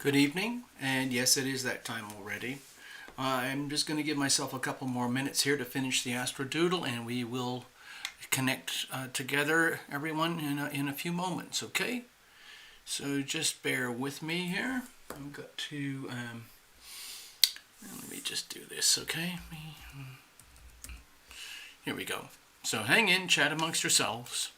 Good evening, and yes, it is that time already. I'm just going to give myself a couple more minutes here to finish the Astrodoodle, and we will connect together, everyone, in a few moments, okay? So just bear with me here. I've got to, let me just do this, okay? Here we go. So hang in, chat amongst yourselves.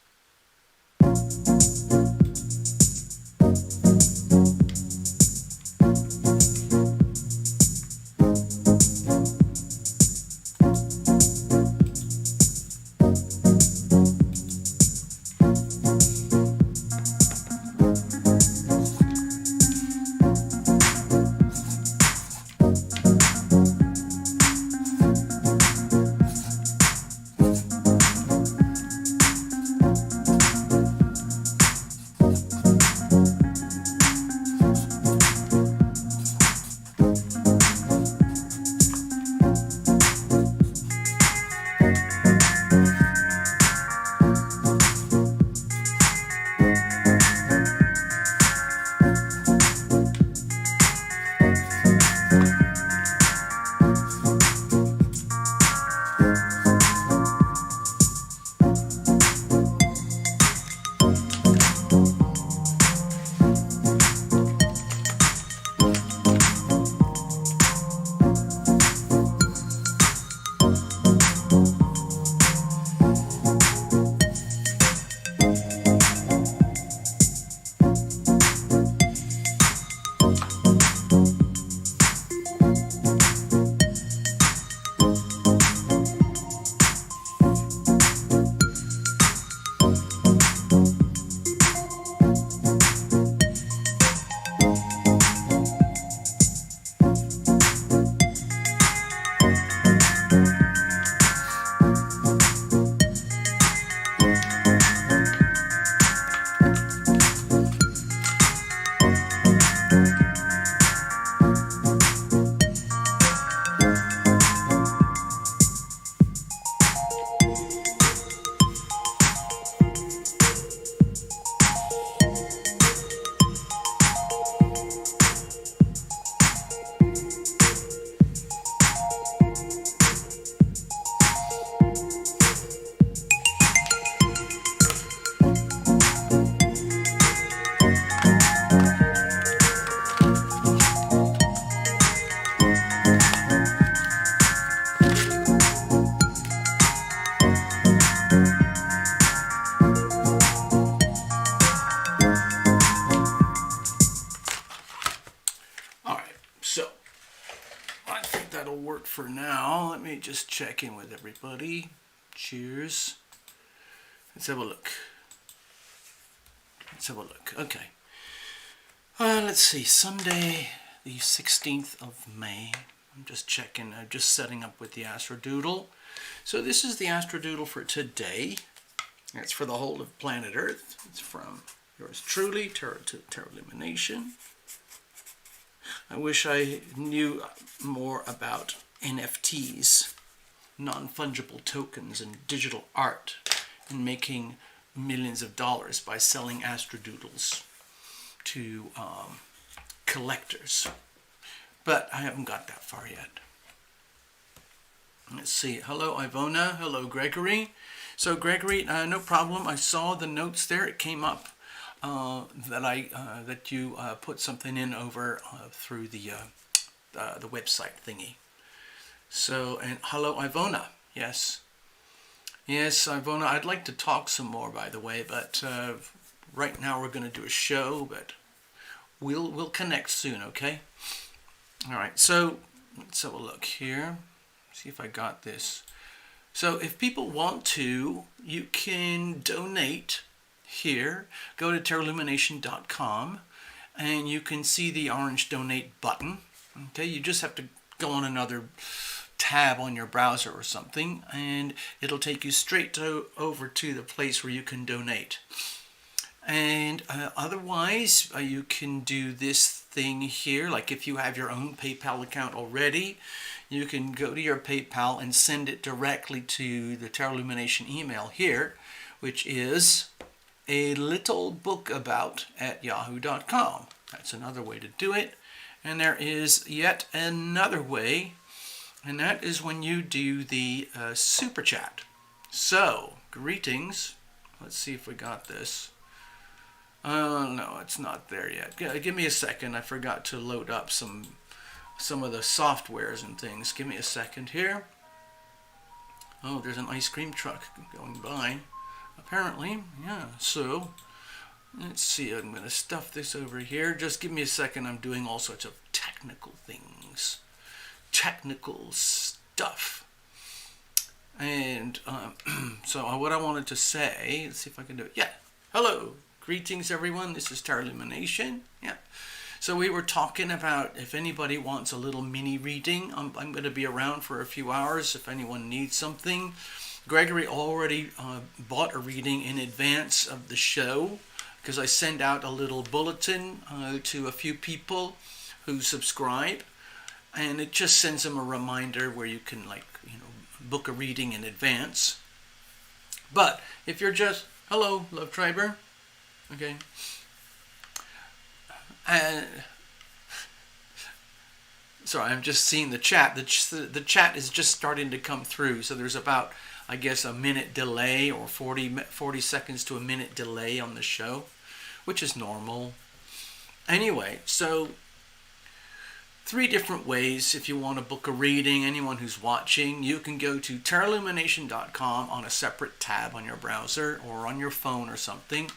For now, let me just check in with everybody. Cheers. Let's have a look. Okay. Let's see. Sunday, the 16th of May. I'm just checking. I'm just setting up with the Astrodoodle. So this is the Astrodoodle for today. It's for the whole of planet Earth. It's from yours truly, Terra Lumination. I wish I knew more about NFTs, non-fungible tokens, and digital art, and making millions of dollars by selling Astrodoodles to collectors. But I haven't got that far yet. Let's see. Hello, Ivona. Hello, Gregory. So, Gregory, no problem. I saw the notes there. It came up that you put something in over through the website thingy. So, and hello, Ivona. Yes, Ivona. I'd like to talk some more, by the way, but right now we're going to do a show, but we'll connect soon, okay? All right. So let's have a look here. See if I got this. So if people want to, you can donate here. Go to terralumination.com and you can see the orange donate button. Okay, you just have to go on another tab on your browser or something, and it'll take you straight over to the place where you can donate. And otherwise, you can do this thing here. Like if you have your own PayPal account already, you can go to your PayPal and send it directly to the Terra Lumination email here, which is a little book about at yahoo.com. That's another way to do it. And there is yet another way, and that is when you do the super chat. So, greetings. Let's see if we got this. Oh, no, it's not there yet. Give me a second. I forgot to load up some of the softwares and things. Give me a second here. Oh, there's an ice cream truck going by. Apparently, yeah. So, let's see. I'm going to stuff this over here. Just give me a second. I'm doing all sorts of technical things. Technical stuff. And so what I wanted to say, let's see if I can do it. Yeah. Hello. Greetings, everyone. This is Lumination. Yeah. So we were talking about if anybody wants a little mini reading. I'm going to be around for a few hours if anyone needs something. Gregory already bought a reading in advance of the show because I send out a little bulletin to a few people who subscribe, and it just sends them a reminder where you can, like, book a reading in advance. But if you're just, hello, Love Triber, okay, sorry, I'm just seeing the chat. The chat is just starting to come through, so there's about, I guess, a minute delay, or 40 seconds to a minute delay on the show, which is normal. Anyway, so 3 different ways if you want to book a reading. Anyone who's watching, you can go to terralumination.com on a separate tab on your browser or on your phone or something,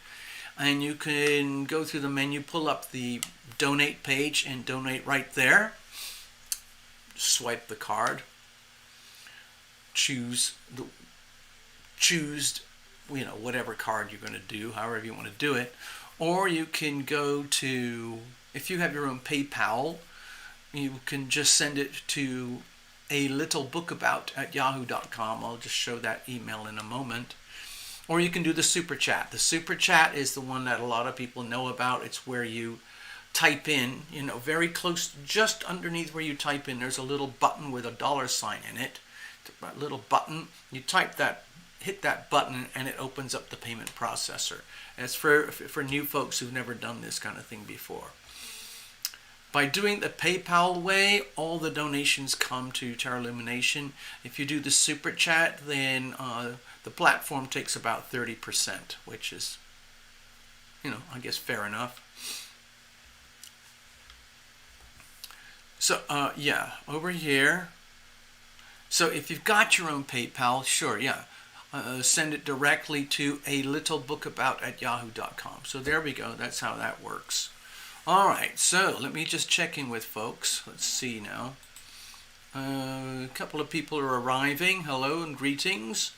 and you can go through the menu, pull up the donate page, and donate right there. Swipe the card, choose whatever card you're going to do, however you want to do it. Or you can go to, if you have your own PayPal, you can just send it to alittlebookabout@yahoo.com. I'll just show that email in a moment. Or you can do the super chat. The super chat is the one that a lot of people know about. It's where you type in, very close, just underneath where you type in, there's a little button with a $sign in it. That little button, you type that, hit that button, and it opens up the payment processor. And it's for new folks who've never done this kind of thing before. By doing the PayPal way, all the donations come to Terralumination. If you do the super chat, then the platform takes about 30%, which is, I guess fair enough. So, yeah, over here. So if you've got your own PayPal, sure, yeah. Send it directly to alittlebookabout@yahoo.com. So there we go. That's how that works. All right, so let me just check in with folks. Let's see now. A couple of people are arriving. Hello and greetings.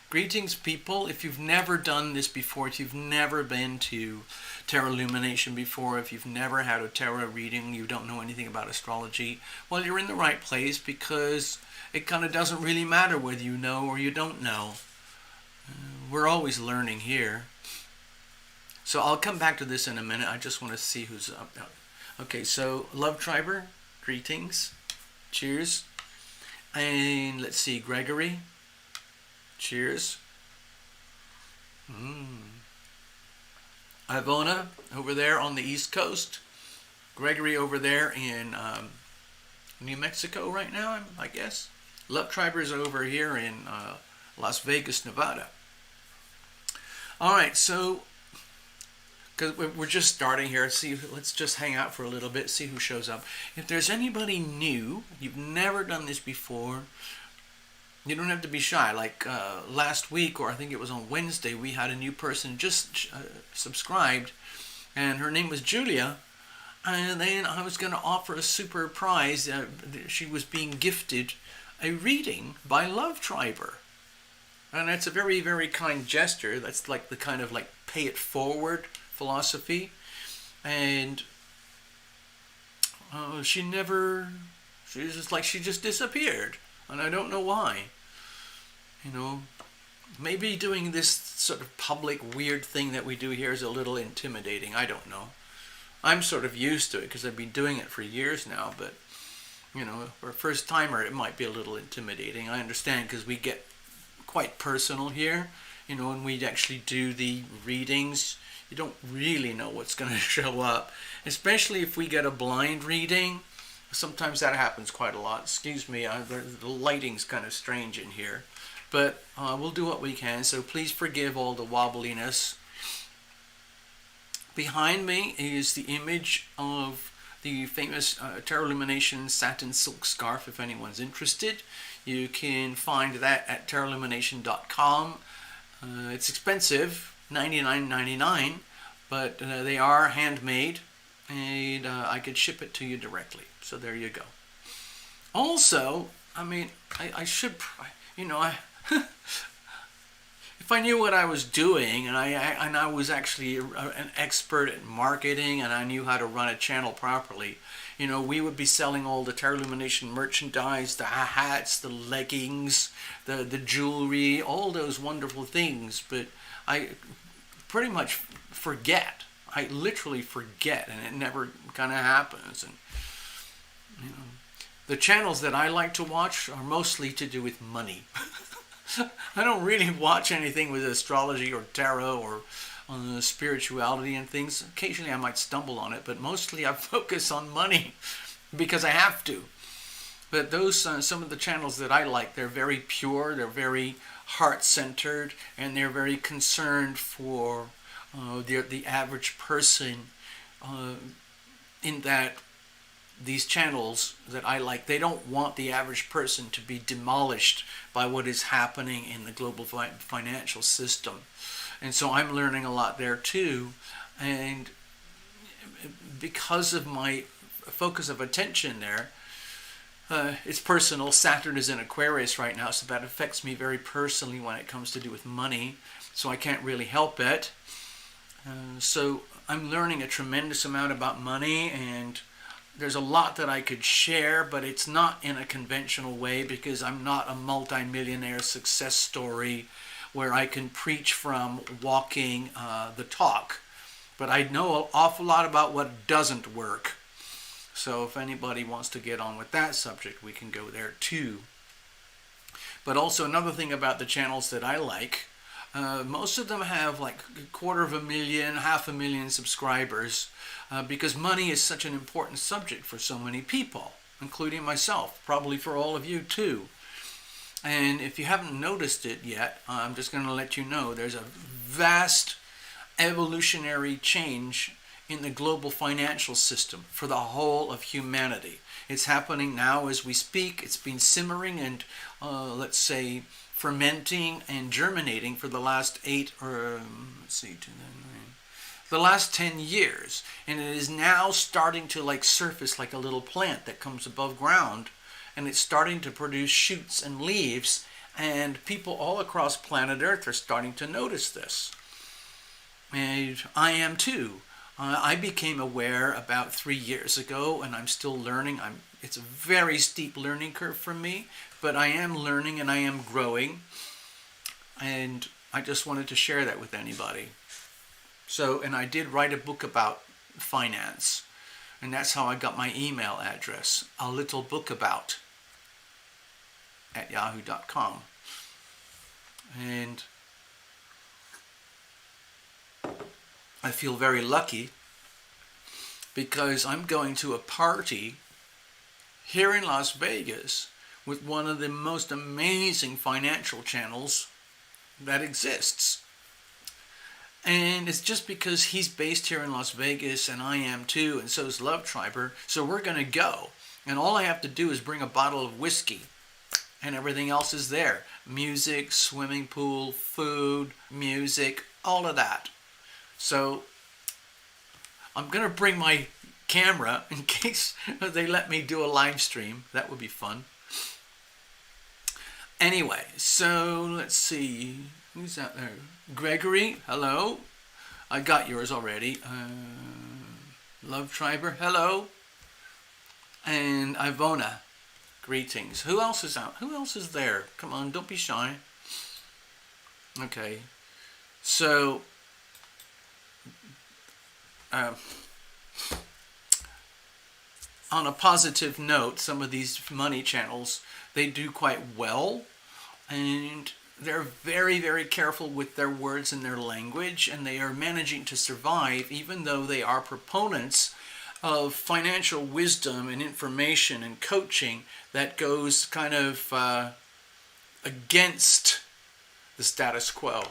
Greetings, people. If you've never done this before, if you've never been to Terralumination before, if you've never had a tarot reading, you don't know anything about astrology, well, you're in the right place, because it kind of doesn't really matter whether you know or you don't know. We're always learning here. So I'll come back to this in a minute. I just want to see who's up. Okay, so Love Triber, greetings. Cheers. And let's see, Gregory. Cheers. Ivona over there on the East Coast. Gregory over there in New Mexico right now, I guess. Love Triber's over here in Las Vegas, Nevada. All right, so because we're just starting here, let's just hang out for a little bit, see who shows up. If there's anybody new, you've never done this before, you don't have to be shy. Like last week, or I think it was on Wednesday, we had a new person just subscribed, and her name was Julia. And then I was going to offer a super prize. She was being gifted a reading by Love Triber. And that's a very, very kind gesture. That's like the kind of like pay it forward philosophy. And she just disappeared. And I don't know why. Maybe doing this sort of public weird thing that we do here is a little intimidating. I don't know. I'm sort of used to it because I've been doing it for years now, but, for a first timer, it might be a little intimidating. I understand, because we get quite personal here. When we actually do the readings, you don't really know what's going to show up, especially if we get a blind reading. Sometimes that happens quite a lot. Excuse me, the lighting's kind of strange in here, but we'll do what we can, so please forgive all the wobbliness. Behind me is the image of the famous Tarot Lumination satin silk scarf. If anyone's interested, you can find that at tarotlumination.com. It's expensive, $99.99, but they are handmade, and I could ship it to you directly. So there you go. Also, I mean, I should, you know, if I knew what I was doing, and I was actually an expert at marketing, and I knew how to run a channel properly, you know, we would be selling all the Tarot Lumination merchandise, the hats, the leggings, the jewelry, all those wonderful things. But I pretty much forget. I literally forget, and it never kind of happens. And you know, the channels that I like to watch are mostly to do with money. I don't really watch anything with astrology or tarot or spirituality and things. Occasionally I might stumble on it, but mostly I focus on money because I have to. But those some of the channels that I like, they're very pure, they're very heart-centered, and they're very concerned for the average person, in that these channels that I like, they don't want the average person to be demolished by what is happening in the global financial system. And so I'm learning a lot there too. And because of my focus of attention there, it's personal. Saturn is in Aquarius right now, so that affects me very personally when it comes to do with money. So I can't really help it. So I'm learning a tremendous amount about money, and there's a lot that I could share, but it's not in a conventional way because I'm not a multi-millionaire success story where I can preach from walking the talk. But I know an awful lot about what doesn't work. So if anybody wants to get on with that subject, we can go there too. But also another thing about the channels that I like, most of them have like 250,000, 500,000 subscribers, because money is such an important subject for so many people, including myself, probably for all of you too. And if you haven't noticed it yet, I'm just going to let you know there's a vast evolutionary change in the global financial system for the whole of humanity. It's happening now as we speak. It's been simmering and, let's say, fermenting and germinating for the last the last 10 years. And it is now starting to like surface like a little plant that comes above ground, and it's starting to produce shoots and leaves, and people all across planet Earth are starting to notice this. And I am too. I became aware about 3 years ago, and I'm still learning. It's a very steep learning curve for me, but I am learning and I am growing, and I just wanted to share that with anybody. So, and I did write a book about finance, and that's how I got my email address, a little book about @yahoo.com. And I feel very lucky because I'm going to a party here in Las Vegas with one of the most amazing financial channels that exists. And it's just because he's based here in Las Vegas, and I am too, and so is Love Triber. So we're going to go. And all I have to do is bring a bottle of whiskey, and everything else is there. Music, swimming pool, food, music, all of that. So I'm going to bring my camera in case they let me do a live stream. That would be fun. Anyway, so let's see. Who's out there? Gregory, hello. I got yours already. Love Triber, hello. And Ivona, greetings. Who else is out? Who else is there? Come on, don't be shy. Okay. So, on a positive note, some of these money channels, they do quite well. And they're very, very careful with their words and their language, and they are managing to survive, even though they are proponents of financial wisdom and information and coaching that goes kind of against the status quo.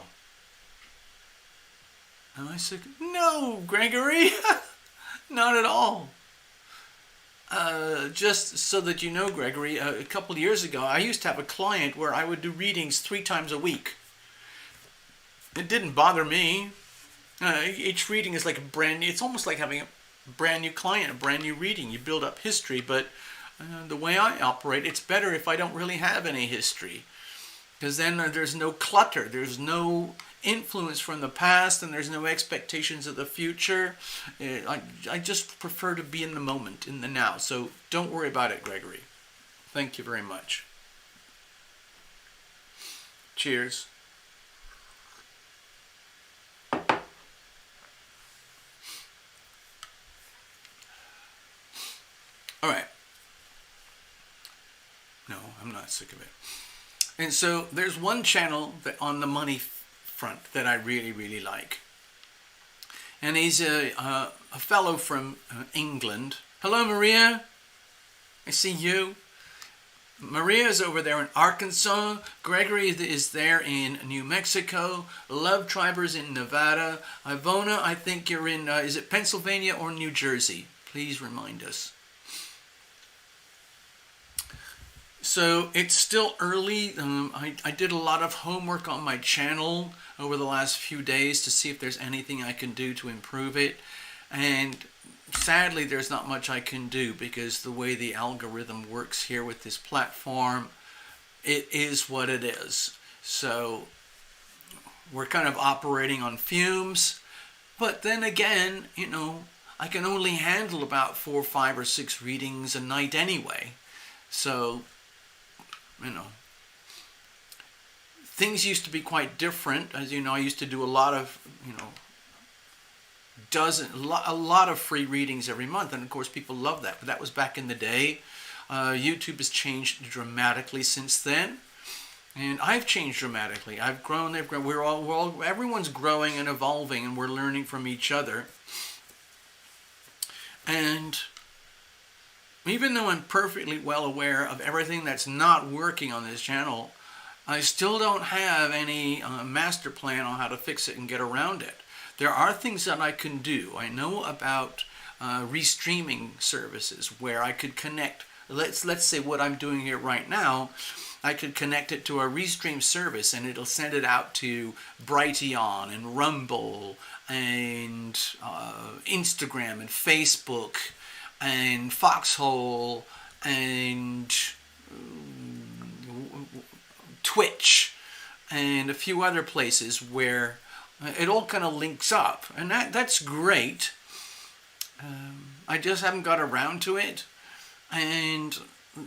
And I said, no, Gregory, not at all. Just so that you know, Gregory, a couple of years ago, I used to have a client where I would do readings 3 times a week. It didn't bother me. Each reading is like a brand new, it's almost like having a brand new client, a brand new reading. You build up history, but the way I operate, it's better if I don't really have any history. Because then there's no clutter, there's no influence from the past, and there's no expectations of the future. I just prefer to be in the moment, in the now. So don't worry about it, Gregory. Thank you very much. Cheers. All right. No, I'm not sick of it. And so there's one channel that on the money front that I really, really like. And he's a fellow from England. Hello, Maria. I see you. Maria is over there in Arkansas. Gregory is there in New Mexico. Love Tribers in Nevada. Ivona, I think you're in, is it Pennsylvania or New Jersey? Please remind us. So it's still early. I did a lot of homework on my channel over the last few days to see if there's anything I can do to improve it. And sadly, there's not much I can do because the way the algorithm works here with this platform, it is what it is. So we're kind of operating on fumes. But then again, you know, I can only handle about 4, 5, or 6 readings a night anyway. So, you know, things used to be quite different. As you know, I used to do a lot of, you know, a lot of free readings every month, and of course people love that. But that was back in the day. YouTube has changed dramatically since then, and I've changed dramatically. I've grown. They've grown. Everyone's growing and evolving, and we're learning from each other. And even though I'm perfectly well aware of everything that's not working on this channel, I still don't have any master plan on how to fix it and get around it. There are things that I can do. I know about restreaming services where I could connect. Let's say what I'm doing here right now, I could connect it to a restream service and it'll send it out to Brighteon and Rumble and Instagram and Facebook and Foxhole and Twitch and a few other places where it all kind of links up, and that's great. I just haven't got around to it, and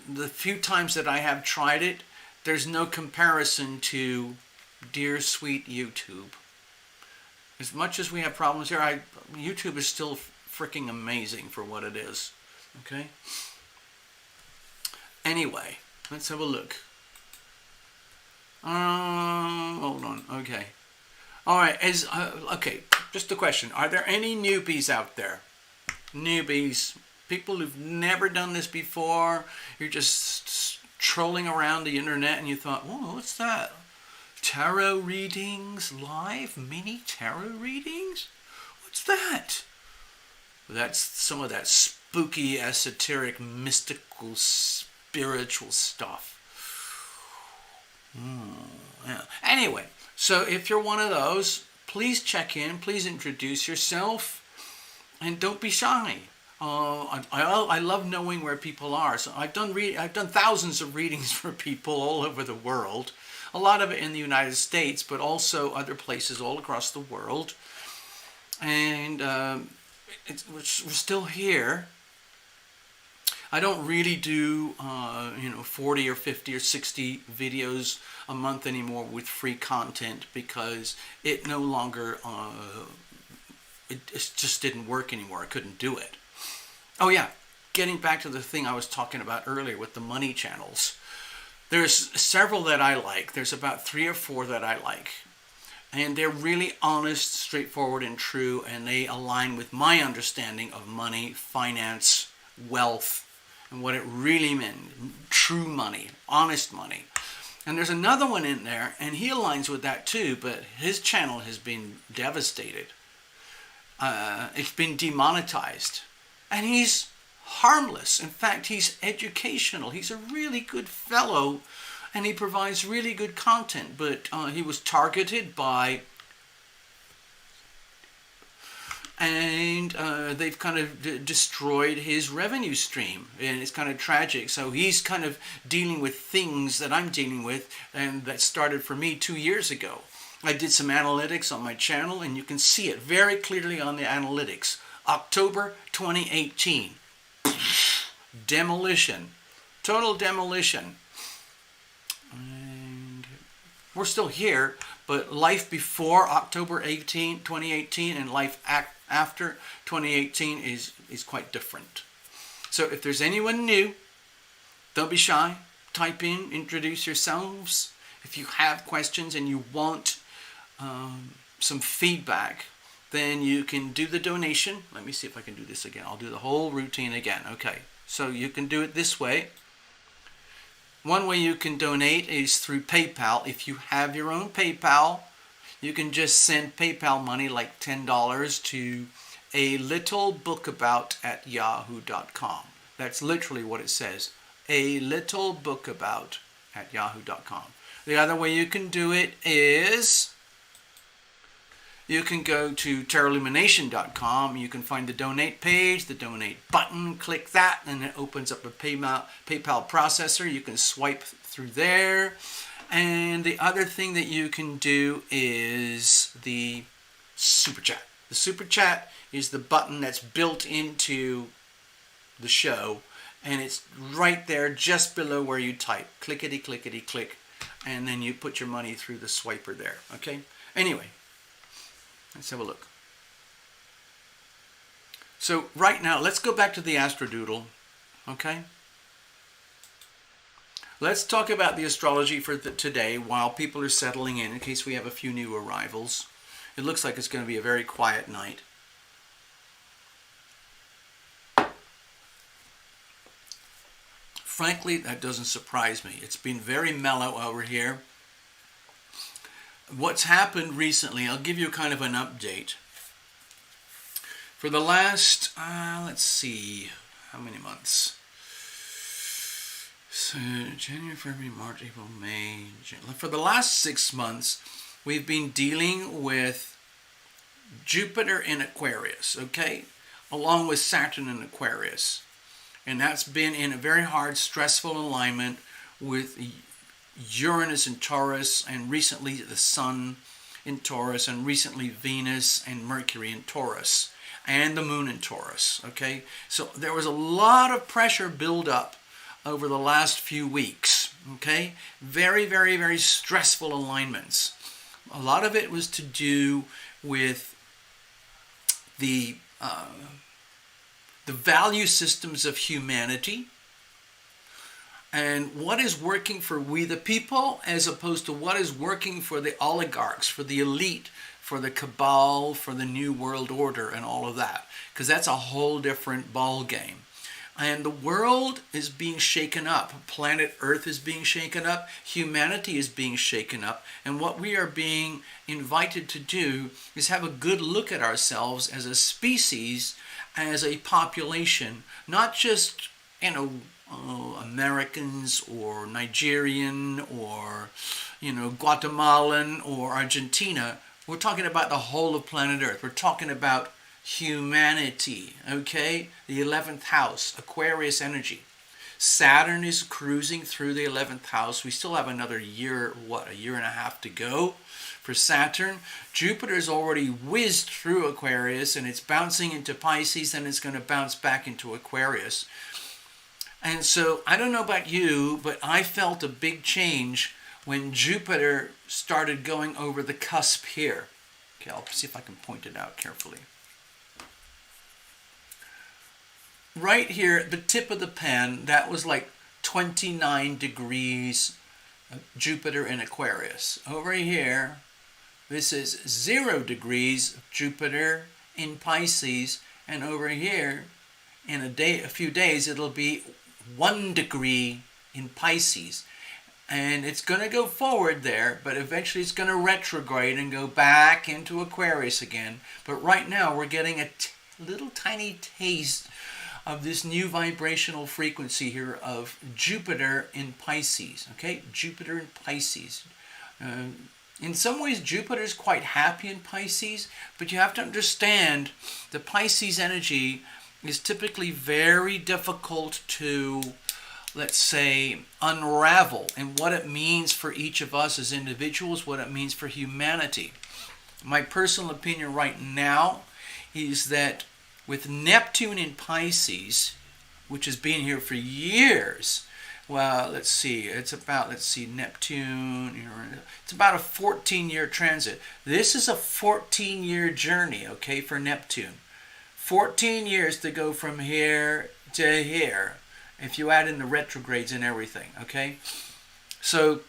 the few times that I have tried it, there's no comparison to dear sweet YouTube. As much as we have problems here, YouTube is still freaking amazing for what it is. Okay? Anyway, let's have a look. Hold on. Okay. All right. Okay. Just a question. Are there any newbies out there? Newbies. People who've never done this before. You're just trolling around the internet and you thought, oh, what's that? Tarot readings live? Mini tarot readings? What's that? That's some of that spooky, esoteric, mystical, spiritual stuff. Yeah. Anyway, so if you're one of those, please check in, please introduce yourself, and don't be shy. I love knowing where people are. So I've done thousands of readings for people all over the world. A lot of it in the United States, but also other places all across the world. And we're still here. I don't really do 40 or 50 or 60 videos a month anymore with free content because it no longer it just didn't work anymore. I couldn't do it. Oh yeah, getting back to the thing I was talking about earlier with the money channels. There's several that I like. There's about 3 or 4 that I like. And they're really honest, straightforward, and true, and they align with my understanding of money, finance, wealth, and what it really meant. True money, honest money. And there's another one in there, and he aligns with that too, but his channel has been devastated. It's been demonetized. And he's harmless. In fact, he's educational. He's a really good fellow, and he provides really good content. But he was targeted by, and they've kind of destroyed his revenue stream, and it's kind of tragic. So he's kind of dealing with things that I'm dealing with, and that started for me 2 years ago. I did some analytics on my channel, and you can see it very clearly on the analytics. October 2018. Demolition. Total demolition. And we're still here, but life before October 2018 and life after 2018 is quite different. So if there's anyone new, don't be shy. Type in, introduce yourselves. If you have questions and you want some feedback, then you can do the donation. Let me see if I can do this again. I'll do the whole routine again. Okay, so you can do it this way. One way you can donate is through PayPal. If you have your own PayPal, you can just send PayPal money like $10 to a little bookabout@yahoo.com. That's literally what it says. A little bookabout@yahoo.com. The other way you can do it is you can go to terralumination.com. You can find the donate page, the donate button. Click that, and it opens up a PayPal processor. You can swipe through there. And the other thing that you can do is the Super Chat. The Super Chat is the button that's built into the show, and it's right there just below where you type. Clickety, clickety, click. And then you put your money through the swiper there. Okay? Anyway, let's have a look. So right now, let's go back to the Astrodoodle. Okay? Let's talk about the astrology for today while people are settling in case we have a few new arrivals. It looks like it's going to be a very quiet night. Frankly, that doesn't surprise me. It's been very mellow over here. What's happened recently, I'll give you kind of an update. For the last, let's see, how many months? So January, February, March, April, May, June. For the last 6 months, we've been dealing with Jupiter in Aquarius, okay? Along with Saturn in Aquarius. And that's been in a very hard, stressful alignment with Uranus in Taurus, and recently the Sun in Taurus, and recently Venus and Mercury in Taurus, and the Moon in Taurus, okay? So there was a lot of pressure build up over the last few weeks, okay? Very, very, very stressful alignments. A lot of it was to do with the value systems of humanity and what is working for we the people as opposed to what is working for the oligarchs, for the elite, for the cabal, for the New World Order and all of that, because that's a whole different ball game. And the world is being shaken up. Planet Earth is being shaken up. Humanity is being shaken up. And what we are being invited to do is have a good look at ourselves as a species, as a population, not just, Americans or Nigerian or, Guatemalan or Argentina. We're talking about the whole of planet Earth. We're talking about humanity, okay? The 11th house, Aquarius energy. Saturn is cruising through the 11th house. We still have another year, a year and a half to go for Saturn. Jupiter's already whizzed through Aquarius, and it's bouncing into Pisces, and it's going to bounce back into Aquarius. And so, I don't know about you, but I felt a big change when Jupiter started going over the cusp here. Okay, I'll see if I can point it out carefully. Right here, the tip of the pen, that was like 29 degrees Jupiter in Aquarius. Over here, this is 0 degrees Jupiter in Pisces, and over here, in a few days, it'll be 1 degree in Pisces. And it's going to go forward there, but eventually it's going to retrograde and go back into Aquarius again. But right now we're getting a little tiny taste of this new vibrational frequency here of Jupiter in Pisces. Okay, Jupiter in Pisces. In some ways, Jupiter is quite happy in Pisces, but you have to understand the Pisces energy is typically very difficult to, let's say, unravel in what it means for each of us as individuals, what it means for humanity. My personal opinion right now is that with Neptune in Pisces, which has been here for years, well, Neptune, it's about a 14-year transit. This is a 14-year journey, okay, for Neptune. 14 years to go from here to here, if you add in the retrogrades and everything, okay? So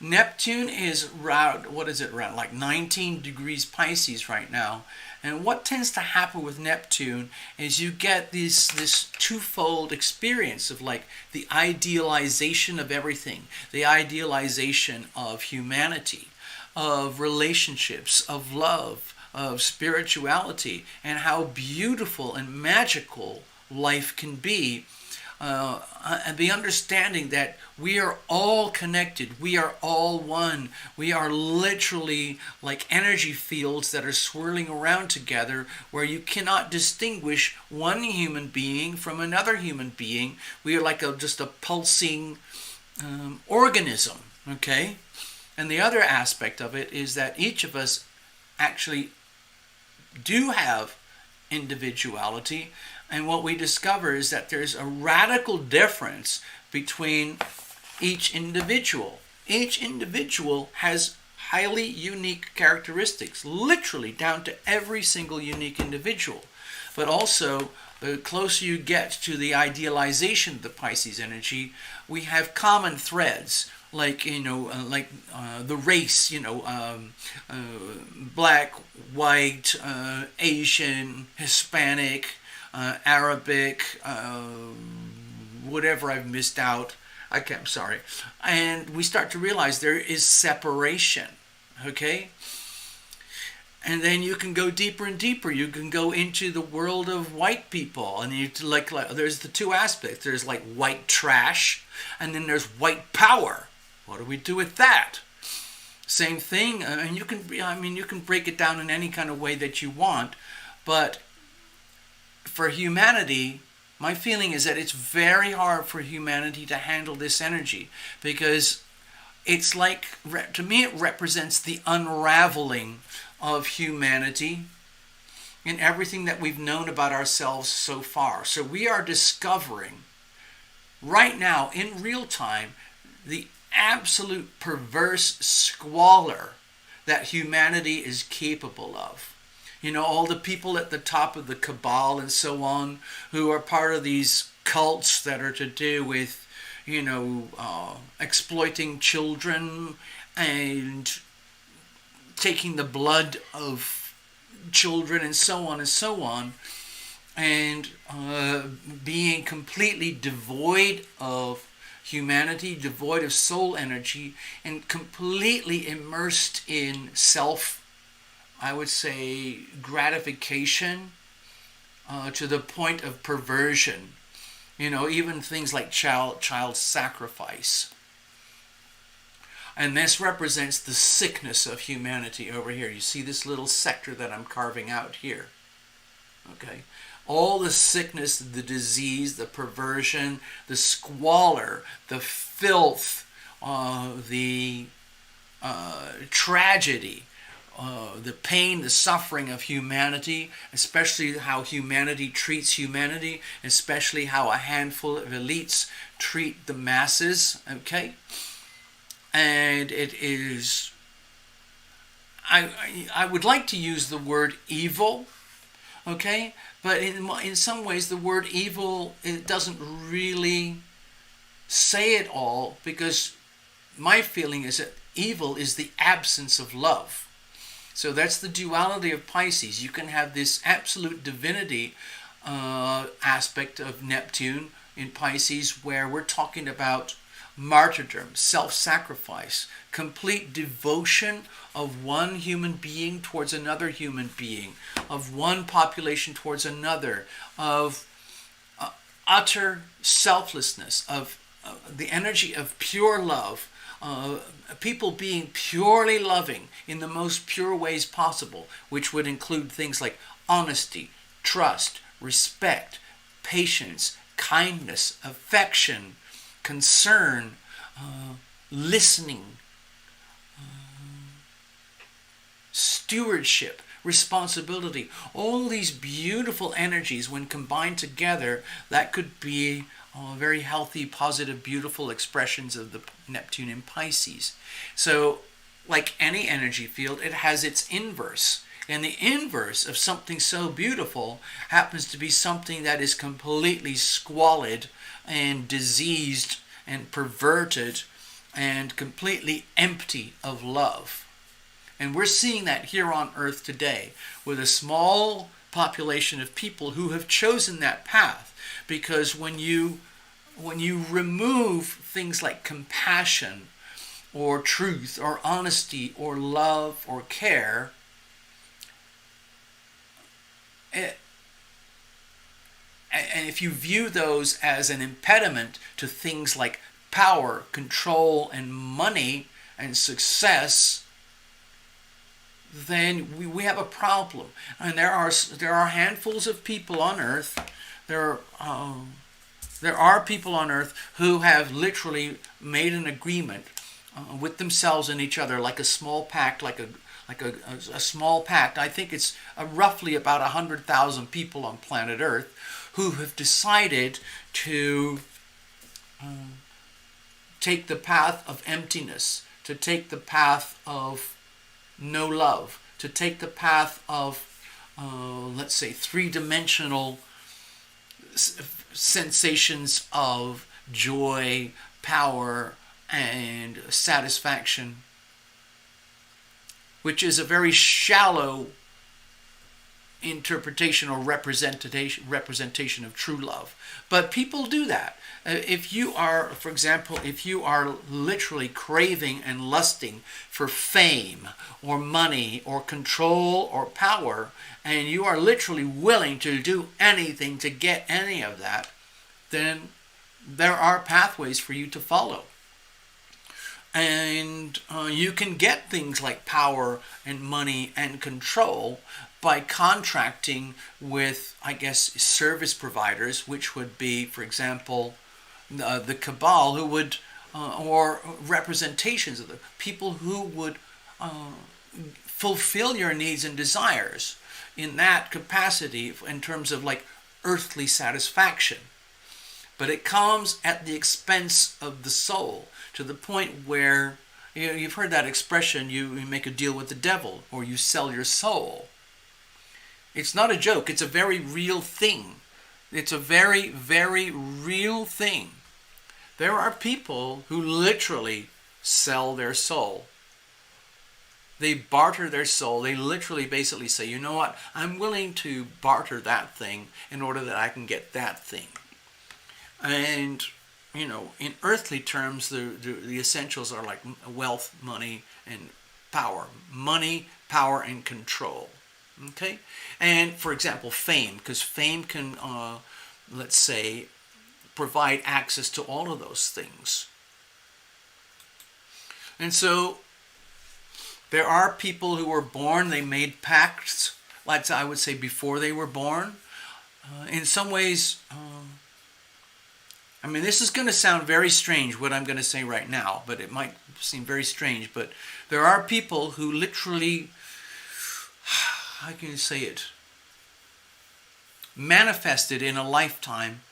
Neptune is around, around like 19 degrees Pisces right now. And what tends to happen with Neptune is you get this twofold experience of like the idealization of everything, the idealization of humanity, of relationships, of love, of spirituality, and how beautiful and magical life can be. And the understanding that we are all connected, we are all one, we are literally like energy fields that are swirling around together, where you cannot distinguish one human being from another human being. We are like just a pulsing organism, okay? And the other aspect of it is that each of us actually do have individuality. And what we discover is that there's a radical difference between each individual. Each individual has highly unique characteristics, literally down to every single unique individual. But also, the closer you get to the idealization of the Pisces energy, we have common threads, like, the race, black, white, Asian, Hispanic, Arabic, whatever I've missed out. I'm sorry. And we start to realize there is separation, okay? And then you can go deeper and deeper. You can go into the world of white people, and you like there's the two aspects. There's like white trash, and then there's white power. What do we do with that? Same thing. And you can break it down in any kind of way that you want, but for humanity, my feeling is that it's very hard for humanity to handle this energy, because it's like, to me, it represents the unraveling of humanity in everything that we've known about ourselves so far. So we are discovering right now in real time the absolute perverse squalor that humanity is capable of. All the people at the top of the cabal and so on, who are part of these cults that are to do with, exploiting children and taking the blood of children and so on, and being completely devoid of humanity, devoid of soul energy, and completely immersed in I would say, gratification to the point of perversion. Even things like child sacrifice. And this represents the sickness of humanity over here. You see this little sector that I'm carving out here. Okay? All the sickness, the disease, the perversion, the squalor, the filth, the tragedy, the pain, the suffering of humanity, especially how humanity treats humanity, especially how a handful of elites treat the masses, okay? And it is, I would like to use the word evil, okay? But in some ways the word evil, it doesn't really say it all because my feeling is that evil is the absence of love. So that's the duality of Pisces. You can have this absolute divinity aspect of Neptune in Pisces, where we're talking about martyrdom, self-sacrifice, complete devotion of one human being towards another human being, of one population towards another, of utter selflessness, of the energy of pure love, people being purely loving in the most pure ways possible, which would include things like honesty, trust, respect, patience, kindness, affection, concern, listening, stewardship, responsibility. All these beautiful energies, when combined together, that could be very healthy, positive, beautiful expressions of the Neptune in Pisces. So, like any energy field, it has its inverse. And the inverse of something so beautiful happens to be something that is completely squalid and diseased and perverted and completely empty of love. And we're seeing that here on Earth today with a small population of people who have chosen that path. Because when you remove things like compassion or truth or honesty or love or care, and if you view those as an impediment to things like power, control, and money and success, then we have a problem. And there are handfuls of people on Earth. There are people on Earth who have literally made an agreement with themselves and each other, like a small pact, like a small pact. I think it's roughly about 100,000 people on planet Earth who have decided to take the path of emptiness, to take the path of no love, to take the path of, let's say, three-dimensional sensations of joy, power, and satisfaction, which is a very shallow interpretation or representation of true love. But people do that. If you are, for example, if you are literally craving and lusting for fame or money or control or power, and you are literally willing to do anything to get any of that, then there are pathways for you to follow. And you can get things like power and money and control by contracting with, I guess, service providers, which would be, for example, the cabal, who would, or representations of the people who would fulfill your needs and desires in that capacity in terms of like earthly satisfaction. But it comes at the expense of the soul, to the point where, you've heard that expression, you make a deal with the devil, or you sell your soul. It's not a joke. It's a very real thing. It's a very, very real thing. There are people who literally sell their soul. They barter their soul. They literally basically say, you know what, I'm willing to barter that thing in order that I can get that thing. And, in earthly terms, the essentials are like wealth, money, and power. Money, power, and control. Okay? And, for example, fame, because fame can, let's say, provide access to all of those things. And so, there are people who were born, they made pacts, like I would say, before they were born. In some ways, this is going to sound very strange, what I'm going to say right now, but it might seem very strange, but there are people who literally, how can you say it, manifested in a lifetime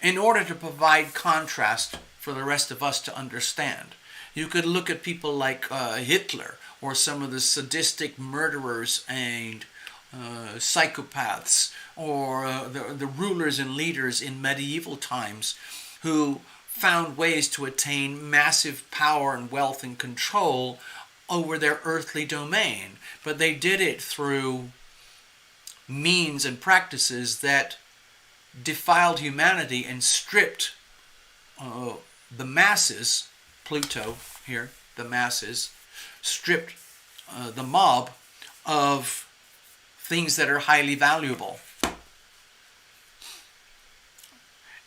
in order to provide contrast for the rest of us to understand. You could look at people like Hitler, or some of the sadistic murderers and psychopaths, or the rulers and leaders in medieval times, who found ways to attain massive power and wealth and control over their earthly domain. But they did it through means and practices that defiled humanity and stripped the masses, Pluto here, the masses, stripped the mob of things that are highly valuable.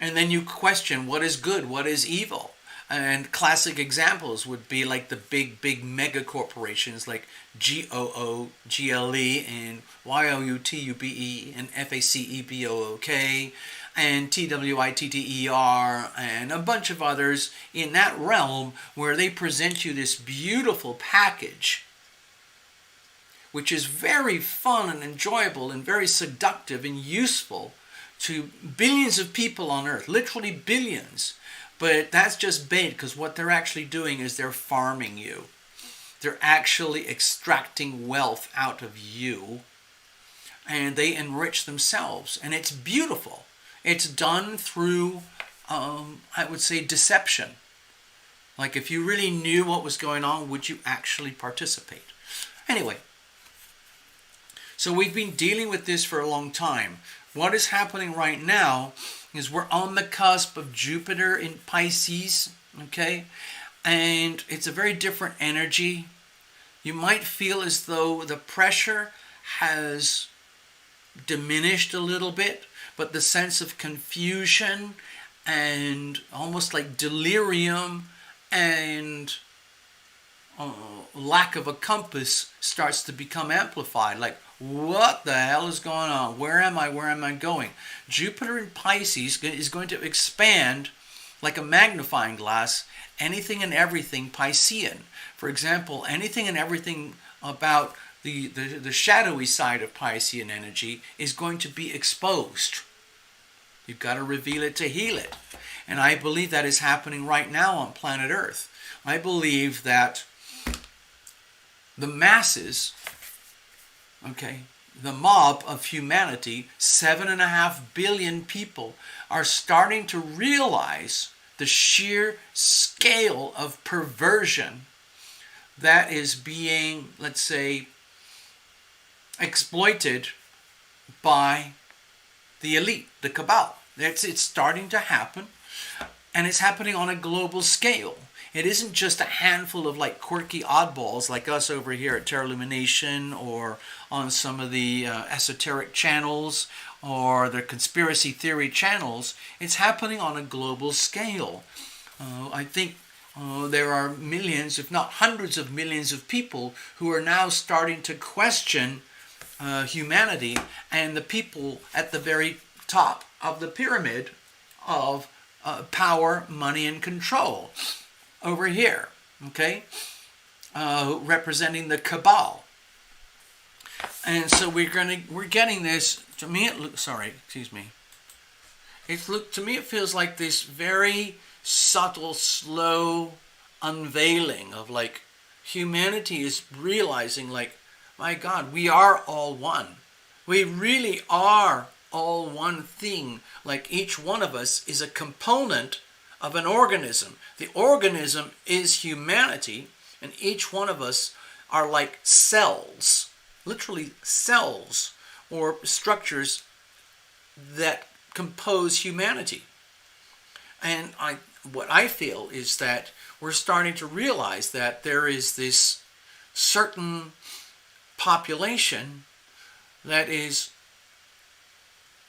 And then you question what is good, what is evil. And classic examples would be like the big mega corporations like GOOGLE and YOUTUBE and FACEBOOK and TWITTER and a bunch of others in that realm, where they present you this beautiful package which is very fun and enjoyable and very seductive and useful to billions of people on Earth, literally billions. But that's just bait, because what they're actually doing is they're farming you. They're actually extracting wealth out of you, and they enrich themselves. And it's beautiful. It's done through, I would say, deception. Like, if you really knew what was going on, would you actually participate? Anyway, so we've been dealing with this for a long time. What is happening right now is we're on the cusp of Jupiter in Pisces, okay? And it's a very different energy. You might feel as though the pressure has diminished a little bit, but the sense of confusion and almost like delirium and lack of a compass starts to become amplified. Like, what the hell is going on? Where am I? Where am I going? Jupiter in Pisces is going to expand like a magnifying glass anything and everything Piscean. For example, anything and everything about the shadowy side of Piscean energy is going to be exposed. You've got to reveal it to heal it. And I believe that is happening right now on planet Earth. I believe that the masses, okay, the mob of humanity, 7.5 billion people, are starting to realize the sheer scale of perversion that is being, let's say, exploited by the elite, the cabal. It's starting to happen, and it's happening on a global scale. It isn't just a handful of like quirky oddballs like us over here at Terra Lumination or on some of the esoteric channels or the conspiracy theory channels. It's happening on a global scale. I think there are millions, if not hundreds of millions of people who are now starting to question humanity and the people at the very top of the pyramid of power, money, and control. Over here, okay, representing the cabal, and so we're getting this. To me, it looks. Sorry, excuse me. To me, it feels like this very subtle, slow unveiling of like humanity is realizing, like, my God, we are all one. We really are all one thing. Like, each one of us is a component of an organism. The organism is humanity, and each one of us are like cells, literally cells or structures that compose humanity. And what I feel is that we're starting to realize that there is this certain population that is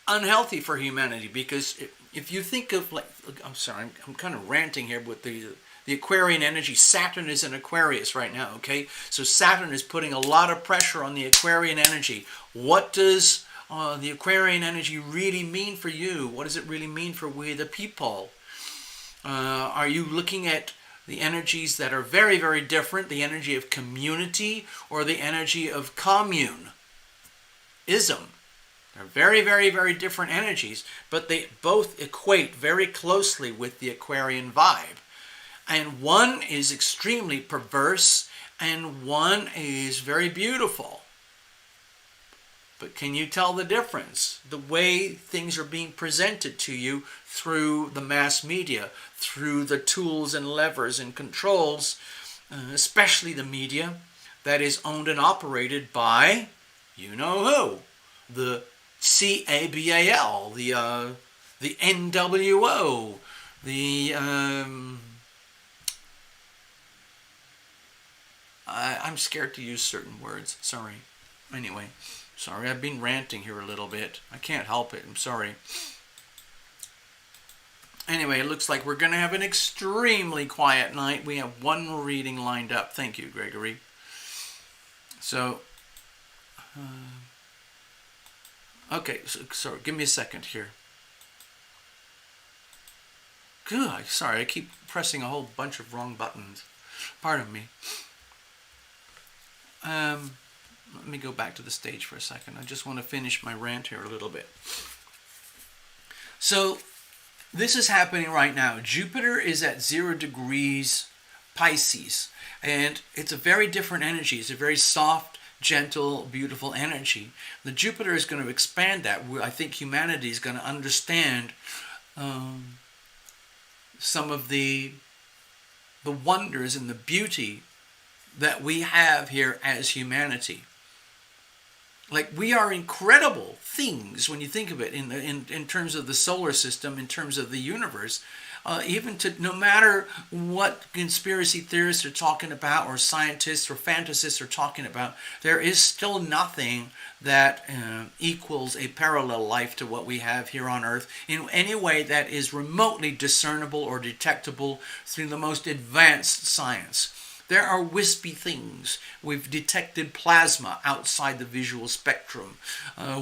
unhealthy for humanity, because if you think of, like, I'm sorry, I'm kind of ranting here with the Aquarian energy. Saturn is in Aquarius right now, okay? So Saturn is putting a lot of pressure on the Aquarian energy. What does the Aquarian energy really mean for you? What does it really mean for we the people? Are you looking at the energies that are very, very different, the energy of community or the energy of communism? They're very, very, very different energies, but they both equate very closely with the Aquarian vibe. And one is extremely perverse, and one is very beautiful. But can you tell the difference? The way things are being presented to you through the mass media, through the tools and levers and controls, especially the media, that is owned and operated by, you know who, the CABAL, the NWO, the I'm scared to use certain words. Sorry. Anyway, sorry, I've been ranting here a little bit. I can't help it. I'm sorry. Anyway, it looks like we're going to have an extremely quiet night. We have one reading lined up. Thank you, Gregory. So, okay, so give me a second here. Good. Sorry, I keep pressing a whole bunch of wrong buttons. Pardon me. Let me go back to the stage for a second. I just want to finish my rant here a little bit. So, this is happening right now. Jupiter is at 0 degrees Pisces, and it's a very different energy. It's a very soft, gentle, beautiful energy. The Jupiter is going to expand that. I think humanity is going to understand some of the wonders and the beauty that we have here as humanity. Like, we are incredible things when you think of it in terms of the solar system, in terms of the universe. Even to, no matter what conspiracy theorists are talking about, or scientists or fantasists are talking about, there is still nothing that equals a parallel life to what we have here on Earth in any way that is remotely discernible or detectable through the most advanced science. There are wispy things. We've detected plasma outside the visual spectrum.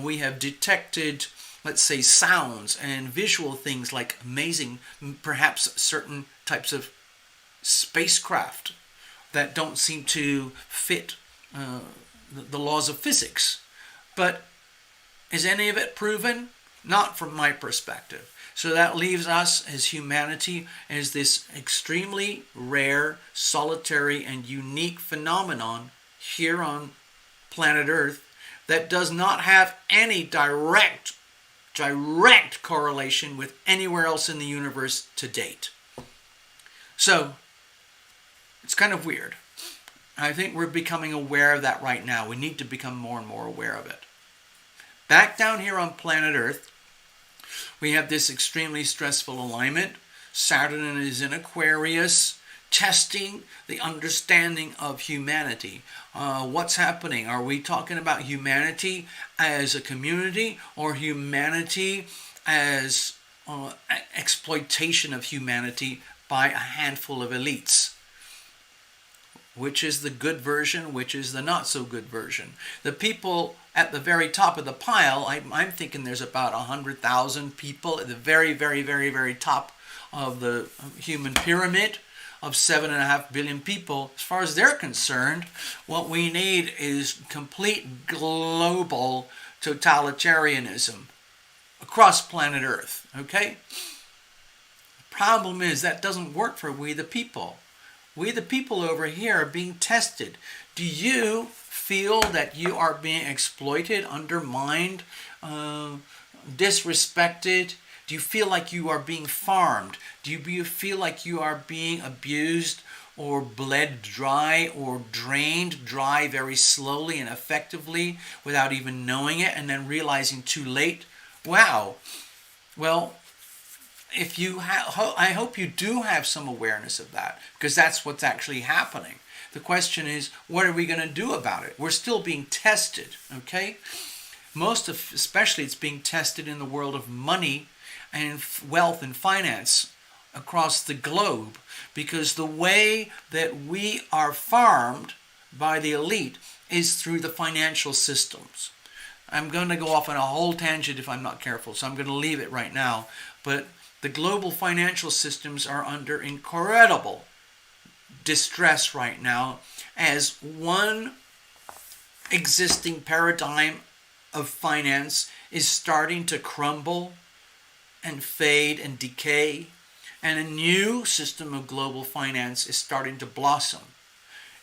We have detected, let's say, sounds and visual things like amazing, perhaps certain types of spacecraft that don't seem to fit the laws of physics. But is any of it proven? Not from my perspective. So that leaves us as humanity as this extremely rare, solitary, and unique phenomenon here on planet Earth that does not have any direct correlation with anywhere else in the universe to date. So, it's kind of weird. I think we're becoming aware of that right now. We need to become more and more aware of it. Back down here on planet Earth, we have this extremely stressful alignment. Saturn is in Aquarius, testing the understanding of humanity. What's happening? Are we talking about humanity as a community, or humanity as exploitation of humanity by a handful of elites? Which is the good version, which is the not so good version? The people at the very top of the pile, I'm thinking there's about 100,000 people at the very, very, very, very top of the human pyramid of 7.5 billion people. As far as they're concerned, what we need is complete global totalitarianism across planet Earth, okay? The problem is that doesn't work for we the people. We the people over here are being tested. Do you feel that you are being exploited, undermined, disrespected? Do you feel like you are being farmed? Do you feel like you are being abused or bled dry or drained dry very slowly and effectively without even knowing it, and then realizing too late? Wow. Well, if you I hope you do have some awareness of that, because that's what's actually happening. The question is, what are we going to do about it? We're still being tested, okay? Especially it's being tested in the world of money and wealth and finance across the globe, because the way that we are farmed by the elite is through the financial systems. I'm going to go off on a whole tangent if I'm not careful, so I'm going to leave it right now. But the global financial systems are under incredible distress right now, as one existing paradigm of finance is starting to crumble and fade and decay, and a new system of global finance is starting to blossom.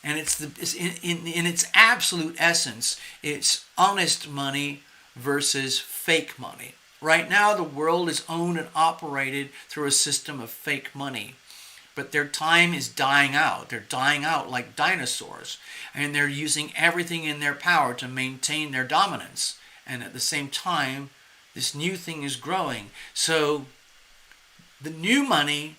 And it's in its absolute essence, it's honest money versus fake money. Right now, the world is owned and operated through a system of fake money. But their time is dying out. They're dying out like dinosaurs. And they're using everything in their power to maintain their dominance. And at the same time, this new thing is growing. So the new money,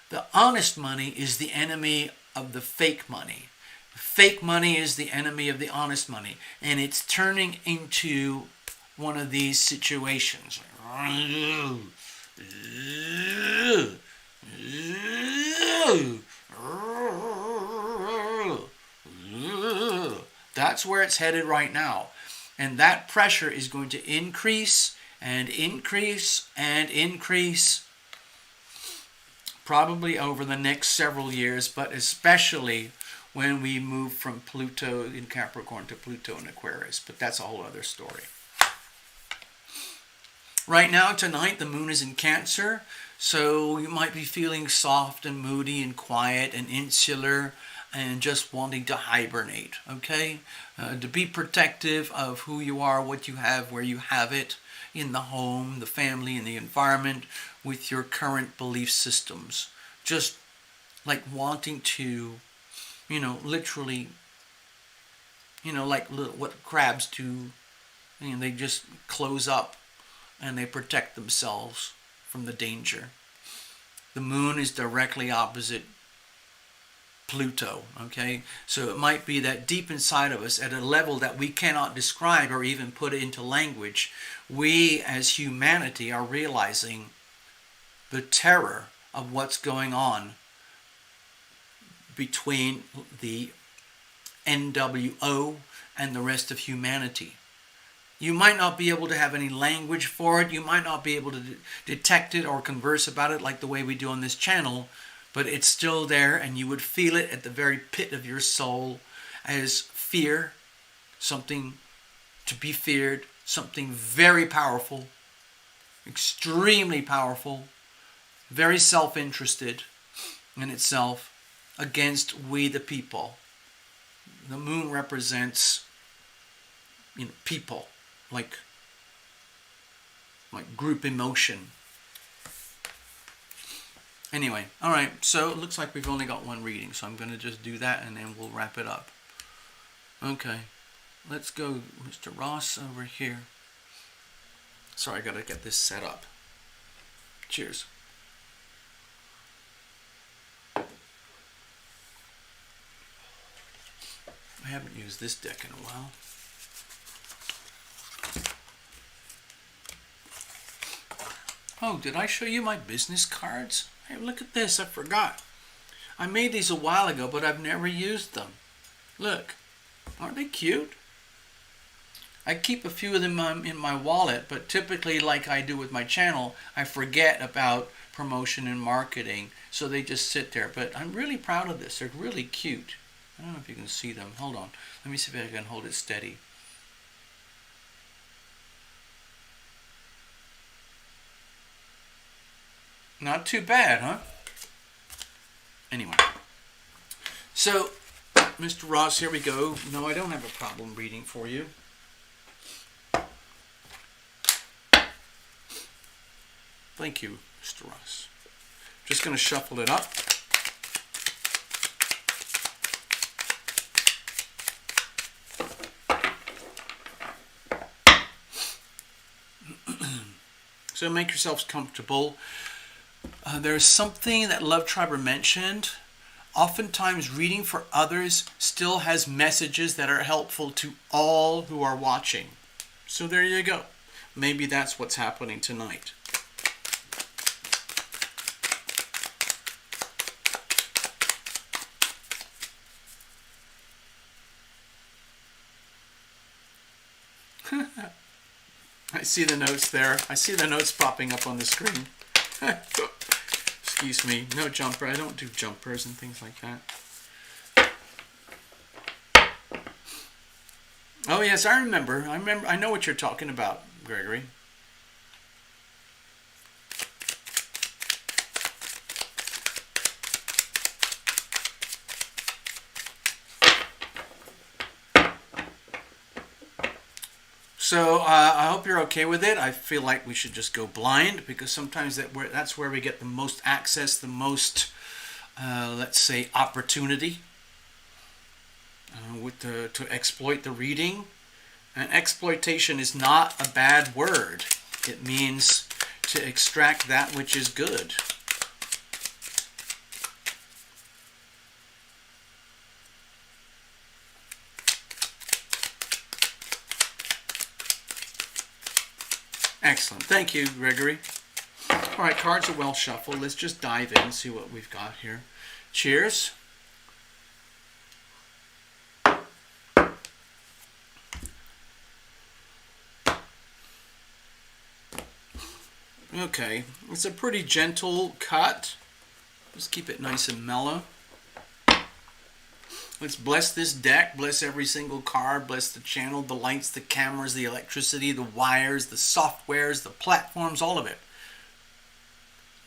the honest money, is the enemy of the fake money. Fake money is the enemy of the honest money. And it's turning into one of these situations. That's where it's headed right now. And that pressure is going to increase and increase and increase, probably over the next several years, but especially when we move from Pluto in Capricorn to Pluto in Aquarius. But that's a whole other story. Right now, tonight, the moon is in Cancer, so you might be feeling soft and moody and quiet and insular and just wanting to hibernate, okay? To be protective of who you are, what you have, where you have it, in the home, the family, and the environment, with your current belief systems. Just like wanting to, literally, like what crabs do, they just close up and they protect themselves from the danger. The moon is directly opposite Pluto, okay? So it might be that deep inside of us, at a level that we cannot describe or even put into language, we as humanity are realizing the terror of what's going on between the NWO and the rest of humanity. You might not be able to have any language for it. You might not be able to detect it or converse about it like the way we do on this channel, but it's still there, and you would feel it at the very pit of your soul as fear, something to be feared, something very powerful, extremely powerful, very self-interested in itself, against we the people. The moon represents, people, like group emotion. Anyway, all right, so it looks like we've only got one reading, so I'm going to just do that and then we'll wrap it up. Okay, let's go Mr. Ross over here. Sorry, I got to get this set up. Cheers. I haven't used this deck in a while. Oh, did I show you my business cards? Hey, look at this. I forgot. I made these a while ago, but I've never used them. Look. Aren't they cute? I keep a few of them in my wallet, but typically, like I do with my channel, I forget about promotion and marketing, so they just sit there. But I'm really proud of this. They're really cute. I don't know if you can see them. Hold on. Let me see if I can hold it steady. Not too bad, huh? Anyway. So, Mr. Ross, here we go. No, I don't have a problem reading for you. Thank you, Mr. Ross. Just going to shuffle it up. So make yourselves comfortable. There's something that Love Triber mentioned. Oftentimes reading for others still has messages that are helpful to all who are watching. So there you go. Maybe that's what's happening tonight. I see the notes there. I see the notes popping up on the screen. Excuse me. No jumper. I don't do jumpers and things like that. Oh yes, I remember. I know what you're talking about, Gregory. So I hope you're okay with it. I feel like we should just go blind because sometimes that's where we get the most access, the most, let's say, opportunity to exploit the reading. And exploitation is not a bad word. It means to extract that which is good. Excellent. Thank you, Gregory. All right, cards are well shuffled. Let's just dive in and see what we've got here. Cheers. Okay, it's a pretty gentle cut. Just keep it nice and mellow. Let's bless this deck, bless every single card, bless the channel, the lights, the cameras, the electricity, the wires, the softwares, the platforms, all of it.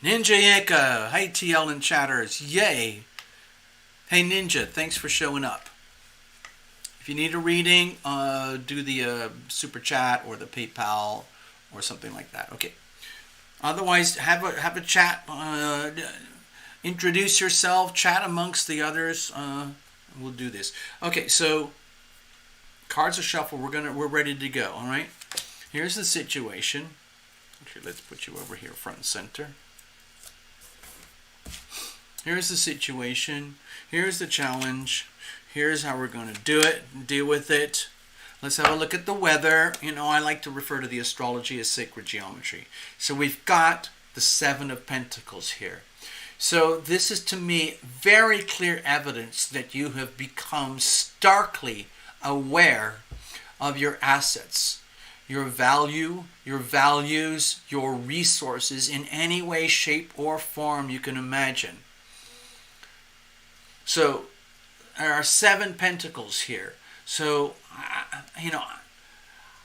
Ninja Yeka, hi TL and chatters, yay. Hey Ninja, thanks for showing up. If you need a reading, do the super chat or the PayPal or something like that. Okay. Otherwise, have a chat, introduce yourself, chat amongst the others. We'll do this. Okay, so cards are shuffled. We're ready to go. All right. Here's the situation. Okay, let's put you over here, front and center. Here's the situation. Here's the challenge. Here's how we're going to do it. Deal with it. Let's have a look at the weather. You know, I like to refer to the astrology as sacred geometry. So we've got the Seven of Pentacles here. So this is, to me, very clear evidence that you have become starkly aware of your assets, your value, your values, your resources in any way, shape, or form you can imagine. So there are 7 pentacles here. So, you know,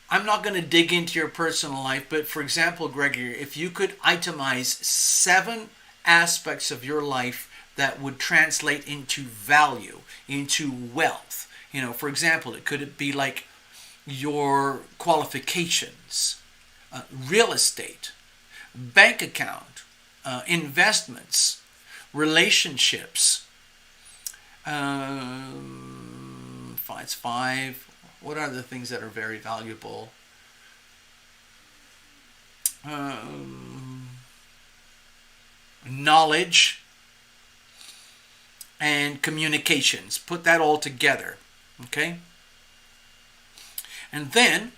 I'm not going to dig into your personal life, but for example, Gregory, if you could itemize 7 aspects of your life that would translate into value, into wealth. You know, for example, it could be like your qualifications, real estate, bank account, investments, relationships. It's 5. What are the things that are very valuable? Knowledge and communications. Put that all together, okay? And then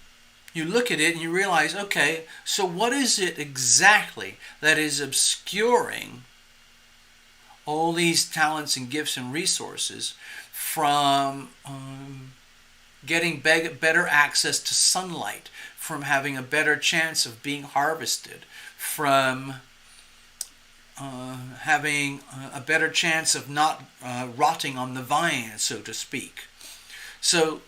you look at it and you realize, okay, so what is it exactly that is obscuring all these talents and gifts and resources from getting better access to sunlight, from having a better chance of being harvested, from having a better chance of not rotting on the vine, so to speak. So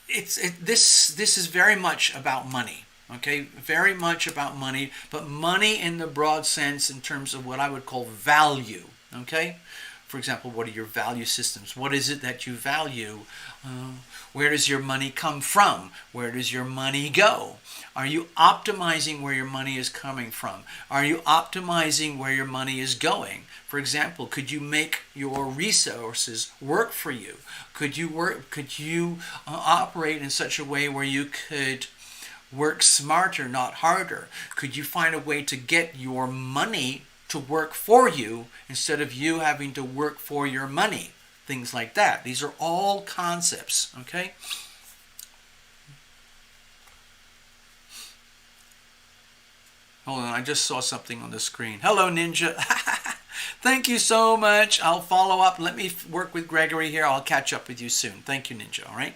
this is very much about money, okay? Very much about money, but money in the broad sense in terms of what I would call value, okay? For example, what are your value systems? What is it that you value? Where does your money come from? Where does your money go? Are you optimizing where your money is coming from? Are you optimizing where your money is going? For example, could you make your resources work for you? Could you operate in such a way where you could work smarter, not harder? Could you find a way to get your money to work for you instead of you having to work for your money? Things like that. These are all concepts, okay? Hold on, I just saw something on the screen. Hello, Ninja. Thank you so much. I'll follow up. Let me work with Gregory here. I'll catch up with you soon. Thank you, Ninja, all right?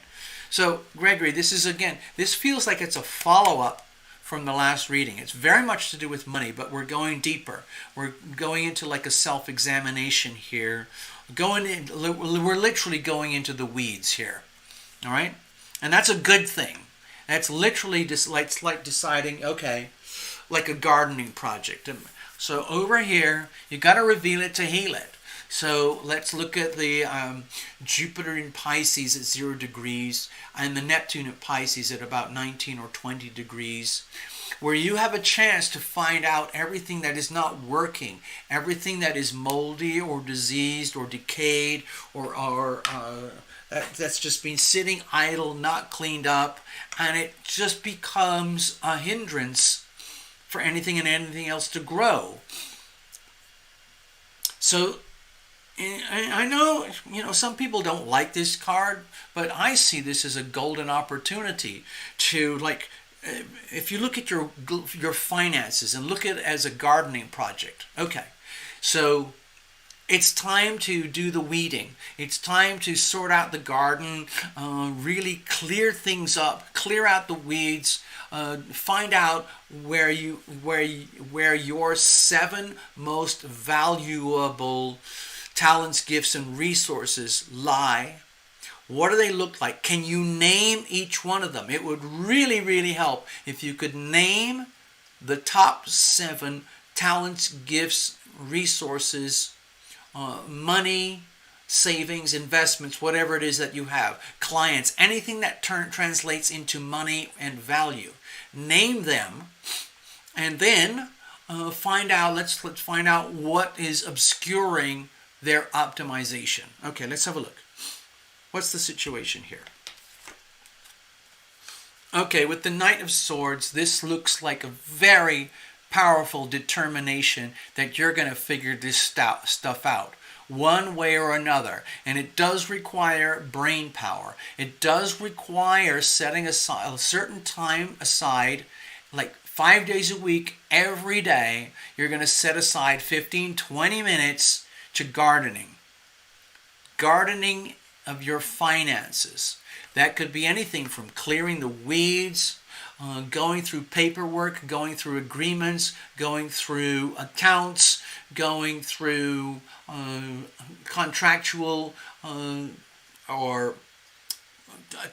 So, Gregory, this feels like it's a follow-up from the last reading. It's very much to do with money, but we're going deeper. We're going into like a self-examination here. We're literally going into the weeds here, all right? And that's a good thing. That's literally just like deciding, okay, like a gardening project. So over here, you got to reveal it to heal it. So let's look at the Jupiter in Pisces at 0 degrees and the Neptune at Pisces at about 19 or 20 degrees, where you have a chance to find out everything that is not working, everything that is moldy or diseased or decayed or that's just been sitting idle, not cleaned up, and it just becomes a hindrance for anything and anything else to grow. So I know, some people don't like this card, but I see this as a golden opportunity to, like, if you look at your finances and look at it as a gardening project. Okay, so it's time to do the weeding. It's time to sort out the garden, really clear things up, clear out the weeds, find out where your 7 most valuable talents, gifts, and resources lie. What do they look like? Can you name each one of them? It would really, really help if you could name the top 7 talents, gifts, resources, money, savings, investments, whatever it is that you have, clients, anything that translates into money and value. Name them, and then find out. Let's find out what is obscuring their optimization. Okay, let's have a look. What's the situation here? Okay, with the Knight of Swords, this looks like a very powerful determination that you're going to figure this stuff out one way or another. And it does require brain power. It does require setting a certain time aside, like 5 days a week, every day. You're going to set aside 15, 20 minutes to gardening. Gardening of your finances. That could be anything from clearing the weeds, going through paperwork, going through agreements, going through accounts, going through contractual or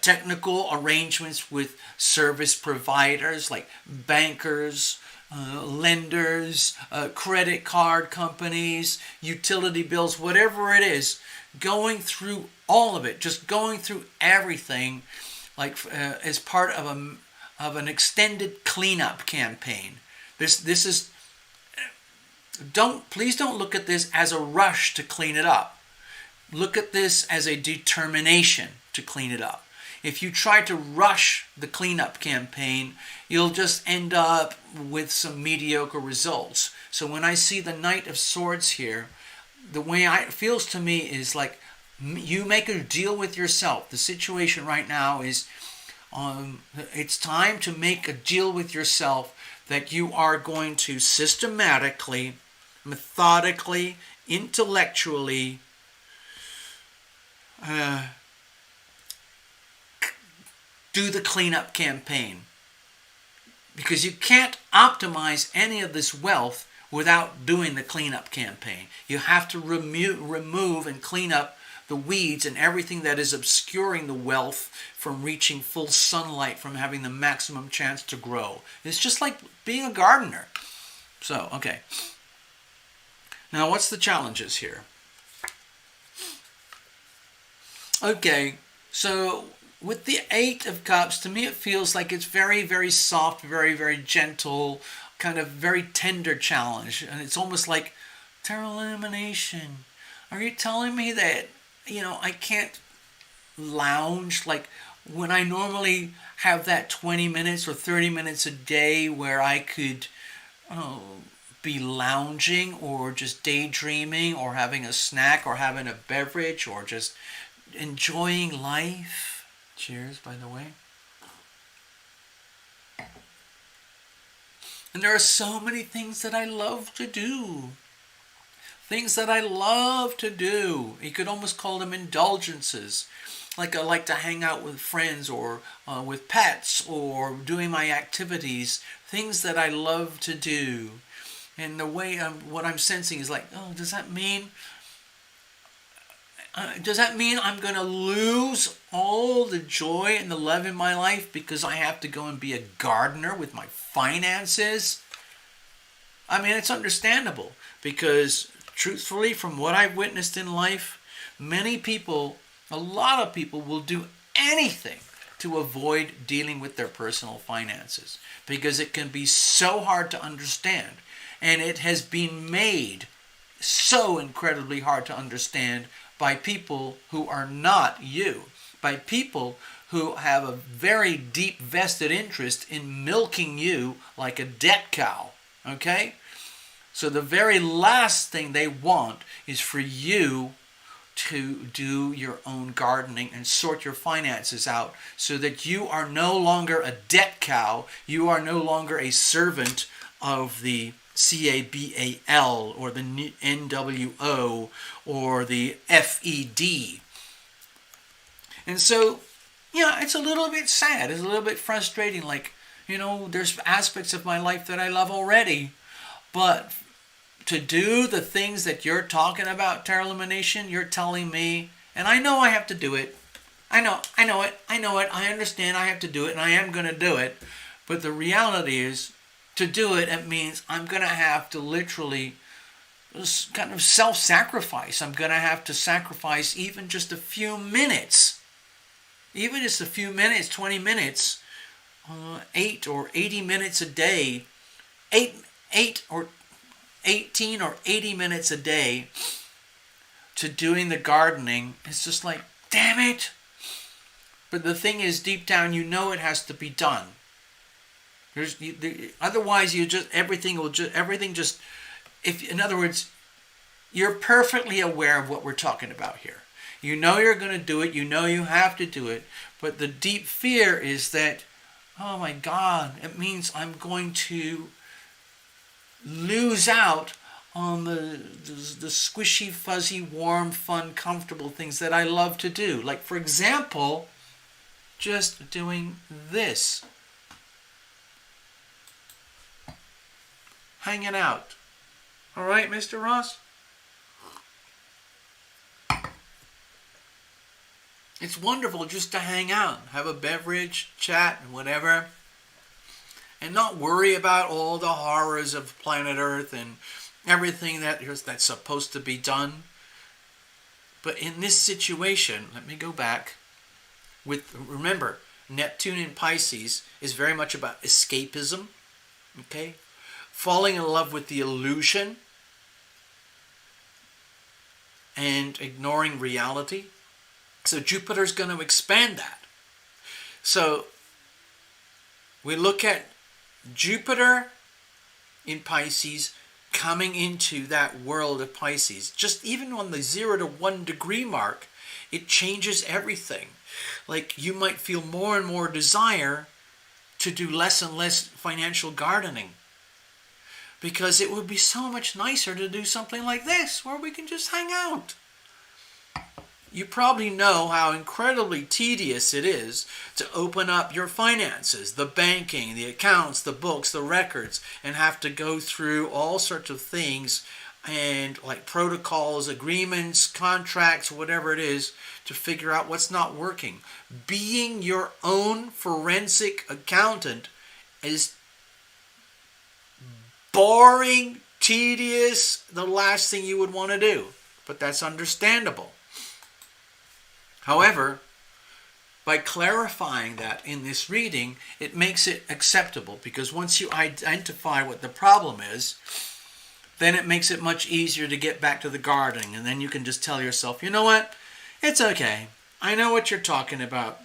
technical arrangements with service providers like bankers, lenders, credit card companies, utility bills, whatever it is, going through all of it, just going through everything, like as part of an extended cleanup campaign. This is please don't look at this as a rush to clean it up. Look at this as a determination to clean it up. If you try to rush the cleanup campaign, you'll just end up with some mediocre results. So when I see the Knight of Swords here, the way it feels to me is like you make a deal with yourself. The situation right now is it's time to make a deal with yourself that you are going to systematically, methodically, intellectually do the cleanup campaign. Because you can't optimize any of this wealth without doing the cleanup campaign. You have to remove and clean up the weeds and everything that is obscuring the wealth from reaching full sunlight, from having the maximum chance to grow. It's just like being a gardener. So, okay. Now, what's the challenges here? Okay, so with the 8 of Cups, to me it feels like it's very, very soft, very, very gentle, kind of very tender challenge. And it's almost like, Lumination, are you telling me that, I can't lounge like when I normally have that 20 minutes or 30 minutes a day where I could be lounging or just daydreaming or having a snack or having a beverage or just enjoying life? Cheers, by the way. And there are so many things that I love to do. Things that I love to do. You could almost call them indulgences. Like I like to hang out with friends or with pets or doing my activities. Things that I love to do. And the way what I'm sensing is like, does that mean I'm going to lose all the joy and the love in my life because I have to go and be a gardener with my finances? I mean, it's understandable because truthfully, from what I've witnessed in life, many people, a lot of people will do anything to avoid dealing with their personal finances because it can be so hard to understand. And it has been made so incredibly hard to understand by people who are not you, by people who have a very deep vested interest in milking you like a debt cow, okay? So the very last thing they want is for you to do your own gardening and sort your finances out so that you are no longer a debt cow, you are no longer a servant of the CABAL or the NWO or the FED. And so, yeah, it's a little bit sad. It's a little bit frustrating. Like, there's aspects of my life that I love already. But to do the things that you're talking about, Terra Lumination, you're telling me, and I know I have to do it. I know it. I understand I have to do it, and I am going to do it. But the reality is, to do it, it means I'm going to have to literally kind of self-sacrifice. I'm going to have to sacrifice even just a few minutes. Even just a few minutes, 20 minutes, 8 or 80 minutes a day, 8 or 18 or 80 minutes a day to doing the gardening. It's just like, damn it. But the thing is, deep down, it has to be done. Otherwise, in other words, you're perfectly aware of what we're talking about here. You're going to do it. You have to do it. But the deep fear is that, oh my God, it means I'm going to lose out on the squishy, fuzzy, warm, fun, comfortable things that I love to do. Like, for example, just doing this. Hanging out. All right, Mr. Ross? It's wonderful just to hang out, have a beverage, chat, and whatever, and not worry about all the horrors of planet Earth and everything that's supposed to be done. But in this situation, let me go back. Remember, Neptune in Pisces is very much about escapism, okay? Falling in love with the illusion and ignoring reality. So Jupiter's going to expand that. So we look at Jupiter in Pisces coming into that world of Pisces. Just even on the 0 to 1 degree mark, it changes everything. Like, you might feel more and more desire to do less and less financial gardening, because it would be so much nicer to do something like this where we can just hang out. You probably know how incredibly tedious it is to open up your finances, the banking, the accounts, the books, the records, and have to go through all sorts of things and like protocols, agreements, contracts, whatever it is, to figure out what's not working. Being your own forensic accountant is boring, tedious, the last thing you would want to do. But that's understandable. However, by clarifying that in this reading, it makes it acceptable, because once you identify what the problem is, then it makes it much easier to get back to the gardening. And then you can just tell yourself, you know what? It's okay. I know what you're talking about,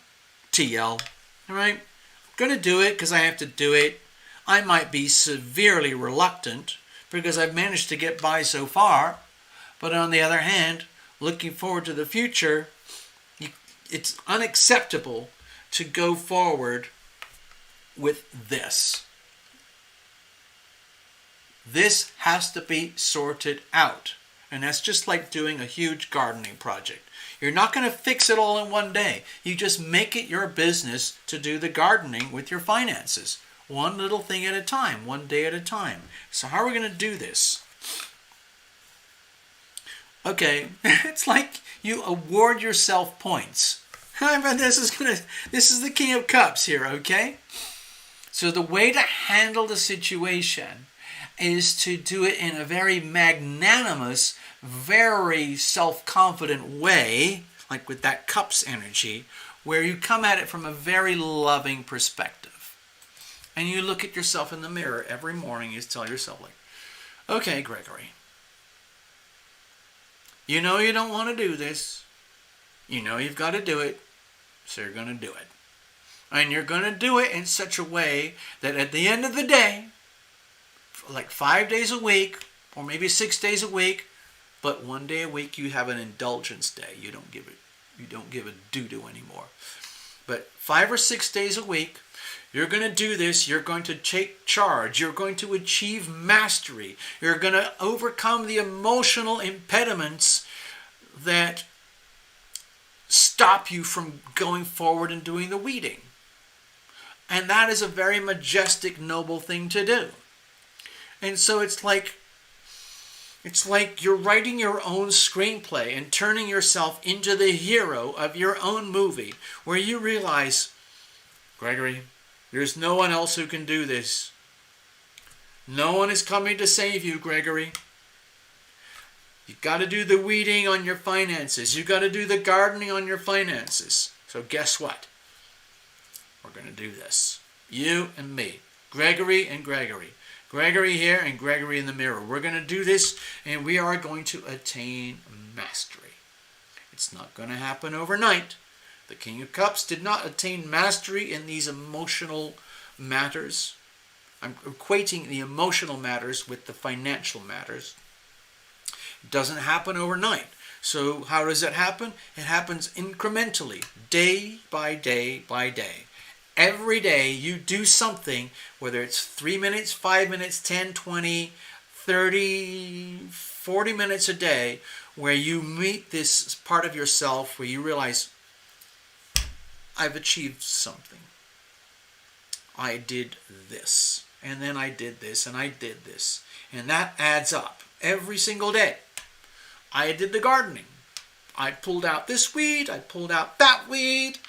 TL. All right? I'm going to do it because I have to do it. I might be severely reluctant because I've managed to get by so far. But on the other hand, looking forward to the future, it's unacceptable to go forward with this. This has to be sorted out. And that's just like doing a huge gardening project. You're not going to fix it all in one day. You just make it your business to do the gardening with your finances. One little thing at a time, one day at a time. So how are we going to do this? Okay, it's like you award yourself points. But this is the King of Cups here, okay? So the way to handle the situation is to do it in a very magnanimous, very self-confident way, like with that cups energy, where you come at it from a very loving perspective. And you look at yourself in the mirror every morning, you tell yourself, like, okay, Gregory, you know you don't want to do this. You know you've got to do it, so you're going to do it. And you're going to do it in such a way that at the end of the day, like 5 days a week, or maybe 6 days a week, but 1 day a week you have an indulgence day. You don't give a doo-doo anymore. But 5 or 6 days a week, you're going to do this. You're going to take charge. You're going to achieve mastery. You're going to overcome the emotional impediments that stop you from going forward and doing the weeding. And that is a very majestic, noble thing to do. And so it's like you're writing your own screenplay and turning yourself into the hero of your own movie, where you realize, Gregory, there's no one else who can do this. No one is coming to save you, Gregory. You've got to do the weeding on your finances. You've got to do the gardening on your finances. So guess what? We're going to do this. You and me. Gregory and Gregory. Gregory here and Gregory in the mirror. We're going to do this, and we are going to attain mastery. It's not going to happen overnight. The King of Cups did not attain mastery in these emotional matters. I'm equating the emotional matters with the financial matters. It doesn't happen overnight. So how does it happen? It happens incrementally, day by day by day. Every day you do something, whether it's 3 minutes, 5 minutes, 10, 20, 30, 40 minutes a day, where you meet this part of yourself where you realize, I've achieved something. I did this, and then I did this, and I did this. And that adds up every single day. I did the gardening. I pulled out this weed, I pulled out that weed.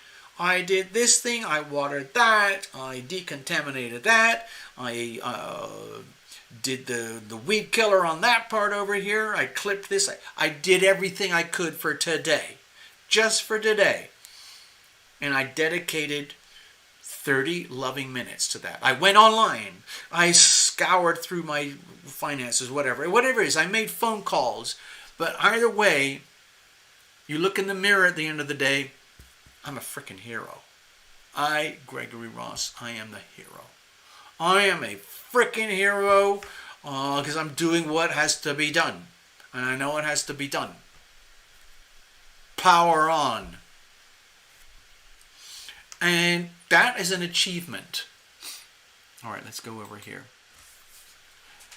I did this thing, I watered that, I decontaminated that, I did the weed killer on that part over here, I clipped this. I did everything I could for today, just for today. And I dedicated 30 loving minutes to that. I went online, I scoured through my finances, whatever it is. I made phone calls, but either way, you look in the mirror at the end of the day, I'm a freaking hero. Gregory Ross, I am the hero. I am a freaking hero because I'm doing what has to be done. And I know it has to be done. Power on. And that is an achievement. All right, let's go over here.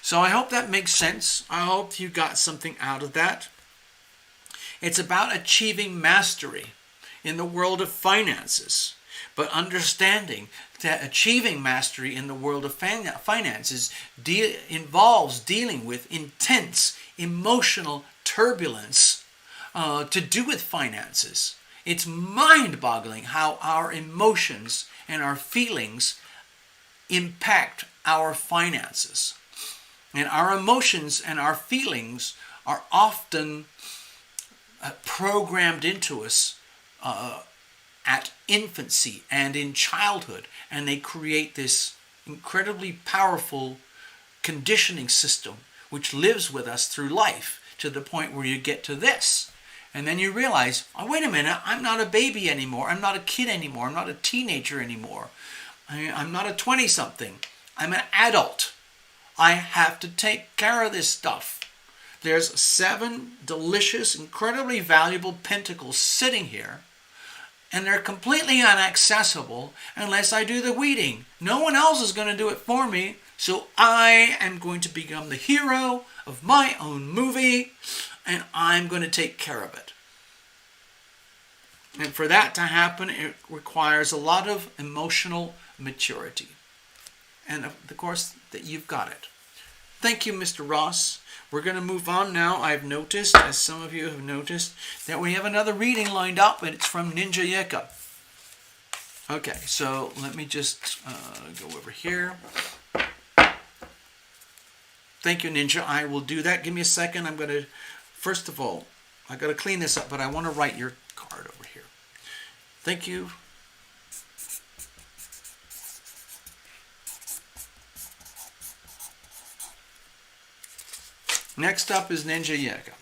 So I hope that makes sense. I hope you got something out of that. It's about achieving mastery in the world of finances, but understanding that achieving mastery in the world of finances involves dealing with intense emotional turbulence to do with finances. It's mind-boggling how our emotions and our feelings impact our finances. And our emotions and our feelings are often programmed into us at infancy and in childhood, and they create this incredibly powerful conditioning system which lives with us through life to the point where you get to this. And then you realize, oh, wait a minute, I'm not a baby anymore. I'm not a kid anymore. I'm not a teenager anymore. I'm not a 20-something. I'm an adult. I have to take care of this stuff. There's 7 delicious, incredibly valuable pentacles sitting here, and they're completely inaccessible unless I do the weeding. No one else is going to do it for me, so I am going to become the hero of my own movie, and I'm going to take care of it. And for that to happen, it requires a lot of emotional maturity. And of course, that you've got it. Thank you, Mr. Ross. We're going to move on now. I've noticed, as some of you have noticed, that we have another reading lined up, and it's from Ninja Yeka. Okay, so let me just go over here. Thank you, Ninja. I will do that. Give me a second. I'm going to, first of all, I got to clean this up, but I want to write your card over here. Thank you. Next up is Ninja Yeka.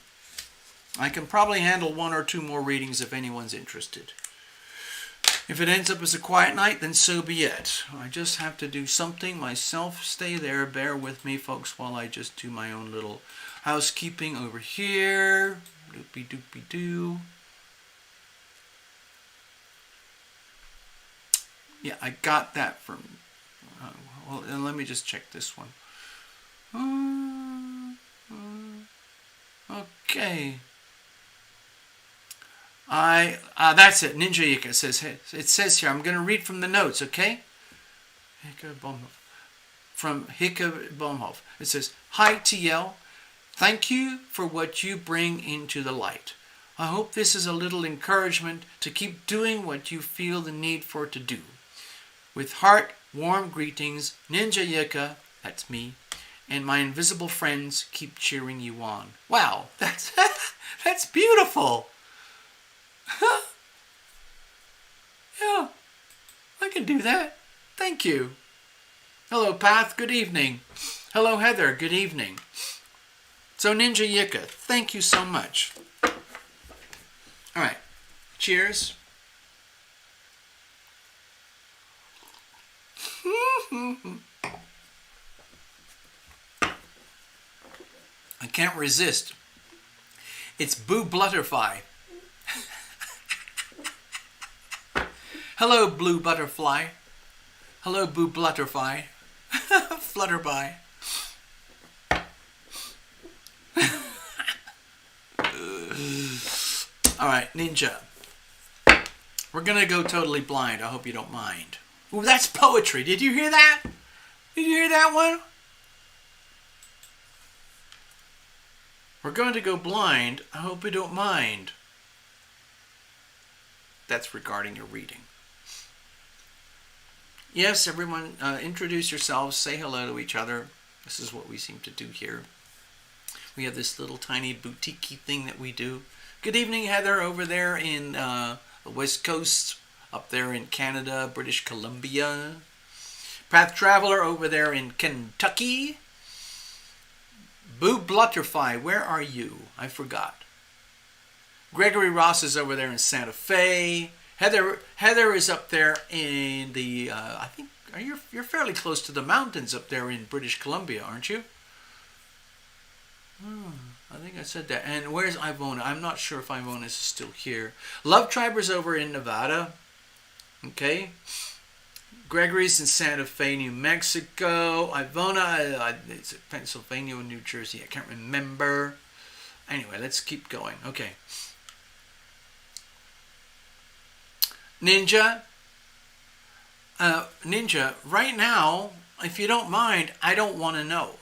I can probably handle 1 or 2 more readings if anyone's interested. If it ends up as a quiet night, then so be it. I just have to do something myself. Stay there. Bear with me, folks, while I just do my own little housekeeping over here. Doopy doopy doo. Yeah, I got that from... well, let me just check this one. Okay. That's it. Ninja Yika says, it says here, I'm going to read from the notes, okay? From Hika Bomhoff. It says, Hi TL, thank you for what you bring into the light. I hope this is a little encouragement to keep doing what you feel the need for to do. With heart, warm greetings, Ninja Yika, that's me, and my invisible friends keep cheering you on. Wow, that's that's beautiful. Yeah, I can do that. Thank you. Hello, Path. Good evening. Hello, Heather. Good evening. So, Ninja Yika, thank you so much. All right. Cheers. I can't resist. It's Boo Blutterfly. Hello, Blue Butterfly. Hello, Boo Blutterfly. Flutterby. All right, Ninja. We're going to go totally blind. I hope you don't mind. Ooh, that's poetry. Did you hear that? Did you hear that one? We're going to go blind. I hope you don't mind. That's regarding your reading. Yes, everyone, introduce yourselves. Say hello to each other. This is what we seem to do here. We have this little tiny boutique-y thing that we do. Good evening, Heather, over there in the West Coast, up there in Canada, British Columbia. Path Traveler over there in Kentucky. Boo Blutterfly, where are you? I forgot. Gregory Ross is over there in Santa Fe. Heather is up there in the, I think, you're fairly close to the mountains up there in British Columbia, aren't you? I think I said that. And where's Ivona? I'm not sure if Ivona is still here. Love Triber's over in Nevada. Okay. Gregory's in Santa Fe, New Mexico. Ivona, it's Pennsylvania or New Jersey. I can't remember. Anyway, let's keep going. Okay. Ninja. Ninja, right now, if you don't mind, I don't want to know.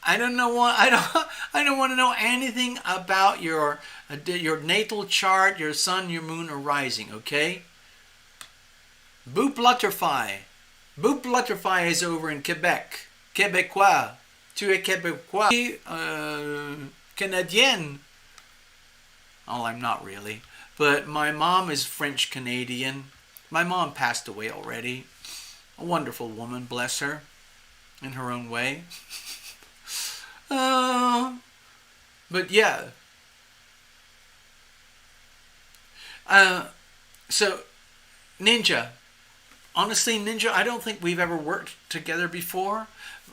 I don't want to know anything about your natal chart, your sun, your moon, or rising, okay? Boo Blutterfly. Boo Blutterfly is over in Quebec. Québécois. Tu es Québécois. Canadienne. Oh, I'm not really. But my mom is French-Canadian. My mom passed away already. A wonderful woman, bless her, in her own way. But yeah. So, Ninja. Honestly, Ninja, I don't think we've ever worked together before.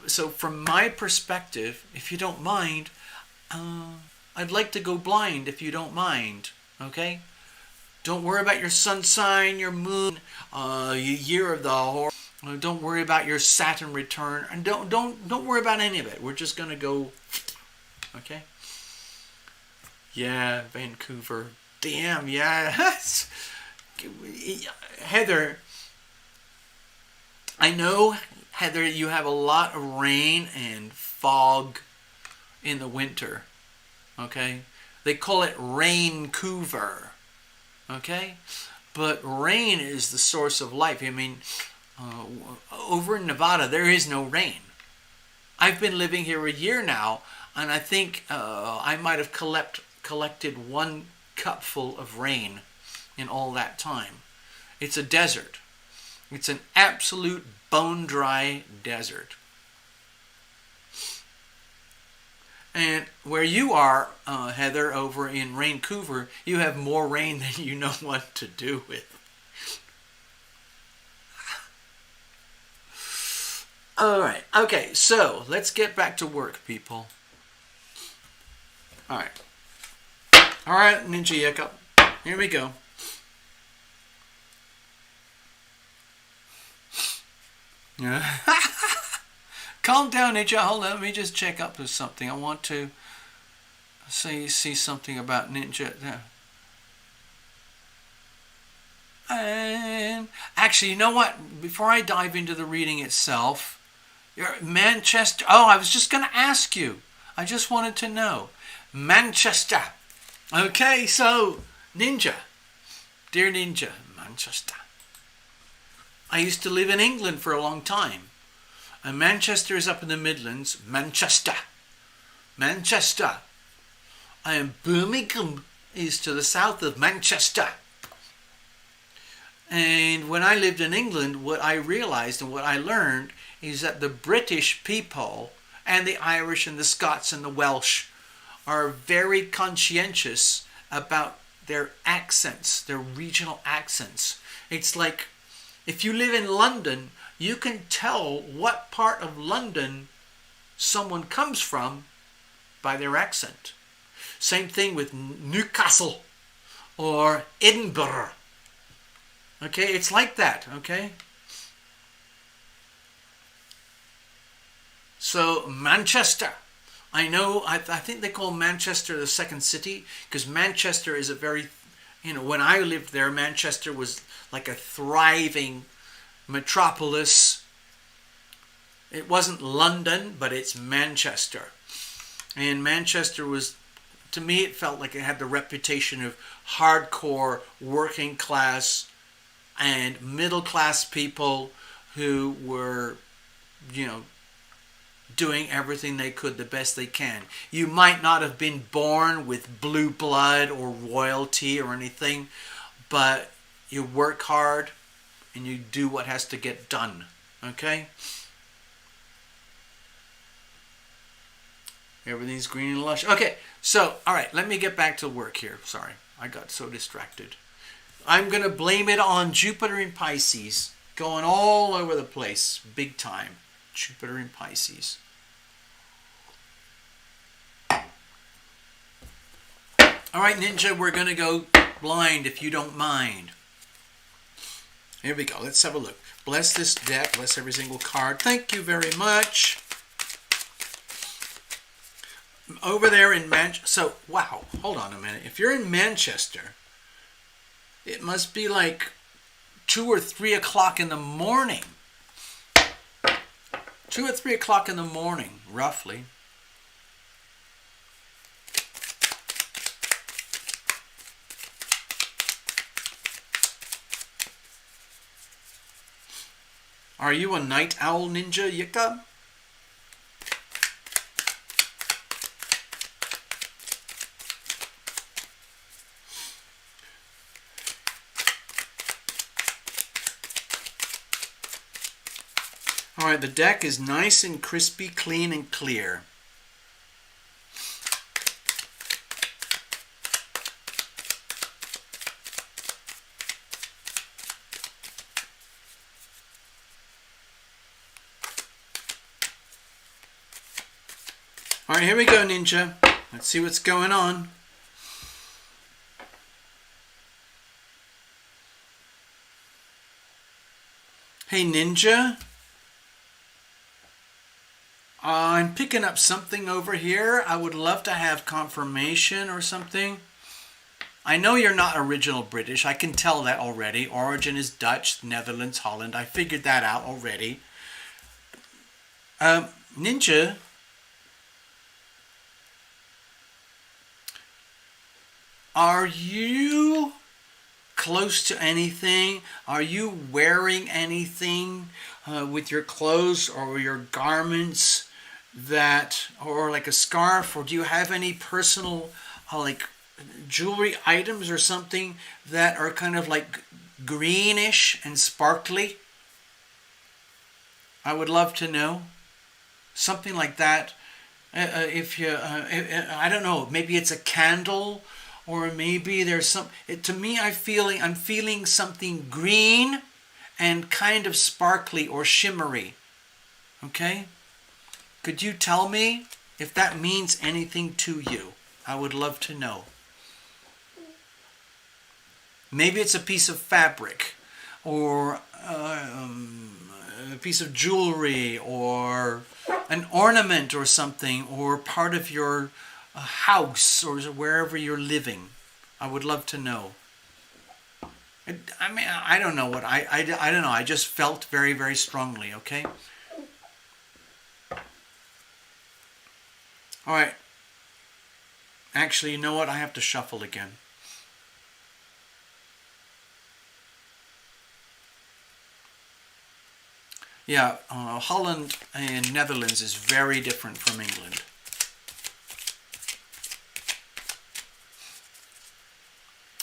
So from my perspective, if you don't mind, I'd like to go blind if you don't mind. Okay? Don't worry about your sun sign, your moon, your year of the horse. Don't worry about your Saturn return, and don't worry about any of it. We're just gonna go. Okay. Yeah, Vancouver. Damn. Yeah. Heather. I know, Heather, you have a lot of rain and fog in the winter. Okay. They call it Raincouver. Okay, but rain is the source of life. I mean, over in Nevada, there is no rain. I've been living here a year now, and I think I might have collected 1 cupful of rain in all that time. It's a desert. It's an absolute bone-dry desert. And where you are, Heather, over in Vancouver, you have more rain than you know what to do with. All right. Okay, so let's get back to work, people. All right. All right, Ninja Yucca. Here we go. Yeah. Calm down, Ninja. Hold on. Let me just check up with something. I want to see something about Ninja. And actually, you know what? Before I dive into the reading itself, Manchester. Oh, I was just going to ask you. I just wanted to know. Manchester. Okay, so Ninja. Dear Ninja, Manchester. I used to live in England for a long time. And Manchester is up in the Midlands. Manchester. Manchester. And Birmingham is to the south of Manchester. And when I lived in England, what I realized and what I learned is that the British people and the Irish and the Scots and the Welsh are very conscientious about their accents, their regional accents. It's like if you live in London, you can tell what part of London someone comes from by their accent. Same thing with Newcastle or Edinburgh. Okay, it's like that, okay? So, Manchester. I know, I think they call Manchester the second city because Manchester is a very, when I lived there, Manchester was like a thriving metropolis. It wasn't London, but it's Manchester. And Manchester was, to me, it felt like it had the reputation of hardcore working class and middle class people who were, doing everything they could the best they can. You might not have been born with blue blood or royalty or anything, but you work hard and you do what has to get done. Okay? Everything's green and lush. Okay, so, all right, let me get back to work here. Sorry, I got so distracted. I'm going to blame it on Jupiter in Pisces. Going all over the place. Big time. Jupiter in Pisces. All right, Ninja, we're going to go blind if you don't mind. Here we go. Let's have a look. Bless this deck. Bless every single card. Thank you very much. Over there in Manchester. So, wow. Hold on a minute. If you're in Manchester, it must be like 2 or 3 o'clock in the morning. 2 or 3 o'clock in the morning, roughly. Are you a night owl, Ninja Yucca? All right, the deck is nice and crispy, clean and clear. All right, here we go, Ninja. Let's see what's going on. Hey, Ninja. I'm picking up something over here. I would love to have confirmation or something. I know you're not original British. I can tell that already. Origin is Dutch, Netherlands, Holland. I figured that out already. Ninja. Are you close to anything? Are you wearing anything with your clothes or your garments that, or like a scarf, or do you have any personal like jewelry items or something that are kind of like greenish and sparkly? I would love to know something like that. If you, I don't know, maybe it's a candle, or maybe there's some. To me, I'm feeling something green and kind of sparkly or shimmery. Okay, could you tell me if that means anything to you? I would love to know. Maybe it's a piece of fabric, or a piece of jewelry, or an ornament or something, or part of your house, or wherever you're living. I would love to know. I mean, I don't know what, I don't know. I just felt very, very strongly, okay? All right. Actually, you know what? I have to shuffle again. Yeah, Holland and Netherlands is very different from England.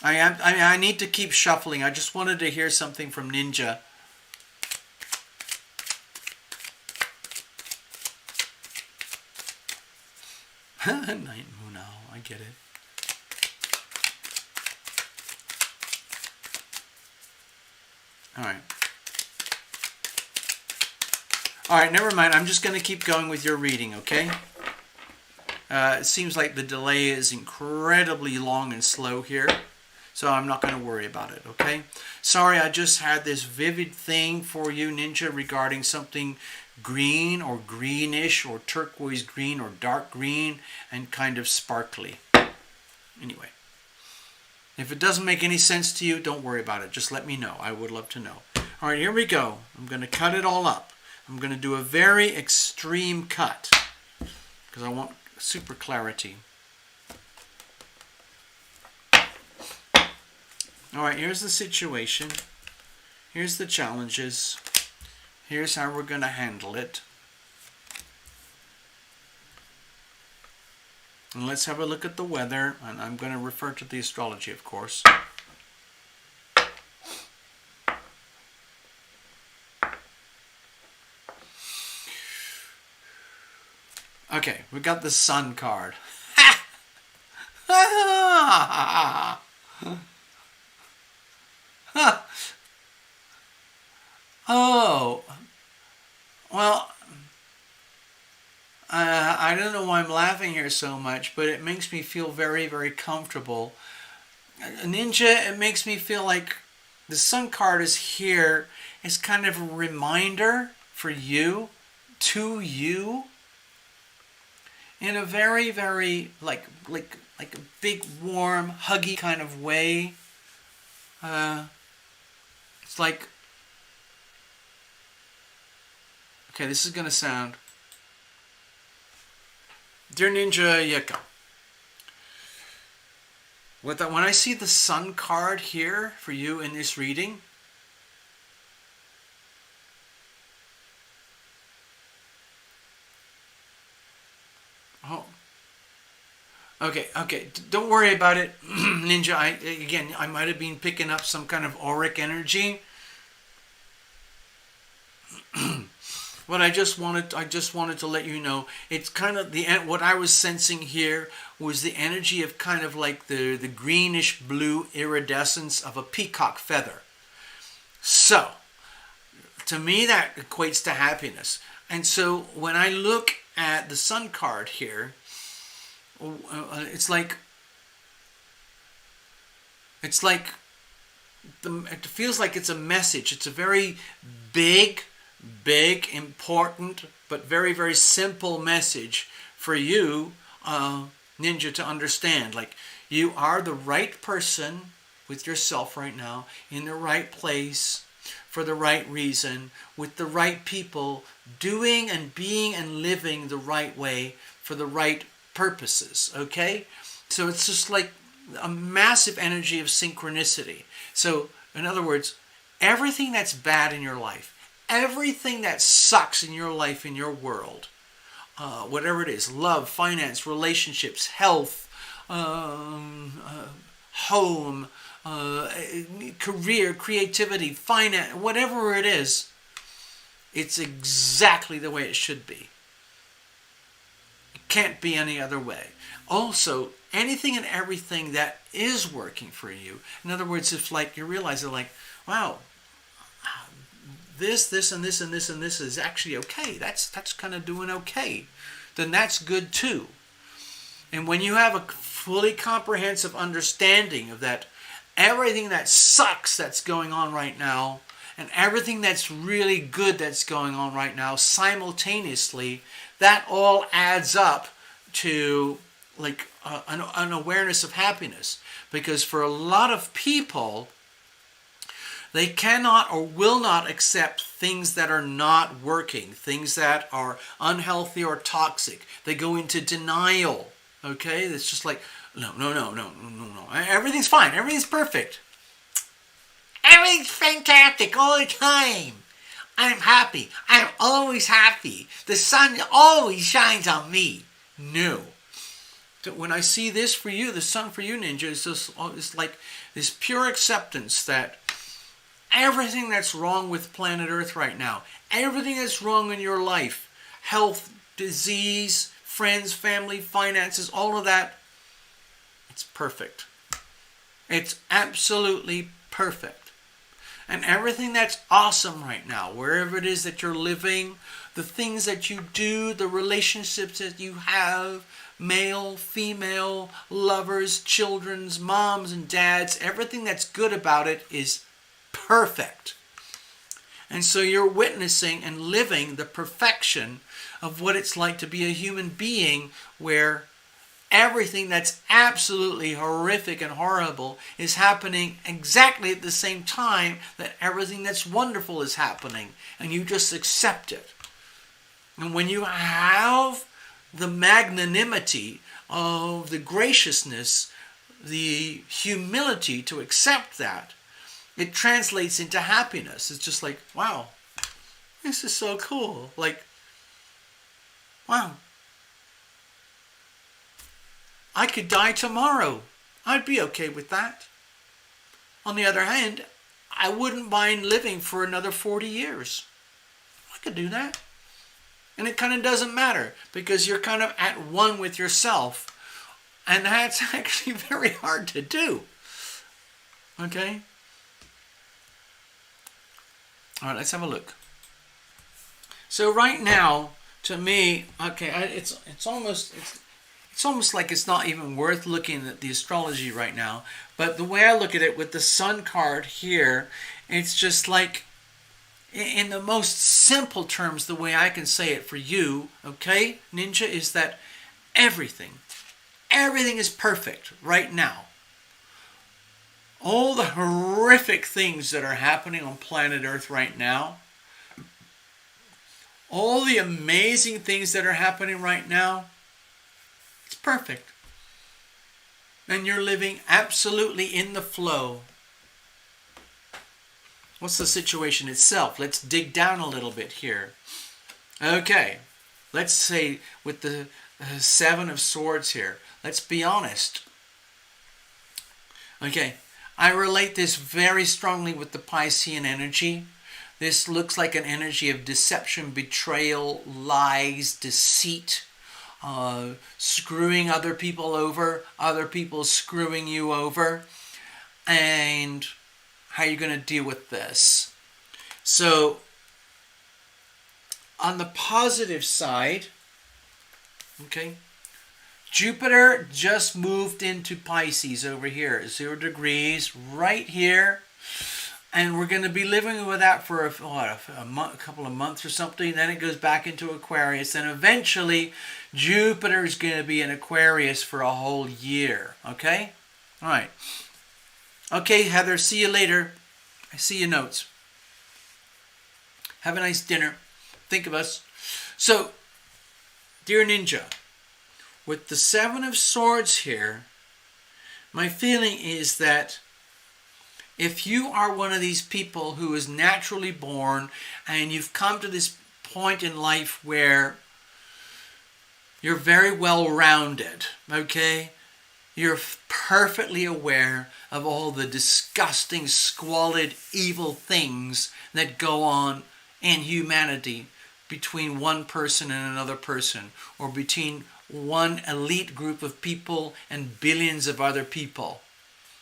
I need to keep shuffling. I just wanted to hear something from Ninja. Night moon owl, I get it. All right. All right, never mind. I'm just going to keep going with your reading, okay? It seems like the delay is incredibly long and slow here, so I'm not going to worry about it, okay? Sorry, I just had this vivid thing for you, Ninja, regarding something green or greenish or turquoise green or dark green and kind of sparkly. Anyway, if it doesn't make any sense to you, don't worry about it. Just let me know. I would love to know. All right, here we go. I'm going to cut it all up. I'm going to do a very extreme cut because I want super clarity. All right, here's the situation. Here's the challenges. Here's how we're going to handle it. And let's have a look at the weather. And I'm going to refer to the astrology, of course. Okay, we got the sun card. Oh, well, I don't know why I'm laughing here so much, but it makes me feel very, very comfortable. Ninja, it makes me feel like the sun card is here as kind of a reminder for you, to you, in a very, very, like a big, warm, huggy kind of way. It's like, okay, this is going to sound, Dear Ninja Yeka, when I see the sun card here for you in this reading, oh, okay, don't worry about it, Ninja. I might have been picking up some kind of auric energy. But I just wanted to let you know, it's kind of what I was sensing here was the energy of kind of like the greenish blue iridescence of a peacock feather. So, to me that equates to happiness. And so when I look at the sun card here, it feels like it's a message. It's a very big, important, but very, very simple message for you, Ninja, to understand. Like, you are the right person with yourself right now, in the right place, for the right reason, with the right people, doing and being and living the right way for the right purposes, okay? So it's just like a massive energy of synchronicity. So, in other words, everything that's bad in your life, everything that sucks in your life, in your world, whatever it is, love, finance, relationships, health, home, career, creativity, finance, whatever it is, it's exactly the way it should be. It can't be any other way. Also, anything and everything that is working for you, in other words, if like you realize that like, wow, this, and this, and this, and this is actually okay. That's kind of doing okay. Then that's good too. And when you have a fully comprehensive understanding of that, everything that sucks that's going on right now, and everything that's really good that's going on right now simultaneously, that all adds up to like an awareness of happiness. Because for a lot of people, they cannot or will not accept things that are not working, things that are unhealthy or toxic. They go into denial, okay? It's just like, no. Everything's fine. Everything's perfect. Everything's fantastic all the time. I'm happy. I'm always happy. The sun always shines on me. No. So when I see this for you, the sun for you, Ninja, it's like this pure acceptance that everything that's wrong with planet Earth right now, everything that's wrong in your life, health, disease, friends, family, finances, all of that, it's perfect. It's absolutely perfect. And everything that's awesome right now, wherever it is that you're living, the things that you do, the relationships that you have, male, female, lovers, children's, moms and dads, everything that's good about it is perfect. And so you're witnessing and living the perfection of what it's like to be a human being, where everything that's absolutely horrific and horrible is happening exactly at the same time that everything that's wonderful is happening, and you just accept it. And when you have the magnanimity of the graciousness, the humility to accept that, it translates into happiness. It's just like, wow, this is so cool. Like, wow, I could die tomorrow. I'd be okay with that. On the other hand, I wouldn't mind living for another 40 years. I could do that. And it kind of doesn't matter, because you're kind of at one with yourself. And that's actually very hard to do. Okay? All right, let's have a look. So right now, to me, okay, it's almost like it's not even worth looking at the astrology right now. But the way I look at it with the sun card here, it's just like, in the most simple terms, the way I can say it for you, okay, Ninja, is that everything is perfect right now. All the horrific things that are happening on planet Earth right now, all the amazing things that are happening right now, it's perfect. And you're living absolutely in the flow. What's the situation itself? Let's dig down a little bit here. Okay, let's say with the Seven of Swords here, let's be honest. Okay, I relate this very strongly with the Piscean energy. This looks like an energy of deception, betrayal, lies, deceit, screwing other people over, other people screwing you over, and how you're going to deal with this. So, on the positive side, okay, Jupiter just moved into Pisces over here, 0 degrees, right here. And we're going to be living with that for a couple of months or something. Then it goes back into Aquarius. And eventually, Jupiter is going to be in Aquarius for a whole year. Okay? All right. Okay, Heather, see you later. I see your notes. Have a nice dinner. Think of us. So, dear Ninja, with the Seven of Swords here, my feeling is that if you are one of these people who is naturally born and you've come to this point in life where You're very well-rounded, okay? You're perfectly aware of all the disgusting, squalid, evil things that go on in humanity between one person and another person, or between one elite group of people and billions of other people.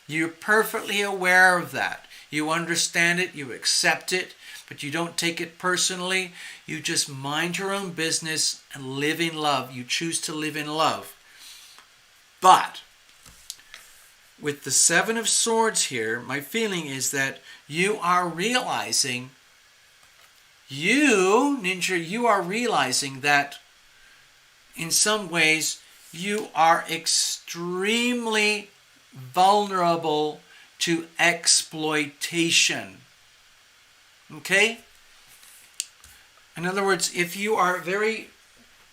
You're perfectly aware of that. You understand it, you accept it, but you don't take it personally. You just mind your own business and live in love. You choose to live in love. But with the Seven of Swords here, my feeling is that you are realizing, Ninja, you are realizing that in some ways you are extremely vulnerable to exploitation. Okay? In other words, if you are very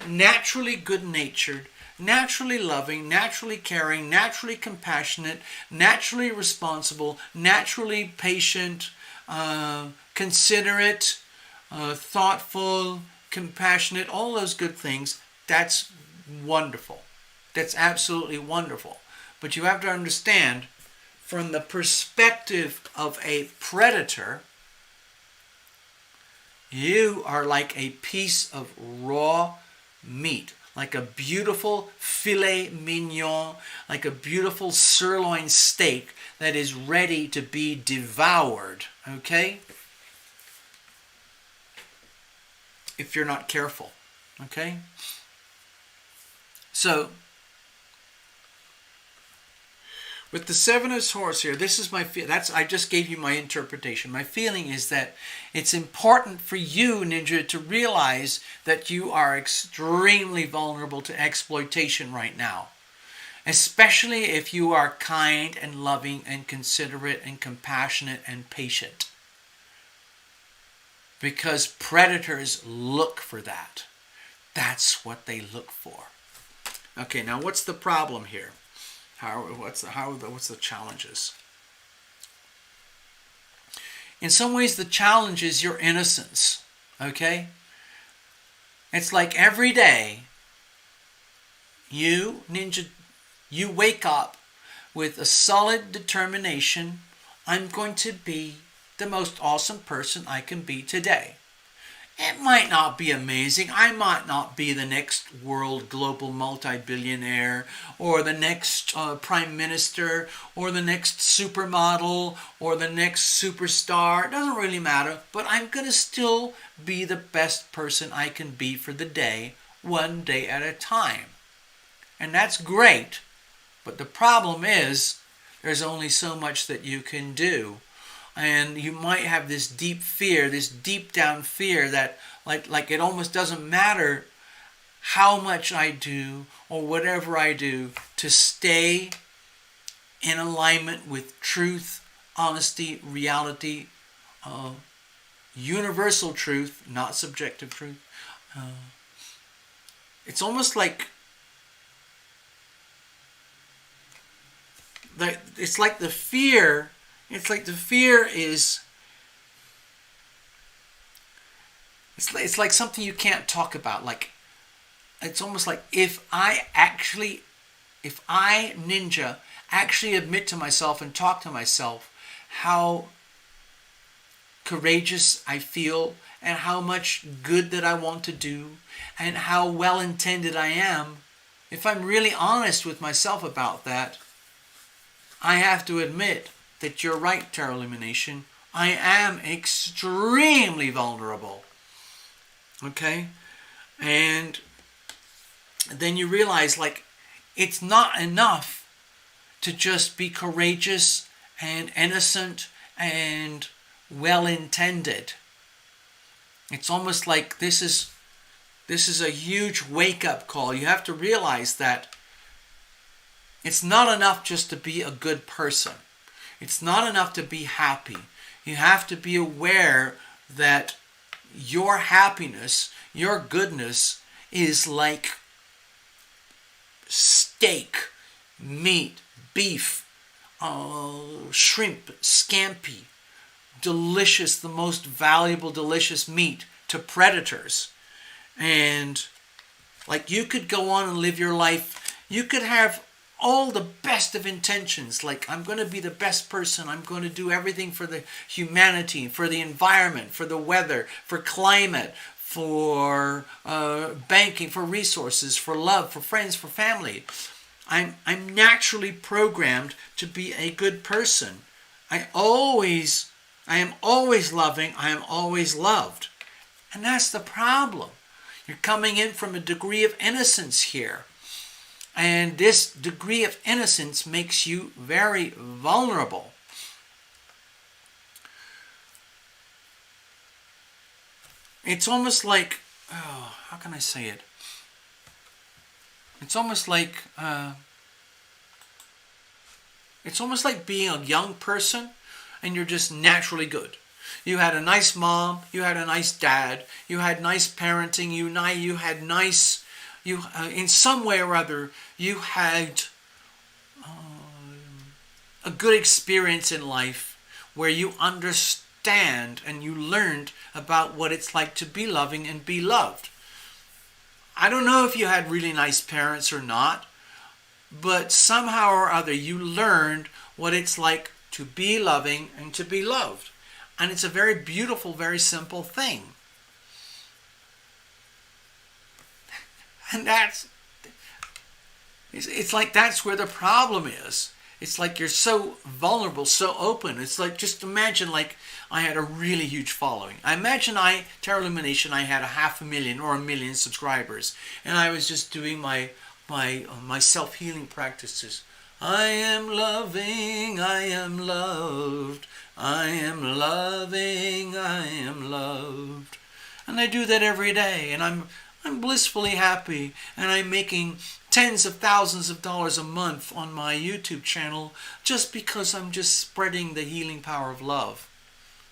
naturally good-natured, naturally loving, naturally caring, naturally compassionate, naturally responsible, naturally patient, considerate, thoughtful, compassionate, all those good things, that's wonderful. That's absolutely wonderful. But you have to understand, from the perspective of a predator, you are like a piece of raw meat, like a beautiful filet mignon, like a beautiful sirloin steak that is ready to be devoured, okay? If you're not careful, okay? So, with the Seven of Swords here, this is my I just gave you my interpretation. My feeling is that it's important for you, Ninja, to realize that you are extremely vulnerable to exploitation right now. Especially if you are kind and loving and considerate and compassionate and patient. Because predators look for that. That's what they look for. Okay, now what's the problem here? What's the challenges? In some ways, the challenge is your innocence. Okay? It's like every day, you, Ninja, you wake up with a solid determination. I'm going to be the most awesome person I can be today. It might not be amazing. I might not be the next world global multi-billionaire or the next prime minister or the next supermodel or the next superstar. It doesn't really matter. But I'm going to still be the best person I can be for the day, one day at a time. And that's great. But the problem is there's only so much that you can do. And you might have this deep fear, this deep down fear that like it almost doesn't matter how much I do or whatever I do to stay in alignment with truth, honesty, reality, universal truth, not subjective truth. It's almost like it's like the fear is, it's like something you can't talk about. Like, it's almost like if I, Ninja, actually admit to myself and talk to myself how courageous I feel and how much good that I want to do and how well intended I am, if I'm really honest with myself about that, I have to admit that you're right, Tarot Illumination. I am extremely vulnerable. Okay? And then you realize, like, it's not enough to just be courageous and innocent and well-intended. It's almost like this is a huge wake-up call. You have to realize that it's not enough just to be a good person. It's not enough to be happy. You have to be aware that your happiness, your goodness, is like steak, meat, beef, shrimp, scampi, delicious, the most valuable, delicious meat to predators. And Like you could go on and live your life. You could have all the best of intentions. Like, I'm going to be the best person. I'm going to do everything for the humanity, for the environment, for the weather, for climate, for banking, for resources, for love, for friends, for family. I'm naturally programmed to be a good person. I am always loving. I am always loved. And that's the problem. You're coming in from a degree of innocence here. And this degree of innocence makes you very vulnerable. It's almost like, how can I say it? It's almost like being a young person and you're just naturally good. You had a nice mom, you had a nice dad, you had nice parenting, you had nice, in some way or other, you had a good experience in life where you understand and you learned about what it's like to be loving and be loved. I don't know if you had really nice parents or not, but somehow or other you learned what it's like to be loving and to be loved. And it's a very beautiful, very simple thing. And it's like that's where the problem is. It's like you're so vulnerable, so open. It's like, just imagine like I had a really huge following. I imagine Tarot Lumination, I had 500,000 or 1 million subscribers. And I was just doing my self-healing practices. I am loving, I am loved. I am loving, I am loved. And I do that every day. And I'm blissfully happy. And I'm making tens of thousands of dollars a month on my YouTube channel just because I'm just spreading the healing power of love.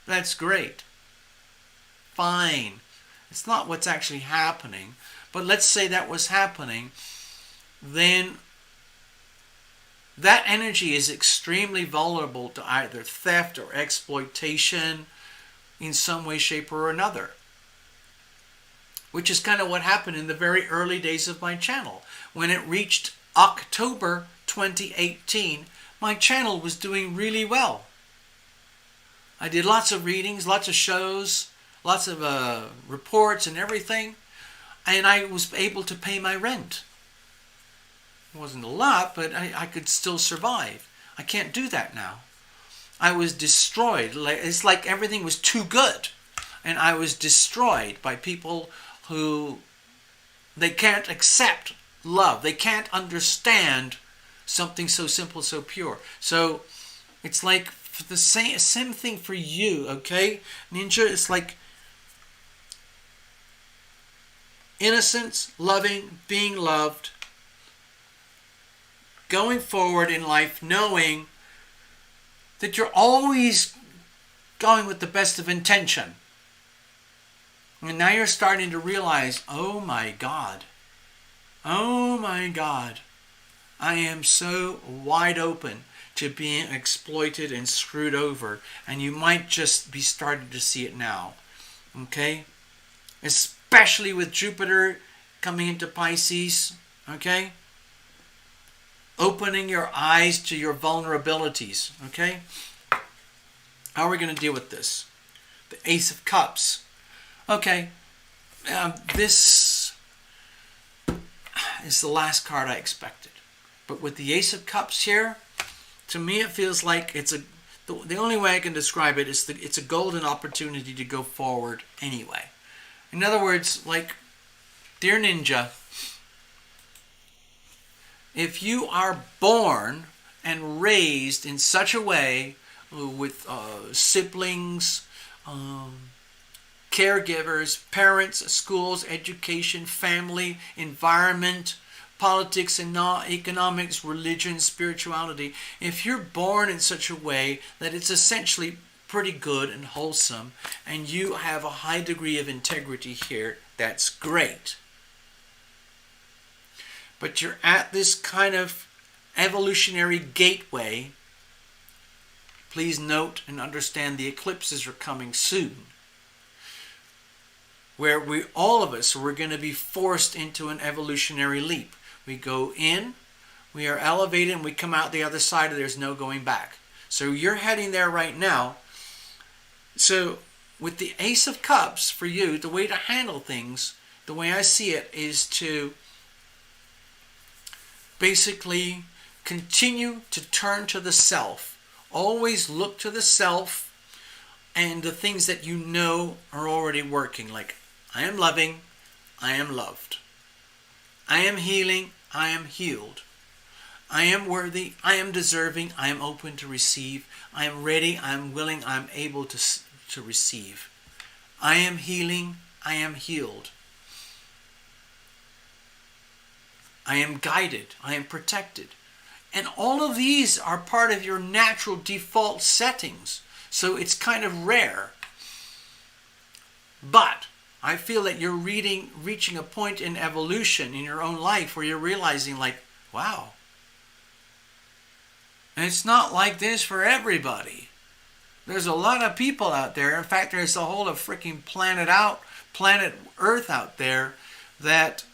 That's great. Fine. It's not what's actually happening. But let's say that was happening. Then that energy is extremely vulnerable to either theft or exploitation in some way, shape, or another. Which is kind of what happened in the very early days of my channel. When it reached October 2018, my channel was doing really well. I did lots of readings, lots of shows, lots of reports and everything. And I was able to pay my rent. It wasn't a lot, but I could still survive. I can't do that now. I was destroyed. It's like everything was too good. And I was destroyed by people who, they can't accept love. They can't understand something so simple, so pure. So it's like the same thing for you, okay? Ninja, it's like innocence, loving, being loved, going forward in life knowing that you're always going with the best of intention. And now you're starting to realize, oh my God, I am so wide open to being exploited and screwed over. And you might just be starting to see it now. Okay? Especially with Jupiter coming into Pisces. Okay? Opening your eyes to your vulnerabilities. Okay? How are we going to deal with this? The Ace of Cups. Okay. This is the last card I expected. But with the Ace of Cups here, to me it feels like the only way I can describe it is it's a golden opportunity to go forward anyway. In other words, like, dear Ninja, if you are born and raised in such a way with siblings, caregivers, parents, schools, education, family, environment, politics and economics, religion, spirituality, if you're born in such a way that it's essentially pretty good and wholesome and you have a high degree of integrity here, that's great. But you're at this kind of evolutionary gateway. Please note and understand the eclipses are coming soon. where all of us, we're going to be forced into an evolutionary leap. We go in, we are elevated, and we come out the other side, and there's no going back. So you're heading there right now. So with the Ace of Cups, for you, the way to handle things, the way I see it, is to basically continue to turn to the self. Always look to the self and the things that you know are already working. Like, I am loving, I am loved. I am healing, I am healed. I am worthy, I am deserving, I am open to receive. I am ready, I am willing, I am able to receive. I am healing, I am healed. I am guided, I am protected. And all of these are part of your natural default settings. So it's kind of rare. But I feel that you're reaching a point in evolution in your own life where you're realizing, like, wow. And it's not like this for everybody. There's a lot of people out there. In fact, there's a whole freaking planet Earth out there that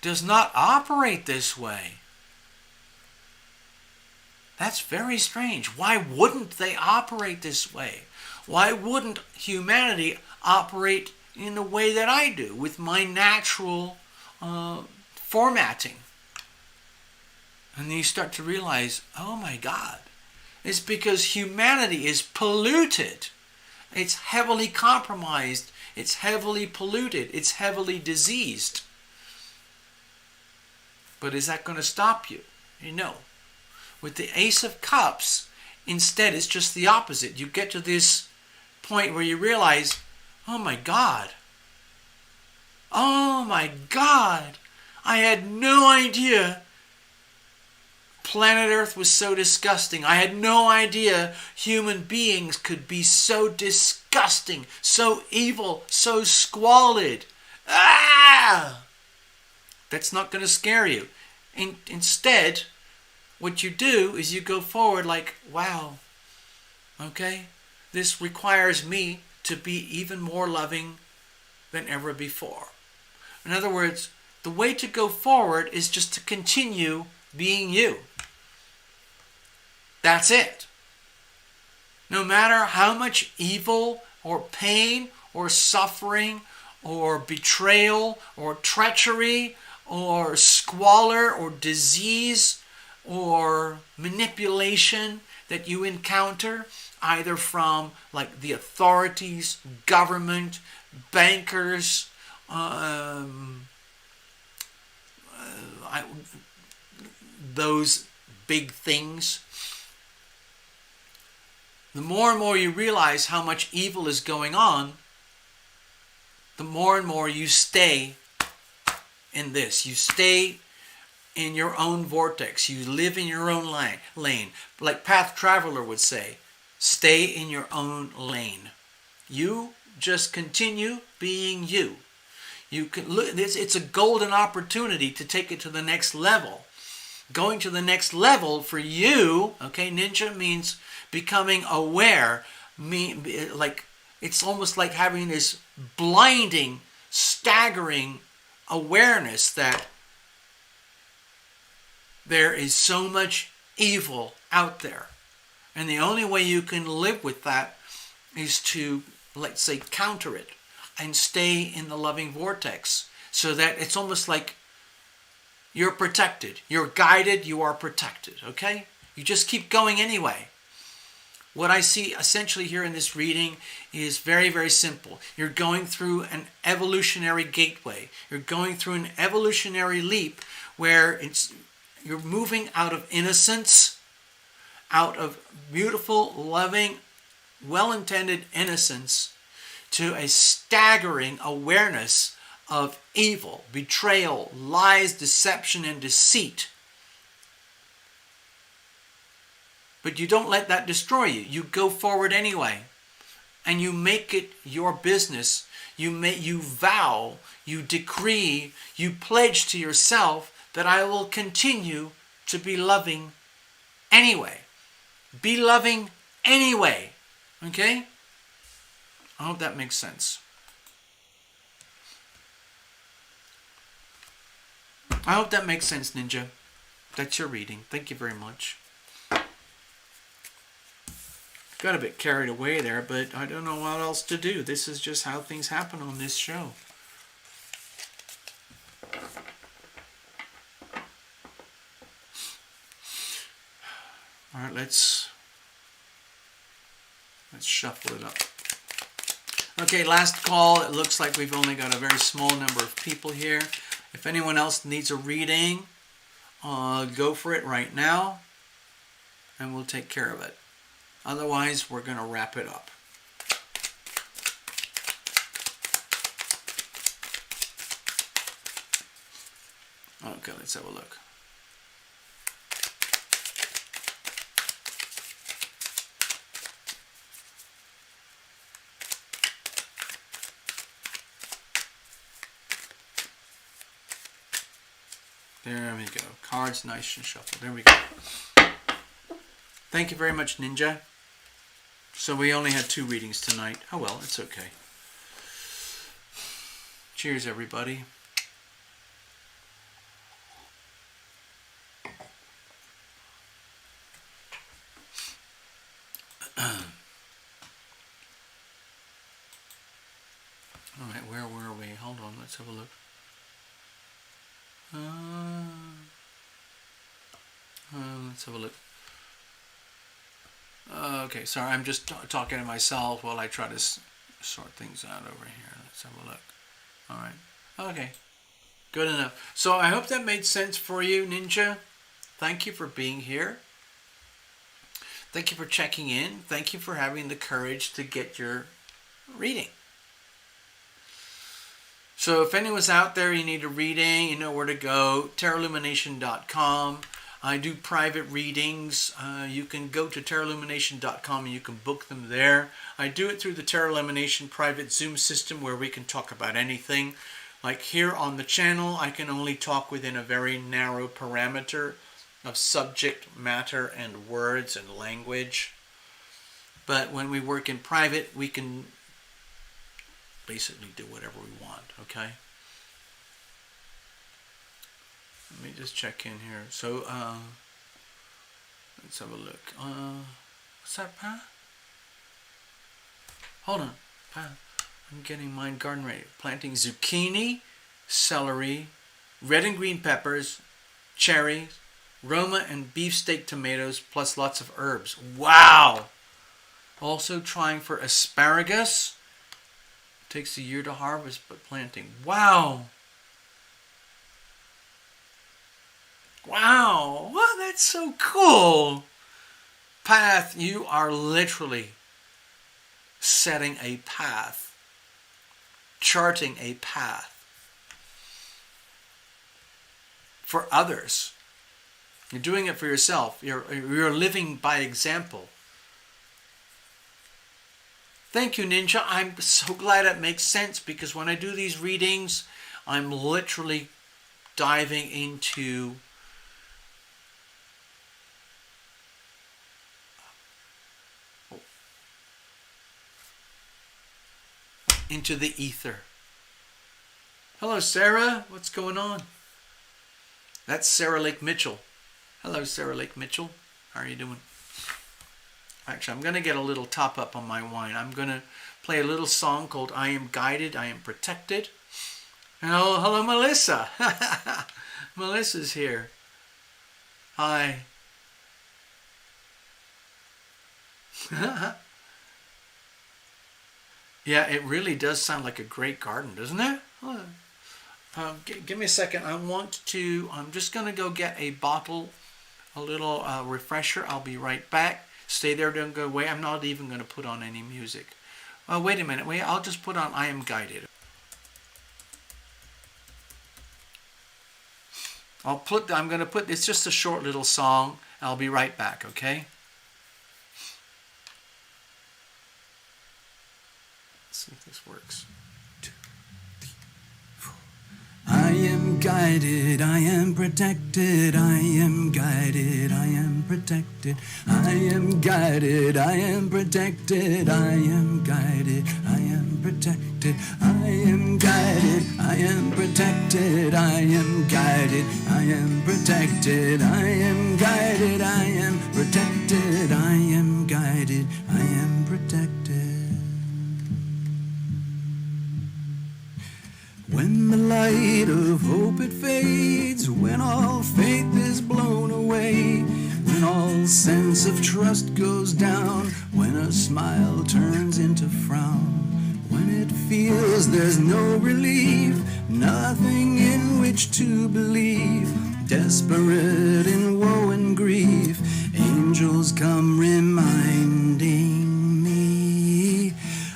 does not operate this way. That's very strange. Why wouldn't they operate this way? Why wouldn't humanity operate in the way that I do, with my natural formatting? And then you start to realize, oh my God, it's because humanity is polluted. It's heavily compromised. It's heavily polluted. It's heavily diseased. But is that going to stop you? No. With the Ace of Cups, instead, it's just the opposite. You get to this point where you realize, oh my God. Oh my God. I had no idea planet Earth was so disgusting. I had no idea human beings could be so disgusting, so evil, so squalid. Ah! That's not going to scare you. Instead, what you do is you go forward like, wow, okay, this requires me to be even more loving than ever before. In other words, the way to go forward is just to continue being you. That's it. No matter how much evil or pain or suffering or betrayal or treachery or squalor or disease or manipulation that you encounter, either from like the authorities, government, bankers, those big things. The more and more you realize how much evil is going on, the more and more you stay in this. You stay in your own vortex. You live in your own lane. Like Path Traveler would say, stay in your own lane. You just continue being you. You can look. It's a golden opportunity to take it to the next level. Going to the next level for you, okay, ninja means becoming aware. Like it's almost like having this blinding, staggering awareness that there is so much evil out there. And the only way you can live with that is to, let's say, counter it and stay in the loving vortex, so that it's almost like you're protected. You're guided, you are protected, okay? You just keep going anyway. What I see essentially here in this reading is very, very simple. You're going through an evolutionary gateway. You're going through an evolutionary leap where you're moving out of innocence, out of beautiful, loving, well-intended innocence, to a staggering awareness of evil, betrayal, lies, deception, and deceit. But you don't let that destroy you. You go forward anyway. And you make it your business. You vow, you decree, you pledge to yourself that I will continue to be loving anyway. Be loving anyway. Okay? I hope that makes sense. I hope that makes sense, Ninja. That's your reading. Thank you very much. Got a bit carried away there, but I don't know what else to do. This is just how things happen on this show. All right, let's shuffle it up. Okay, last call. It looks like we've only got a very small number of people here. If anyone else needs a reading, go for it right now, and we'll take care of it. Otherwise, we're going to wrap it up. Okay, let's have a look. There we go. Cards nice and shuffled. There we go. Thank you very much, Ninja. So we only had 2 readings tonight. Oh well, it's okay. Cheers, everybody. All right, where were we? Hold on, let's have a look. Let's have a look. Okay, sorry, I'm just talking to myself while I try to sort things out over here. Let's have a look. All right. Okay. Good enough. So I hope that made sense for you, Ninja. Thank you for being here. Thank you for checking in. Thank you for having the courage to get your reading. So if anyone's out there, you need a reading, you know where to go, tarotlumination.com. I do private readings. You can go to tarotlumination.com and you can book them there. I do it through the Tarot Illumination private Zoom system where we can talk about anything. Like here on the channel, I can only talk within a very narrow parameter of subject matter and words and language. But when we work in private, we can basically do whatever we want, okay? Let me just check in here. So, let's have a look. What's that, Pa? Hold on, Pa. I'm getting mine garden ready. Planting zucchini, celery, red and green peppers, cherries, Roma and beefsteak tomatoes, plus lots of herbs. Wow! Also trying for asparagus. Takes a year to harvest, but planting. Wow! Wow! Wow, that's so cool! Path, you are literally setting a path, charting a path for others. You're doing it for yourself. You're living by example. Thank you, Ninja. I'm so glad it makes sense because when I do these readings, I'm literally diving into the ether. Hello, Sarah. What's going on? That's Sarah Lake Mitchell. Hello, Sarah Lake Mitchell. How are you doing? Actually, I'm going to get a little top up on my wine. I'm going to play a little song called I Am Guided, I Am Protected. Hello, Melissa. Melissa's here. Hi. Yeah, it really does sound like a great garden, doesn't it? Give me a second. I'm just going to go get a bottle, a little refresher. I'll be right back. Stay there, don't go away. I'm not even going to put on any music. Oh, wait a minute. I'll just put on I Am Guided. I'm going to put, it's just a short little song. I'll be right back, okay? Let's see if this works. 2, 3, 4. I am guided, I am protected, I am guided, I am protected, I am guided, I am protected, I am guided, I am protected, I am guided, I am protected, I am guided, I am protected, I am guided, I am protected, I am guided, I am protected. When the light of hope it fades, when all faith is blown away, when all sense of trust goes down, when a smile turns into frown, when it feels there's no relief, nothing in which to believe, desperate in woe and grief, angels come reminding me,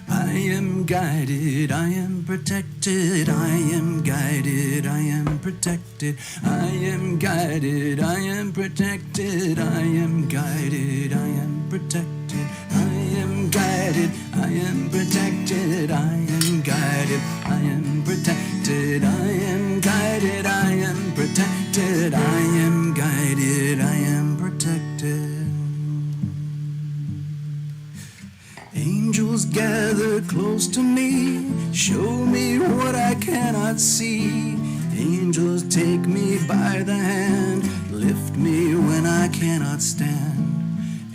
I am guided, I am protected, I am guided, I am protected, I am guided, I am protected, I am guided, I am protected, I am guided, I am protected, I am guided, I am protected, I am guided, I am protected, I am guided, I am protected. Angels gather close to me, show me what I cannot see. Angels take me by the hand, lift me when I cannot stand.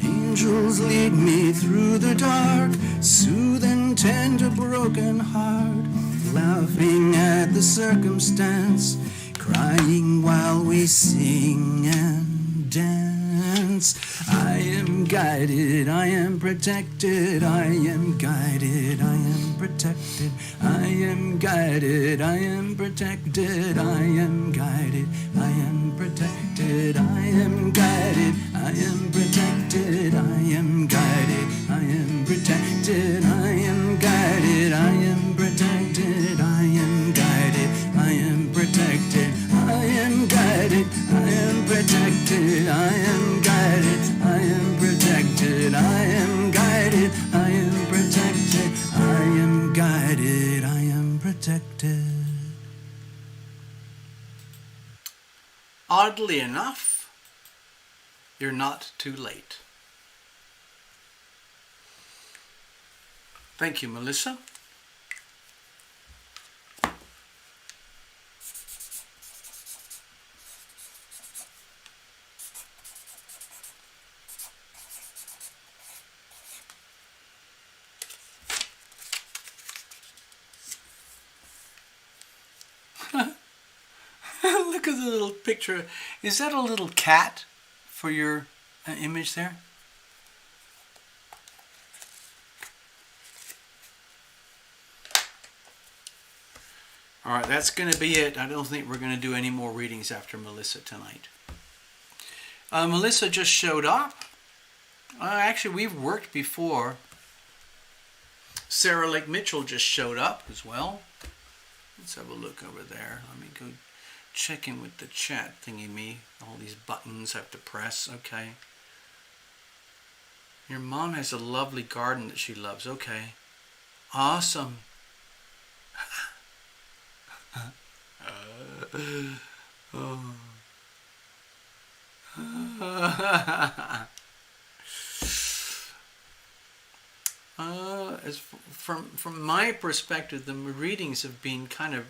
Angels lead me through the dark, soothe and tend a broken heart, laughing at the circumstance, crying while we sing and dance. I am guided, I am protected, I am guided, I am protected, I am guided, I am protected, I am guided, I am protected, I am guided, I am protected, I am guided, I am protected, I am guided, I am protected, I am guided, I am protected, I am guided, I am protected, I am guided, I am protected, I am guided, I am protected, I am guided, I am protected. Oddly enough, you're not too late. Thank you, Melissa. Look at the little picture. Is that a little cat for your image there? All right, that's going to be it. I don't think we're going to do any more readings after Melissa tonight. Melissa just showed up. Actually, we've worked before. Sarah Lake Mitchell just showed up as well. Let's have a look over there. Let me go check in with the chat thingy-me. All these buttons I have to press. Okay. Your mom has a lovely garden that she loves. Okay. Awesome. Oh. As from my perspective, the readings have been kind of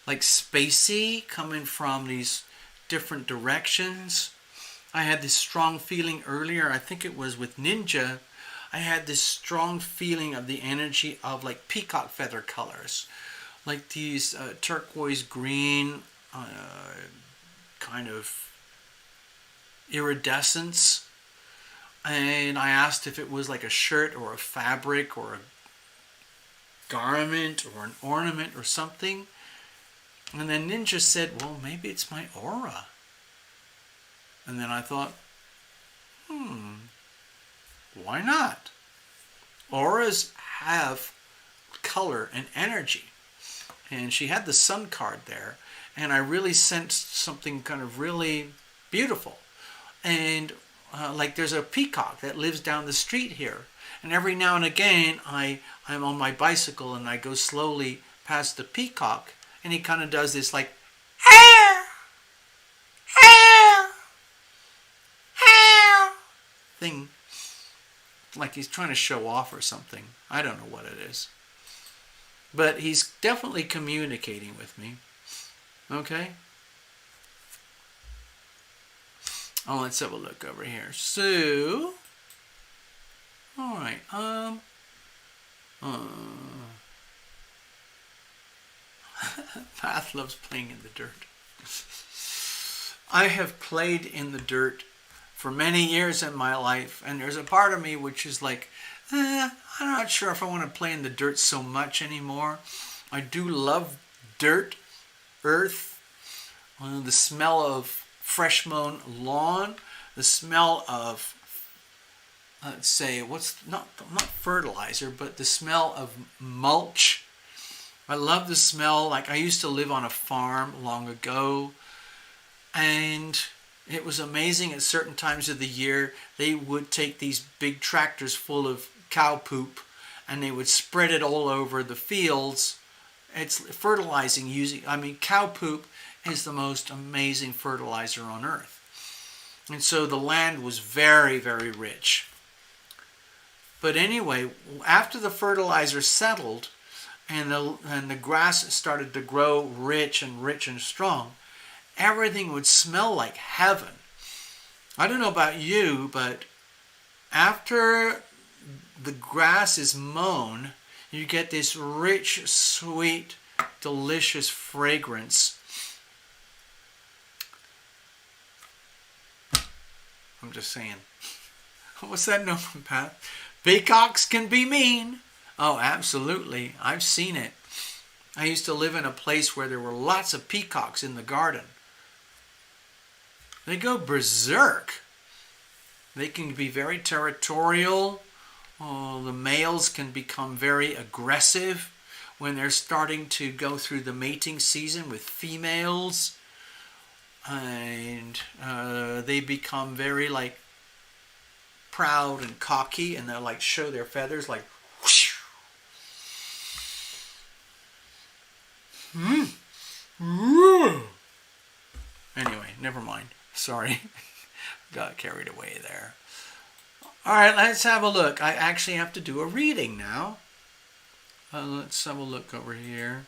like spacey, coming from these different directions. I had this strong feeling earlier, I think it was with Ninja, I had this strong feeling of the energy of like peacock feather colors, like these turquoise green kind of iridescence. And I asked if it was like a shirt or a fabric or a garment or an ornament or something. And then Ninja said, well, maybe it's my aura. And then I thought, why not? Auras have color and energy. And she had the sun card there. And I really sensed something kind of really beautiful. And like there's a peacock that lives down the street here. And every now and again, I'm on my bicycle and I go slowly past the peacock. And he kind of does this like, thing. Like he's trying to show off or something. I don't know what it is. But he's definitely communicating with me. Okay? Oh, let's have a look over here. So, all right. Path loves playing in the dirt. I have played in the dirt for many years in my life, and there's a part of me which is like, I'm not sure if I want to play in the dirt so much anymore. I do love dirt, earth, the smell of fresh mown lawn, the smell of, let's say, what's not fertilizer, but the smell of mulch. I love the smell. Like, I used to live on a farm long ago, and it was amazing. At certain times of the year, they would take these big tractors full of cow poop and they would spread it all over the fields. It's fertilizing cow poop is the most amazing fertilizer on earth. And so the land was very, very rich. But anyway, after the fertilizer settled and the grass started to grow rich and strong, everything would smell like heaven. I don't know about you, but after the grass is mown, you get this rich, sweet, delicious fragrance. I'm just saying. What's that note from Pat? Peacocks can be mean. Oh, absolutely. I've seen it. I used to live in a place where there were lots of peacocks in the garden. They go berserk. They can be very territorial. Oh, the males can become very aggressive when they're starting to go through the mating season with females. And they become very like proud and cocky, and they'll like show their feathers like whoosh. Anyway, never mind. Sorry. Got carried away there. Alright, let's have a look. I actually have to do a reading now. Let's have a look over here.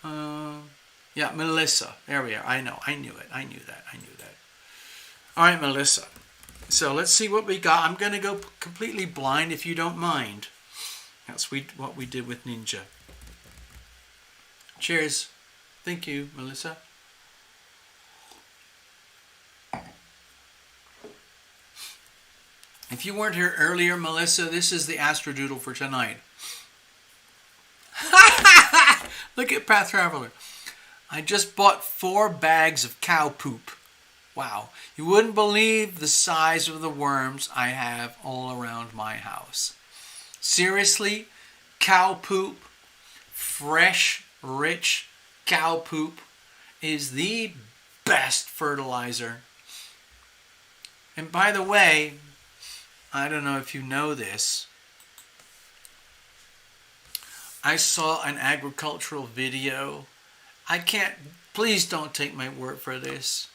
Yeah, Melissa. There we are. I know. I knew it. I knew that. Alright, Melissa. So let's see what we got. I'm going to go completely blind if you don't mind. That's what we did with Ninja. Cheers. Thank you, Melissa. If you weren't here earlier, Melissa, this is the Astrodoodle for tonight. Look at Path Traveler. I just bought 4 bags of cow poop. Wow. You wouldn't believe the size of the worms I have all around my house. Seriously, cow poop, fresh, rich cow poop is the best fertilizer. And by the way, I don't know if you know this, I saw an agricultural video. Please don't take my word for this,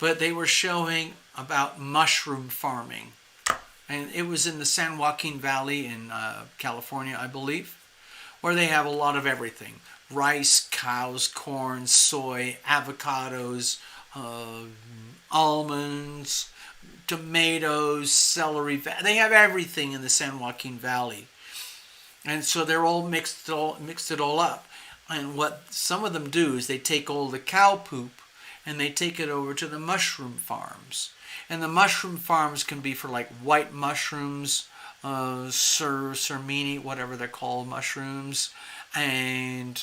but they were showing about mushroom farming. And it was in the San Joaquin Valley in California, I believe, where they have a lot of everything. Rice, cows, corn, soy, avocados, almonds, tomatoes, celery. They have everything in the San Joaquin Valley. And so they're all mixed it all up. And what some of them do is they take all the cow poop and they take it over to the mushroom farms. And the mushroom farms can be for like white mushrooms, surmini, whatever they're called, mushrooms, and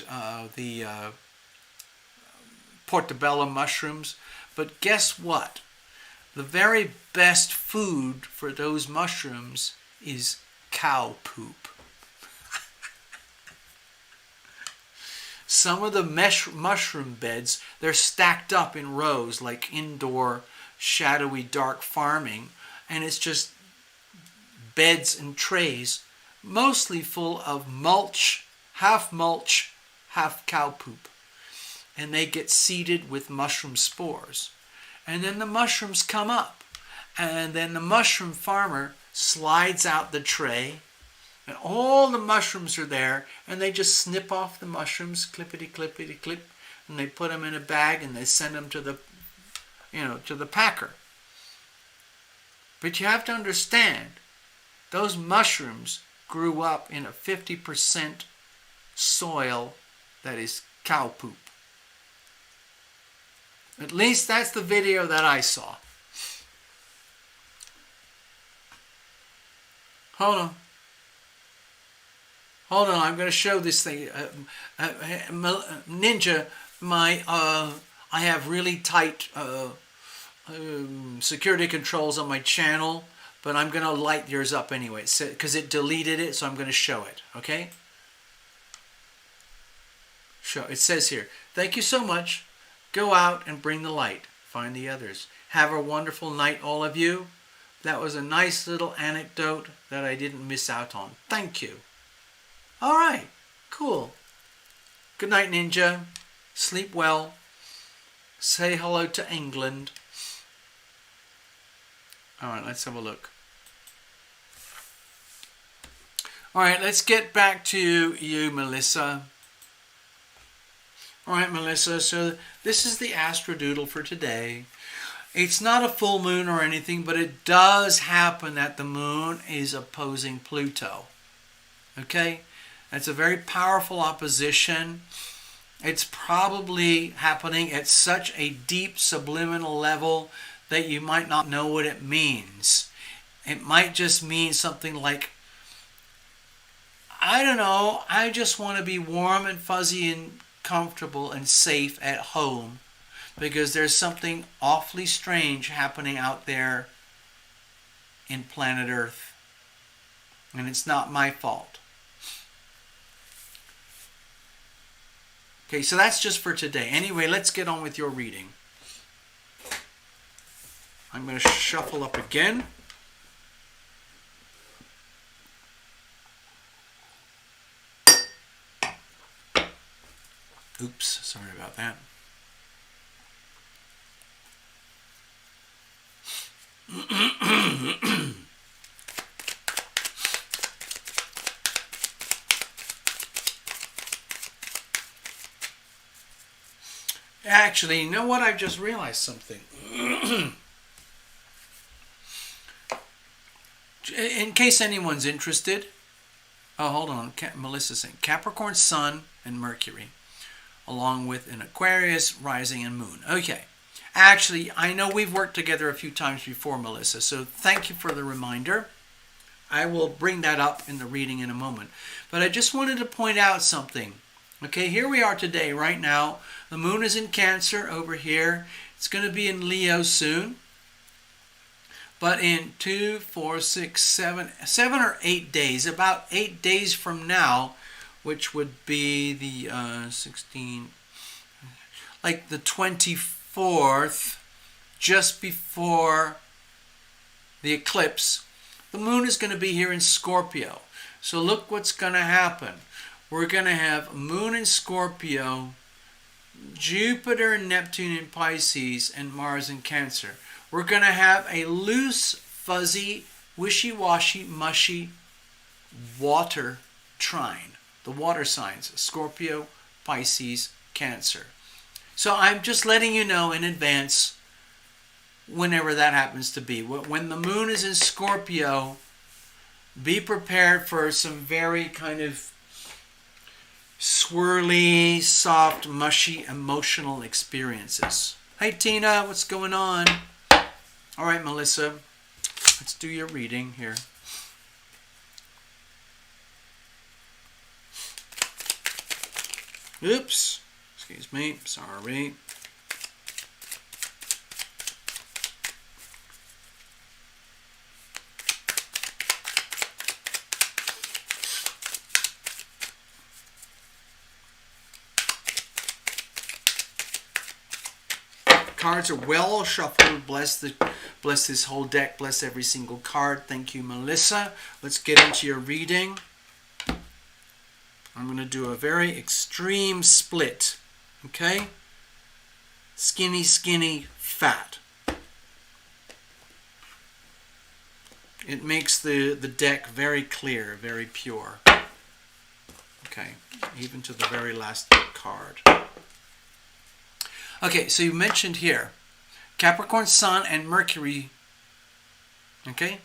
the portobello mushrooms. But guess what? The very best food for those mushrooms is cow poop. Some of the mushroom beds, they're stacked up in rows like indoor, shadowy, dark farming. And it's just beds and trays, mostly full of mulch, half cow poop. And they get seeded with mushroom spores. And then the mushrooms come up. And then the mushroom farmer slides out the tray And all the mushrooms are there, and they just snip off the mushrooms, clippity clippity clip, and they put them in a bag and they send them to the, to the packer. But you have to understand, those mushrooms grew up in a 50% soil that is cow poop. At least that's the video that I saw. Hold on. Hold on, I'm going to show this thing. Ninja, I have really tight security controls on my channel, but I'm going to light yours up anyway, because it deleted it, so I'm going to show it, okay? It says here, thank you so much. Go out and bring the light. Find the others. Have a wonderful night, all of you. That was a nice little anecdote that I didn't miss out on. Thank you. All right, cool. Good night, Ninja. Sleep well. Say hello to England. All right, let's have a look. All right, let's get back to you, Melissa. All right, Melissa, so this is the astrodoodle for today. It's not a full moon or anything, but it does happen that the moon is opposing Pluto. Okay? That's a very powerful opposition. It's probably happening at such a deep subliminal level that you might not know what it means. It might just mean something like, I don't know, I just want to be warm and fuzzy and comfortable and safe at home because there's something awfully strange happening out there in planet Earth. And it's not my fault. Okay, so that's just for today. Anyway, let's get on with your reading. I'm going to shuffle up again. Oops, sorry about that. Actually, you know what? I've just realized something. In case anyone's interested. Oh, hold on. Melissa's saying Capricorn, Sun, and Mercury, along with an Aquarius, rising, and moon. Okay. Actually, I know we've worked together a few times before, Melissa, so thank you for the reminder. I will bring that up in the reading in a moment. But I just wanted to point out something. Okay, here we are today, right now. The moon is in Cancer over here. It's going to be in Leo soon. But in 7 or 8 days, about 8 days from now, which would be the 16, like the 24th, just before the eclipse, the moon is going to be here in Scorpio. So look what's going to happen. We're going to have moon in Scorpio, Jupiter and Neptune in Pisces, and Mars in Cancer. We're going to have a loose, fuzzy, wishy-washy, mushy water trine. The water signs, Scorpio, Pisces, Cancer. So I'm just letting you know in advance whenever that happens to be. When the moon is in Scorpio, be prepared for some very kind of swirly, soft, mushy, emotional experiences. Hey Tina, what's going on? All right, Melissa, let's do your reading here. Oops, excuse me, sorry. Cards are well shuffled. Bless this whole deck. Bless every single card. Thank you, Melissa. Let's get into your reading. I'm going to do a very extreme split. Okay? Skinny, skinny, fat. It makes the deck very clear, very pure. Okay, even to the very last card. Okay, so you mentioned here Capricorn Sun and Mercury. Okay?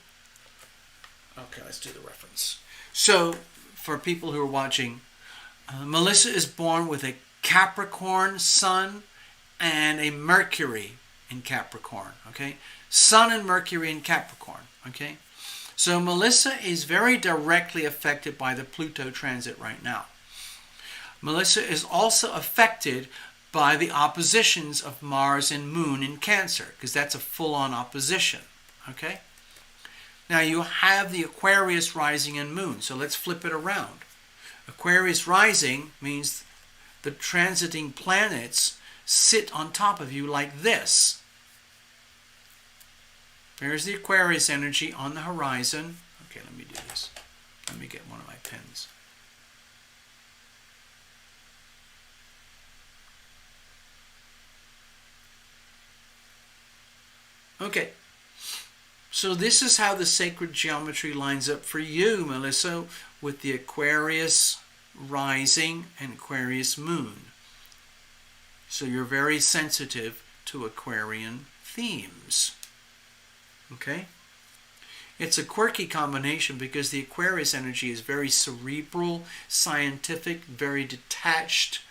Okay, let's do the reference. So, for people who are watching, Melissa is born with a Capricorn Sun and a Mercury in Capricorn. Okay? Sun and Mercury in Capricorn. Okay? So, Melissa is very directly affected by the Pluto transit right now. Melissa is also affected by the oppositions of Mars and Moon in Cancer, because that's a full-on opposition. Okay? Now you have the Aquarius rising and Moon, so let's flip it around. Aquarius rising means the transiting planets sit on top of you like this. There's the Aquarius energy on the horizon. Okay, let me do this. Let me get one of my pens. Okay, so this is how the sacred geometry lines up for you, Melissa, with the Aquarius rising and Aquarius moon. So you're very sensitive to Aquarian themes. Okay? It's a quirky combination because the Aquarius energy is very cerebral, scientific, very detached,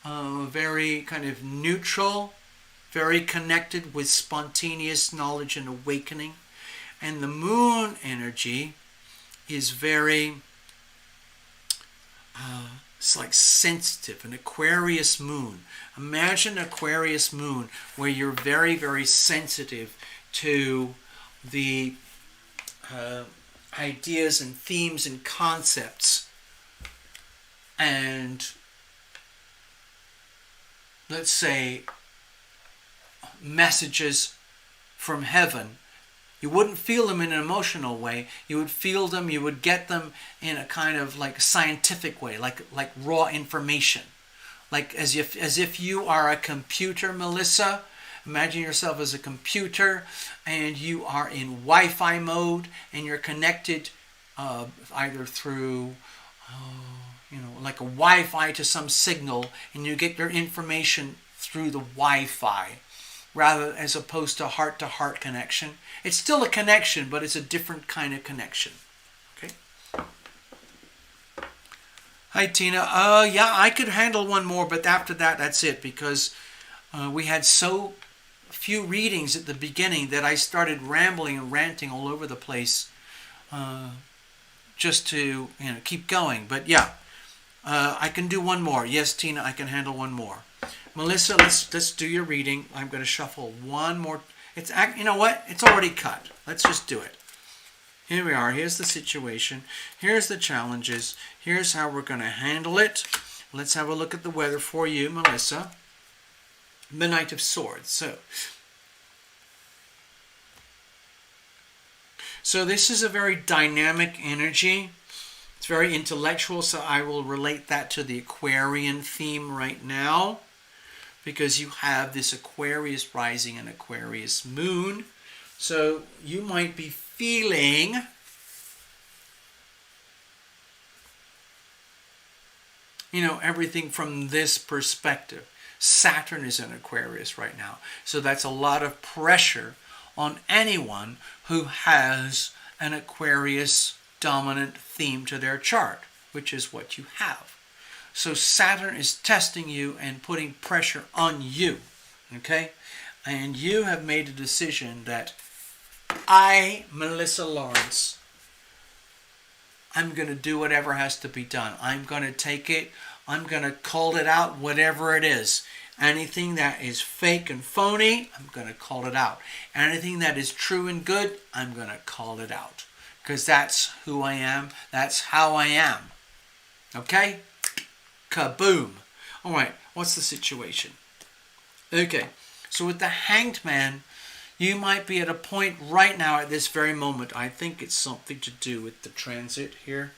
very kind of neutral, very connected with spontaneous knowledge and awakening. And the moon energy is very, it's like sensitive, an Aquarius moon. Imagine Aquarius moon where you're very, very sensitive to the ideas and themes and concepts and, let's say, messages from heaven. You wouldn't feel them in an emotional way. You would feel them, you would get them in a kind of like scientific way, like raw information. Like as if you are a computer, Melissa. Imagine yourself as a computer and you are in Wi-Fi mode and you're connected either through like a Wi-Fi to some signal, and you get your information through the Wi-Fi rather as opposed to heart-to-heart connection. It's still a connection, but it's a different kind of connection. Okay. Hi, Tina. Yeah, I could handle one more, but after that, that's it, because we had so few readings at the beginning that I started rambling and ranting all over the place just to keep going. But yeah, I can do one more. Yes, Tina, I can handle one more. Melissa, let's do your reading. I'm going to shuffle one more. You know what? It's already cut. Let's just do it. Here we are. Here's the situation. Here's the challenges. Here's how we're going to handle it. Let's have a look at the weather for you, Melissa. The Knight of Swords. So this is a very dynamic energy. It's very intellectual, so I will relate that to the Aquarian theme right now, because you have this Aquarius rising and Aquarius moon. So you might be feeling everything from this perspective. Saturn is in Aquarius right now. So that's a lot of pressure on anyone who has an Aquarius dominant theme to their chart, which is what you have. So Saturn is testing you and putting pressure on you, okay? And you have made a decision that I, Melissa Lawrence, I'm going to do whatever has to be done. I'm going to take it. I'm going to call it out, whatever it is. Anything that is fake and phony, I'm going to call it out. Anything that is true and good, I'm going to call it out. Because that's who I am. That's how I am. Okay? Kaboom. All right, what's the situation? Okay, so with the Hanged Man, you might be at a point right now at this very moment. I think it's something to do with the transit here.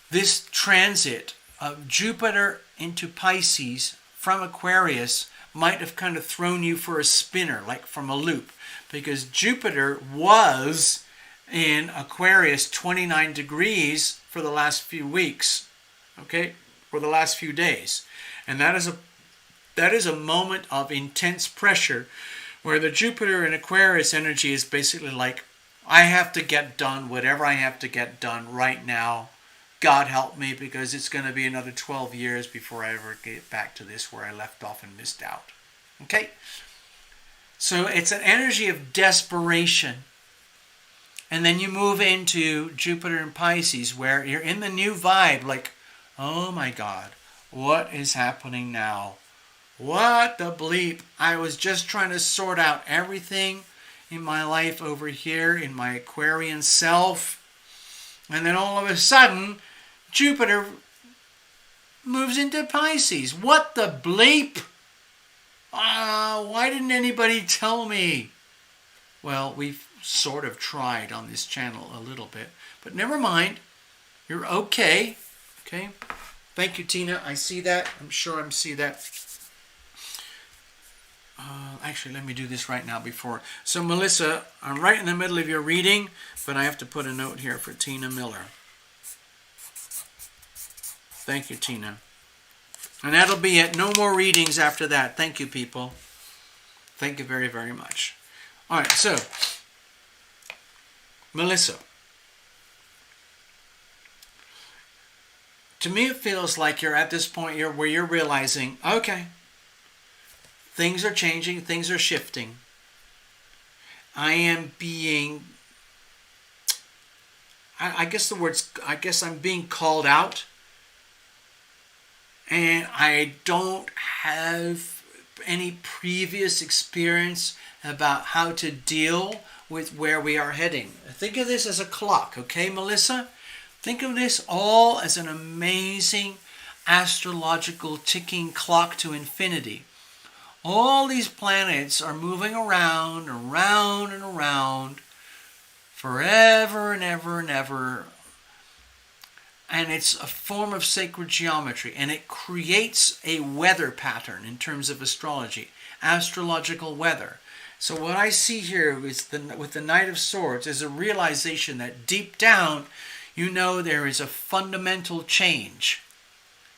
This transit of Jupiter into Pisces from Aquarius might have kind of thrown you for a spinner, like from a loop, because Jupiter was in Aquarius 29 degrees for the last few weeks, okay, for the last few days. And that is a moment of intense pressure where the Jupiter in Aquarius energy is basically like, I have to get done whatever I have to get done right now. God help me, because it's going to be another 12 years before I ever get back to this where I left off and missed out. Okay? So it's an energy of desperation. And then you move into Jupiter in Pisces, where you're in the new vibe, like, oh my God, what is happening now? What the bleep? I was just trying to sort out everything in my life over here in my Aquarian self. And then all of a sudden, Jupiter moves into Pisces. What the bleep? Why didn't anybody tell me? Well, we've sort of tried on this channel a little bit. But never mind. You're okay. Okay? Thank you, Tina. I see that. I'm sure I see that. Actually, let me do this right now before. So, Melissa, I'm right in the middle of your reading, but I have to put a note here for Tina Miller. Thank you, Tina. And that'll be it. No more readings after that. Thank you, people. Thank you very, very much. All right, so, Melissa. To me, it feels like you're at this point where you're realizing, okay, things are changing, things are shifting. I guess I'm being called out. And I don't have any previous experience about how to deal with where we are heading. Think of this as a clock, okay, Melissa? Think of this all as an amazing astrological ticking clock to infinity. All these planets are moving around, around, and around forever and ever and ever. And it's a form of sacred geometry, and it creates a weather pattern in terms of astrology, astrological weather. So what I see here is with the Knight of Swords is a realization that deep down, you know there is a fundamental change.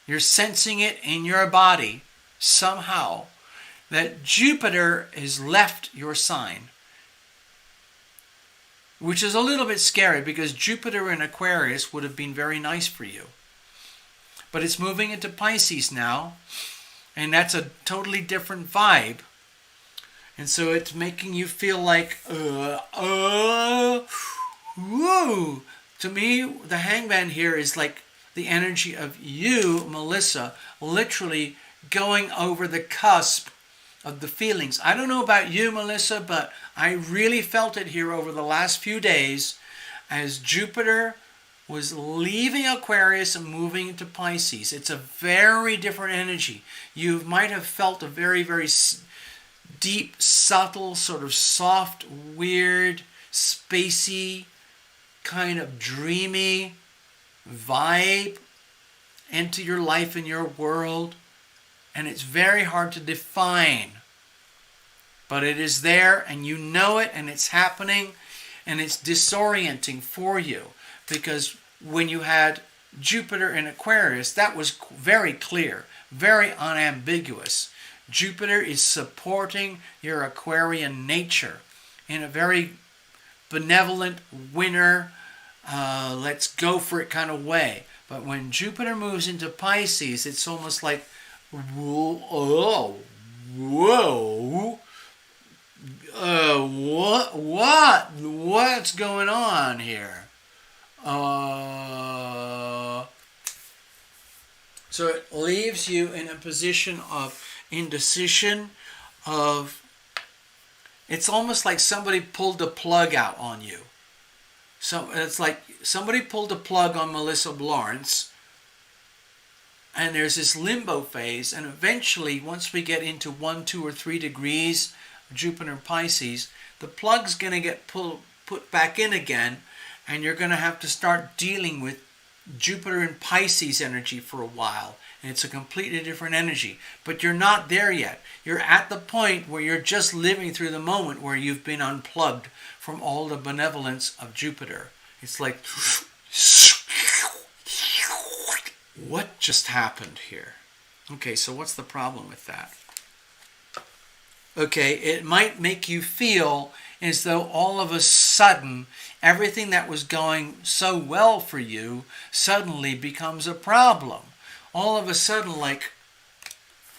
You're sensing it in your body somehow, that Jupiter has left your sign. Which is a little bit scary, because Jupiter in Aquarius would have been very nice for you. But it's moving into Pisces now, and that's a totally different vibe. And so it's making you feel like, whoa. To me, the Hangman here is like the energy of you, Melissa, literally going over the cusp of the feelings. I don't know about you, Melissa, but I really felt it here over the last few days as Jupiter was leaving Aquarius and moving into Pisces. It's a very different energy. You might have felt a very, very deep, subtle, sort of soft, weird, spacey, kind of dreamy vibe into your life and your world. And it's very hard to define. But it is there, and you know it, and it's happening, and it's disorienting for you. Because when you had Jupiter in Aquarius, that was very clear, very unambiguous. Jupiter is supporting your Aquarian nature in a very benevolent, winner, let's go for it kind of way. But when Jupiter moves into Pisces, it's almost like, whoa, what's going on here? So it leaves you in a position of indecision, it's almost like somebody pulled the plug out on you. So it's like somebody pulled the plug on Melissa Lawrence, and there's this limbo phase, and eventually, once we get into 1, 2, or 3 degrees of Jupiter and Pisces, the plug's going to get put back in again, and you're going to have to start dealing with Jupiter and Pisces energy for a while, And it's a completely different energy. But you're not there yet. You're at the point where you're just living through the moment where you've been unplugged from all the benevolence of Jupiter. It's like, what just happened here? Okay, so what's the problem with that? Okay, it might make you feel as though all of a sudden everything that was going so well for you suddenly becomes a problem. All of a sudden, like,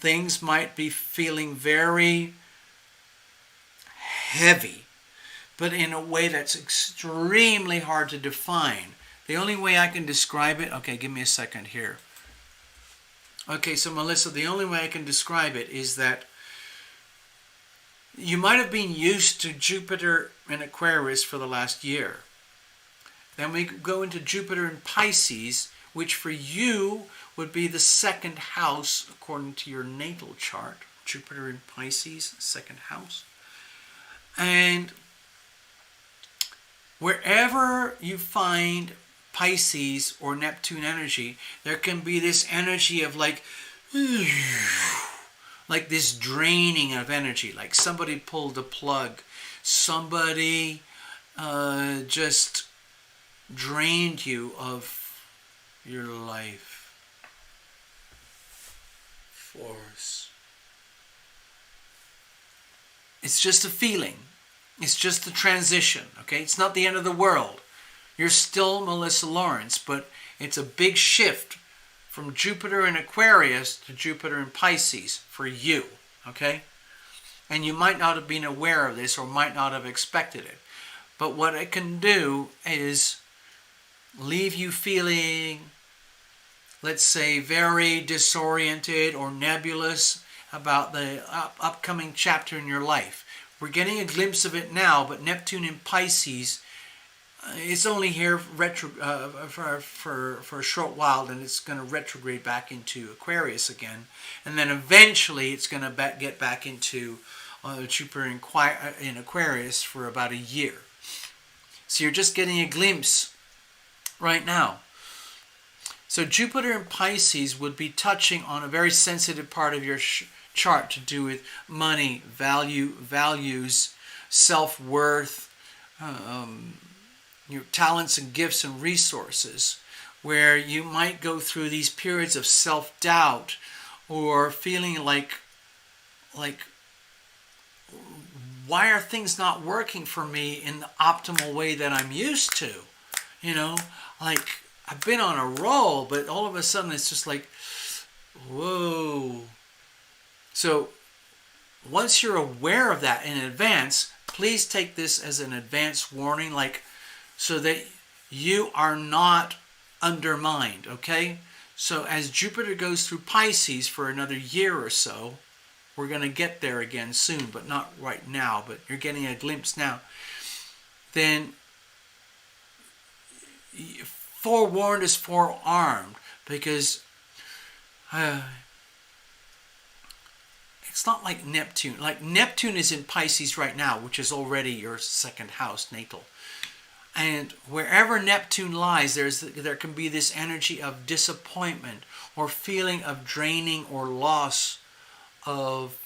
things might be feeling very heavy, but in a way that's extremely hard to define. The only way I can describe it, okay, give me a second here. Okay, so Melissa, the only way I can describe it is that you might have been used to Jupiter in Aquarius for the last year. Then we go into Jupiter in Pisces, which for you would be the second house according to your natal chart. Jupiter in Pisces, second house. And wherever you find Pisces or Neptune energy, there can be this energy of like this draining of energy, like somebody pulled a plug, somebody just drained you of your life force. It's just a feeling. It's just a transition, okay? It's not the end of the world. You're still Melissa Lawrence, but it's a big shift from Jupiter in Aquarius to Jupiter in Pisces for you, okay? And you might not have been aware of this or might not have expected it. But what it can do is leave you feeling, let's say, very disoriented or nebulous about the upcoming chapter in your life. We're getting a glimpse of it now, but Neptune in Pisces, it's only here for a short while, then it's going to retrograde back into Aquarius again, and then eventually it's going to get back into Jupiter in Aquarius for about a year. So you're just getting a glimpse right now. So Jupiter in Pisces would be touching on a very sensitive part of your chart to do with money, values, self-worth, your talents and gifts and resources, where you might go through these periods of self-doubt or feeling like why are things not working for me in the optimal way that I'm used to? You know, like I've been on a roll, but all of a sudden it's just like, whoa. So once you're aware of that in advance, please take this as an advance warning, like, so that you are not undermined, okay? So as Jupiter goes through Pisces for another year or so, we're going to get there again soon, but not right now, but you're getting a glimpse now. Then forewarned is forearmed, because it's not like Neptune. Like Neptune is in Pisces right now, which is already your second house natal. And wherever Neptune lies, there can be this energy of disappointment or feeling of draining or loss of,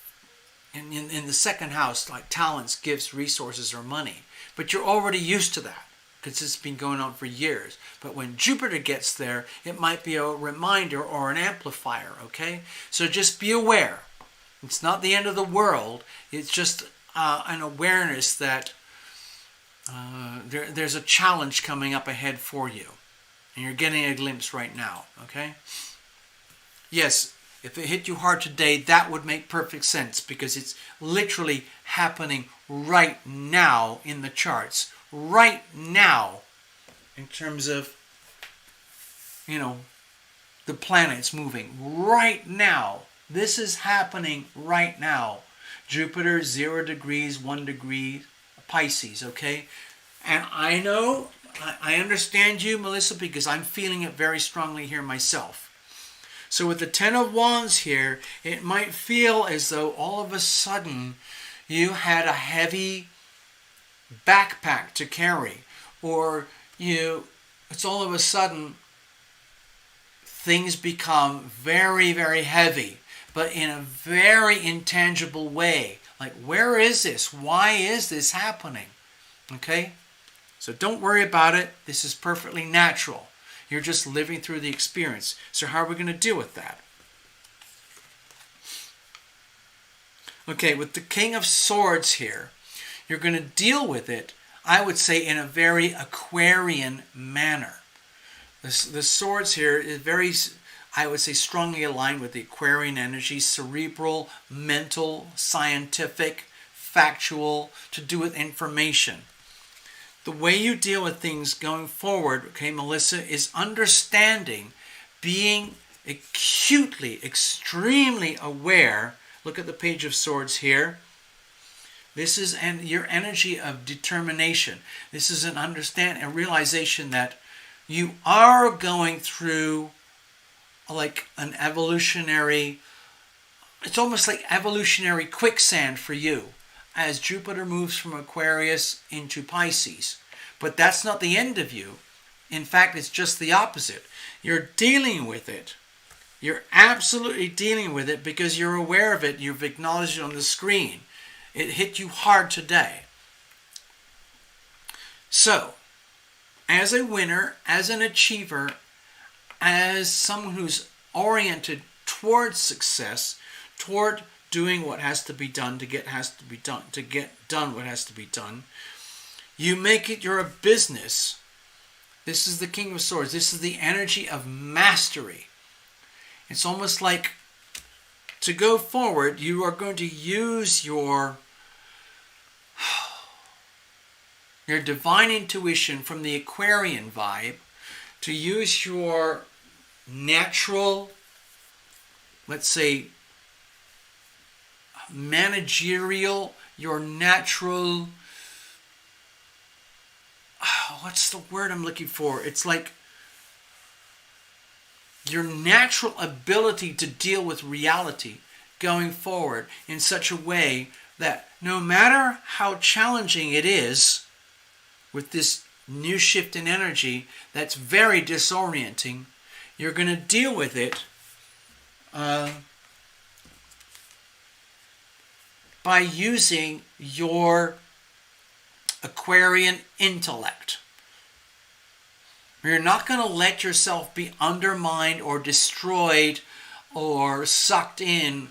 in the second house, like talents, gifts, resources, or money. But you're already used to that because it's been going on for years. But when Jupiter gets there, it might be a reminder or an amplifier, okay? So just be aware. It's not the end of the world. It's just an awareness that there's a challenge coming up ahead for you. And you're getting a glimpse right now, okay? Yes, if it hit you hard today, that would make perfect sense because it's literally happening right now in the charts. Right now, in terms of, you know, the planets moving. Right now. This is happening right now. Jupiter, 0 degrees, 1 degree, Pisces, okay? And I know, I understand you, Melissa, because I'm feeling it very strongly here myself. So with the Ten of Wands here, it might feel as though all of a sudden you had a heavy backpack to carry, or it's all of a sudden things become very, very heavy, but in a very intangible way. Like, where is this? Why is this happening? Okay? So don't worry about it. This is perfectly natural. You're just living through the experience. So how are we going to deal with that? Okay, with the King of Swords here, you're going to deal with it, I would say, in a very Aquarian manner. The swords here is very, I would say, strongly aligned with the Aquarian energy, cerebral, mental, scientific, factual, to do with information. The way you deal with things going forward, okay, Melissa, is understanding, being acutely, extremely aware. Look at the Page of Swords here. This is your energy of determination. This is an understanding, a realization that you are going through like an evolutionary, it's almost like evolutionary quicksand for you as Jupiter moves from Aquarius into Pisces. But that's not the end of you. In fact, it's just the opposite. You're dealing with it. You're absolutely dealing with it because you're aware of it. You've acknowledged it on the screen. It hit you hard today. So, as a winner, as an achiever, as someone who's oriented towards success, toward doing what has to be done to get done what has to be done, you make it your business. This is the King of Swords. This is the energy of mastery. It's almost like to go forward, you are going to use your divine intuition from the Aquarian vibe, to use your natural, let's say, managerial, your natural, what's the word I'm looking for? It's like your natural ability to deal with reality going forward in such a way that no matter how challenging it is with this new shift in energy that's very disorienting, you're going to deal with it by using your Aquarian intellect. You're not going to let yourself be undermined or destroyed or sucked in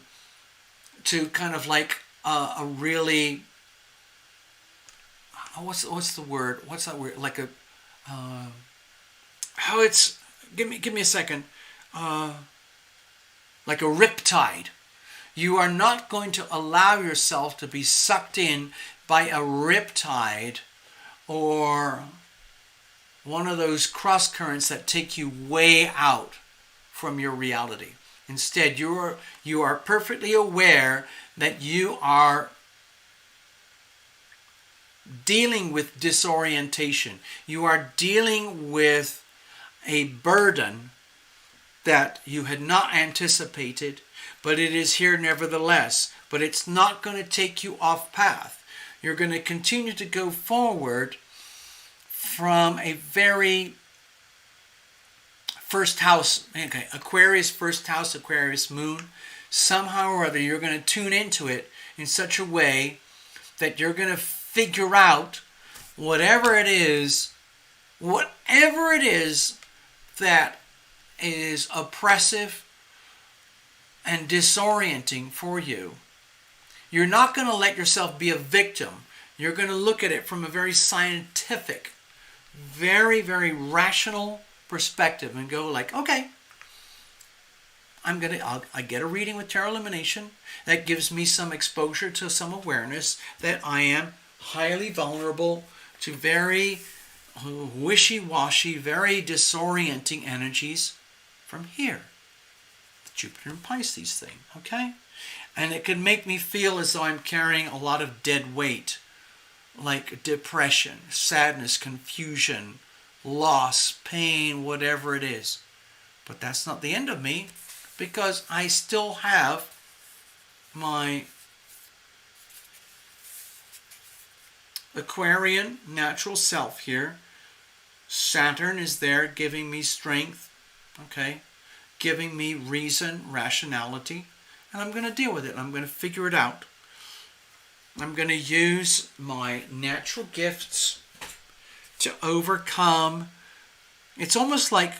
to kind of like a really, what's the word? What's that word? Like a, give me a second. Like a riptide. You are not going to allow yourself to be sucked in by a riptide or one of those cross currents that take you way out from your reality. Instead, you are perfectly aware that you are dealing with disorientation. You are dealing with a burden that you had not anticipated, but it is here nevertheless. But it's not going to take you off path. You're going to continue to go forward from a very first house, okay, Aquarius first house, Aquarius moon. Somehow or other, you're going to tune into it in such a way that you're going to figure out whatever it is that is oppressive and disorienting for you. You're not going to let yourself be a victim. You're going to look at it from a very scientific, very, very rational perspective and go like, okay, I get a reading with Tarot Lumination that gives me some exposure to some awareness that I am highly vulnerable to very wishy-washy, very disorienting energies from here. The Jupiter and Pisces thing, okay? And it can make me feel as though I'm carrying a lot of dead weight, like depression, sadness, confusion, loss, pain, whatever it is. But that's not the end of me, because I still have my Aquarian natural self here. Saturn is there giving me strength. Okay. giving me reason, rationality, and I'm going to deal with it. I'm going to figure it out. I'm going to use my natural gifts to overcome. It's almost like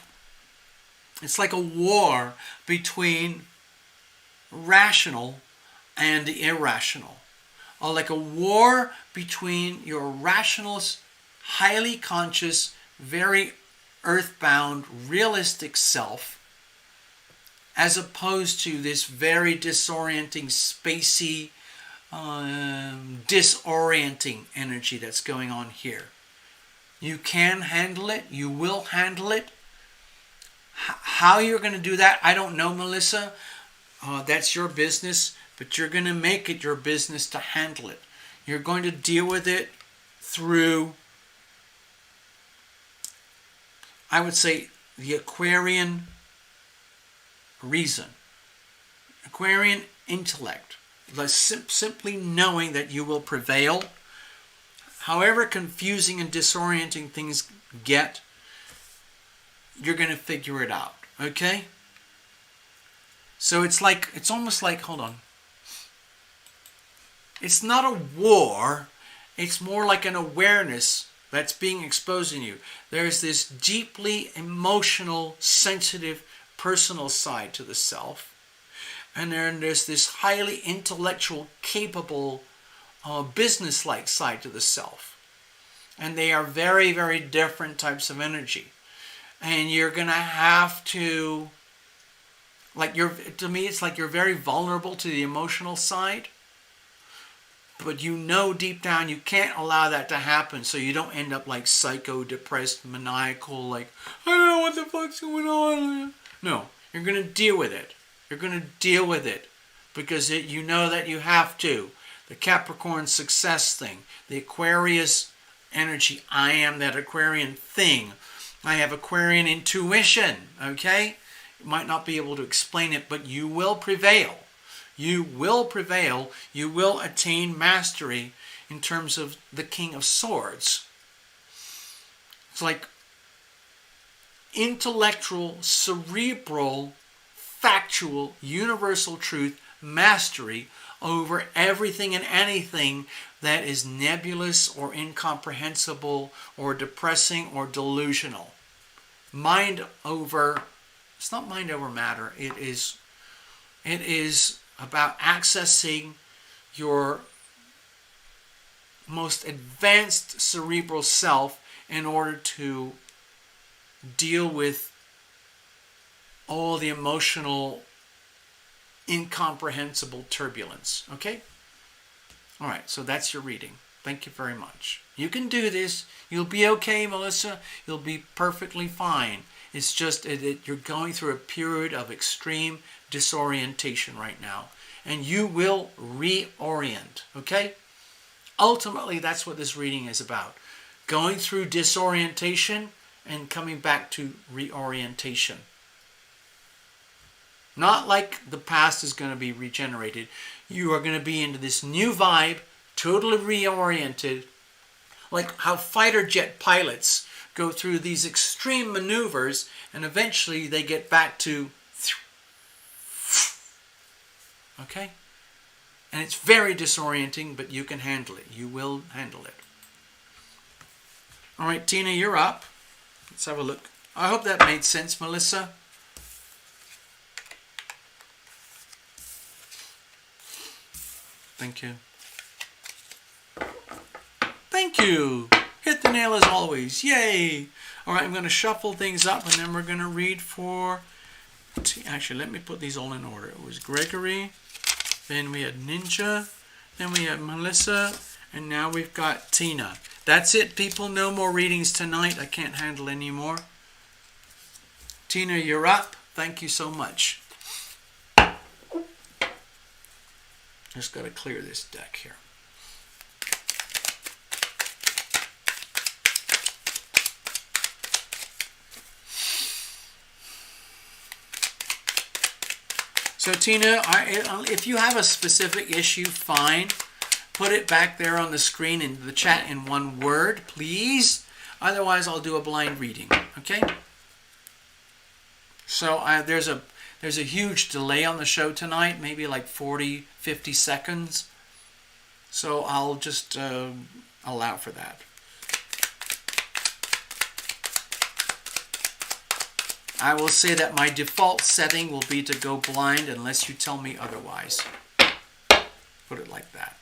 a war between rational and the irrational. Or like a war between your rational, highly conscious, very earthbound, realistic self, as opposed to this very disorienting, spacey, disorienting energy that's going on here. You can handle it. You will handle it. How you're going to do that, I don't know, Melissa. That's your business, but you're going to make it your business to handle it. You're going to deal with it through, I would say, the Aquarian reason, Aquarian intellect, simply knowing that you will prevail. However confusing and disorienting things get, you're going to figure it out, okay? So it's almost like, hold on. It's not a war, it's more like an awareness that's being exposed in you. There's this deeply emotional, sensitive, personal side to the self. And then there's this highly intellectual, capable, business-like side to the self. And they are very, very different types of energy. And you're going to have to, to me, it's like you're very vulnerable to the emotional side. But you know deep down you can't allow that to happen, so you don't end up like psycho, depressed, maniacal, like, I don't know what the fuck's going on. No, you're going to deal with it. You're going to deal with it because you know that you have to. The Capricorn success thing, the Aquarius energy, I am that Aquarian thing. I have Aquarian intuition, okay? You might not be able to explain it, but you will prevail. You will prevail. You will attain mastery in terms of the King of Swords. It's like intellectual, cerebral, factual, universal truth mastery over everything and anything that is nebulous or incomprehensible or depressing or delusional. Mind over, it's not mind over matter. It is about accessing your most advanced cerebral self in order to deal with all the emotional, incomprehensible turbulence. Okay? All right, so that's your reading. Thank you very much. You can do this. You'll be okay, Melissa. You'll be perfectly fine. It's just that you're going through a period of extreme disorientation right now. And you will reorient, okay? Ultimately, that's what this reading is about. Going through disorientation and coming back to reorientation. Not like the past is going to be regenerated. You are going to be into this new vibe, totally reoriented, like how fighter jet pilots go through these extreme maneuvers and eventually they get back to, okay? And it's very disorienting, but you can handle it. You will handle it. All right, Tina, you're up. Let's have a look. I hope that made sense, Melissa. Thank you. Thank you. Hit the nail as always. Yay. All right, I'm going to shuffle things up and then we're going to read for... Actually, let me put these all in order. It was Gregory, then we had Ninja, then we had Melissa, and now we've got Tina. That's it, people. No more readings tonight. I can't handle any more. Tina, you're up. Thank you so much. Just got to clear this deck here. So Tina, if you have a specific issue, fine. Put it back there on the screen in the chat in one word, please. Otherwise, I'll do a blind reading, okay? So there's There's a huge delay on the show tonight, maybe like 40, 50 seconds. So I'll just allow for that. I will say that my default setting will be to go blind unless you tell me otherwise. Put it like that.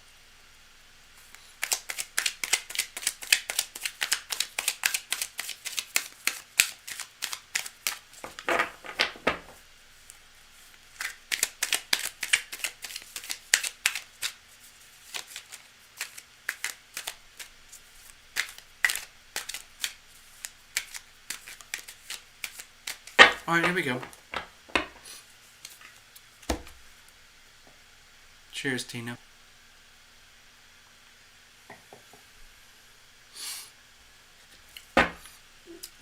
All right, here we go. Cheers, Tina.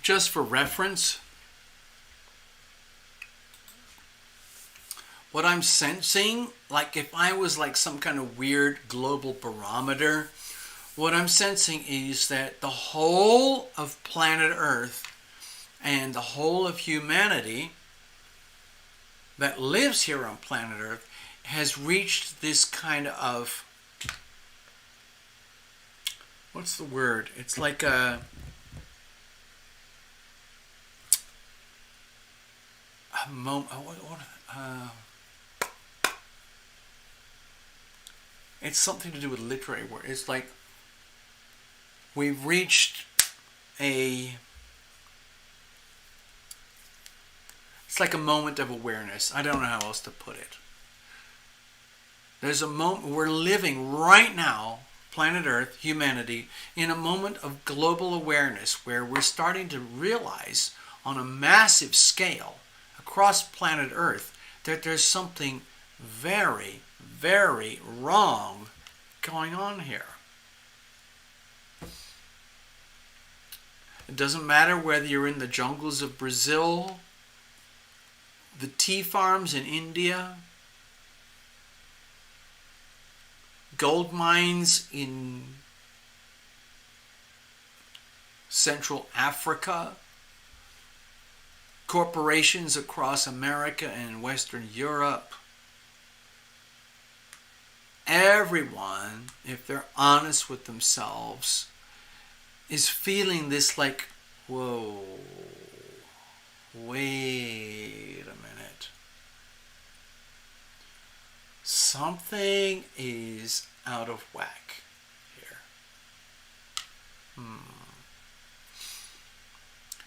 Just for reference, what I'm sensing, like if I was like some kind of weird global barometer, what I'm sensing is that the whole of planet Earth and the whole of humanity that lives here on planet Earth has reached this kind of, what's the word? It's like a moment. It's something to do with literary word. It's like we've reached a. It's like a moment of awareness. I don't know how else to put it. There's a moment, we're living right now, planet Earth, humanity, in a moment of global awareness where we're starting to realize on a massive scale across planet Earth that there's something very, very wrong going on here. It doesn't matter whether you're in the jungles of Brazil, the tea farms in India, gold mines in Central Africa, corporations across America and Western Europe. Everyone, if they're honest with themselves, is feeling this like, whoa, wait a minute. Something is out of whack here.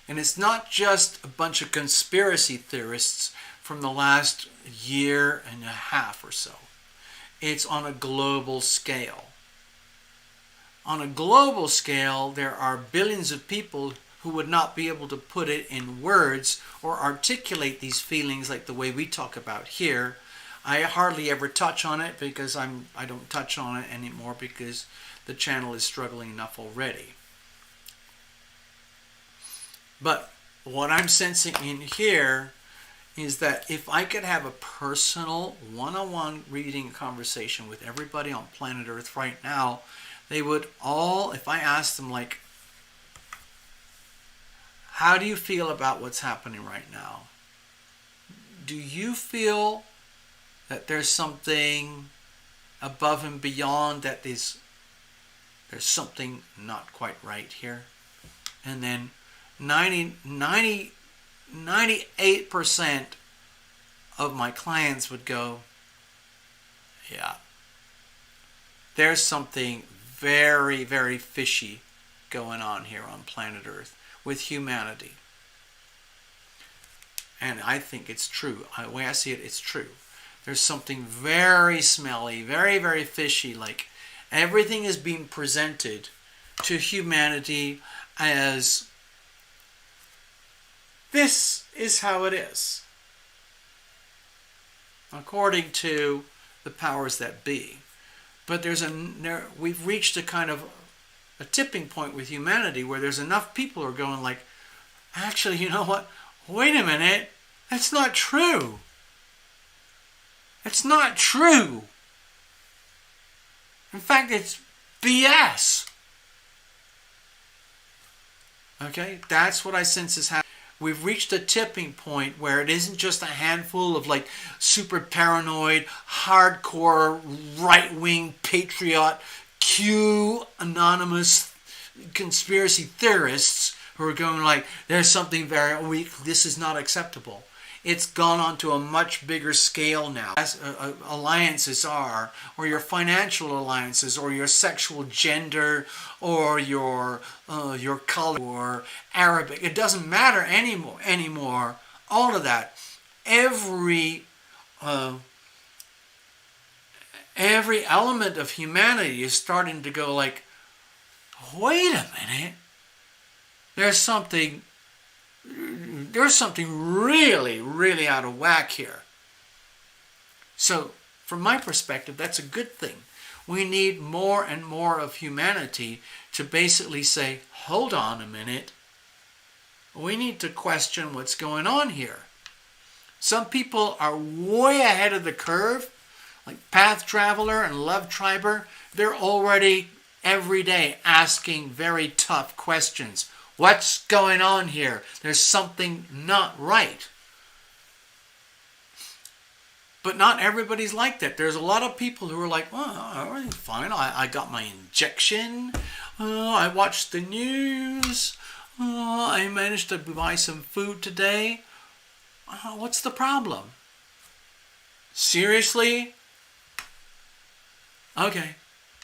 And it's not just a bunch of conspiracy theorists from the last year and a half or so. It's on a global scale. On a global scale, there are billions of people who would not be able to put it in words or articulate these feelings like the way we talk about here. I hardly ever touch on it because I don't touch on it anymore because the channel is struggling enough already. But what I'm sensing in here is that if I could have a personal one-on-one reading conversation with everybody on planet Earth right now, they would all, if I asked them like, how do you feel about what's happening right now? Do you feel that there's something above and beyond that there's something not quite right here? And then 98% of my clients would go, yeah, there's something very, very fishy going on here on planet Earth with humanity. And I think it's true. The way I see it, it's true. There's something very smelly, very, very fishy, like everything is being presented to humanity as this is how it is, according to the powers that be. But we've reached a kind of a tipping point with humanity where there's enough people who are going like, actually, you know what? Wait a minute. That's not true. It's not true. In fact, it's BS. Okay? That's what I sense is happening. We've reached a tipping point where it isn't just a handful of like super paranoid, hardcore, right-wing patriot, Q anonymous conspiracy theorists who are going like, there's something very weak, this is not acceptable. It's gone on to a much bigger scale now. As alliances are, or your financial alliances, or your sexual gender, or your color, or Arabic. It doesn't matter anymore. All of that. Every element of humanity is starting to go like, wait a minute. There's something really, really out of whack here. So, from my perspective, that's a good thing. We need more and more of humanity to basically say, hold on a minute. We need to question what's going on here. Some people are way ahead of the curve, like Path Traveler and Love Triber. They're already every day asking very tough questions. What's going on here? There's something not right. But not everybody's like that. There's a lot of people who are like, well, everything's fine. I got my injection. I watched the news. I managed to buy some food today. What's the problem? Seriously? Okay.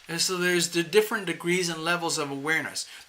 And so there's the different degrees and levels of awareness.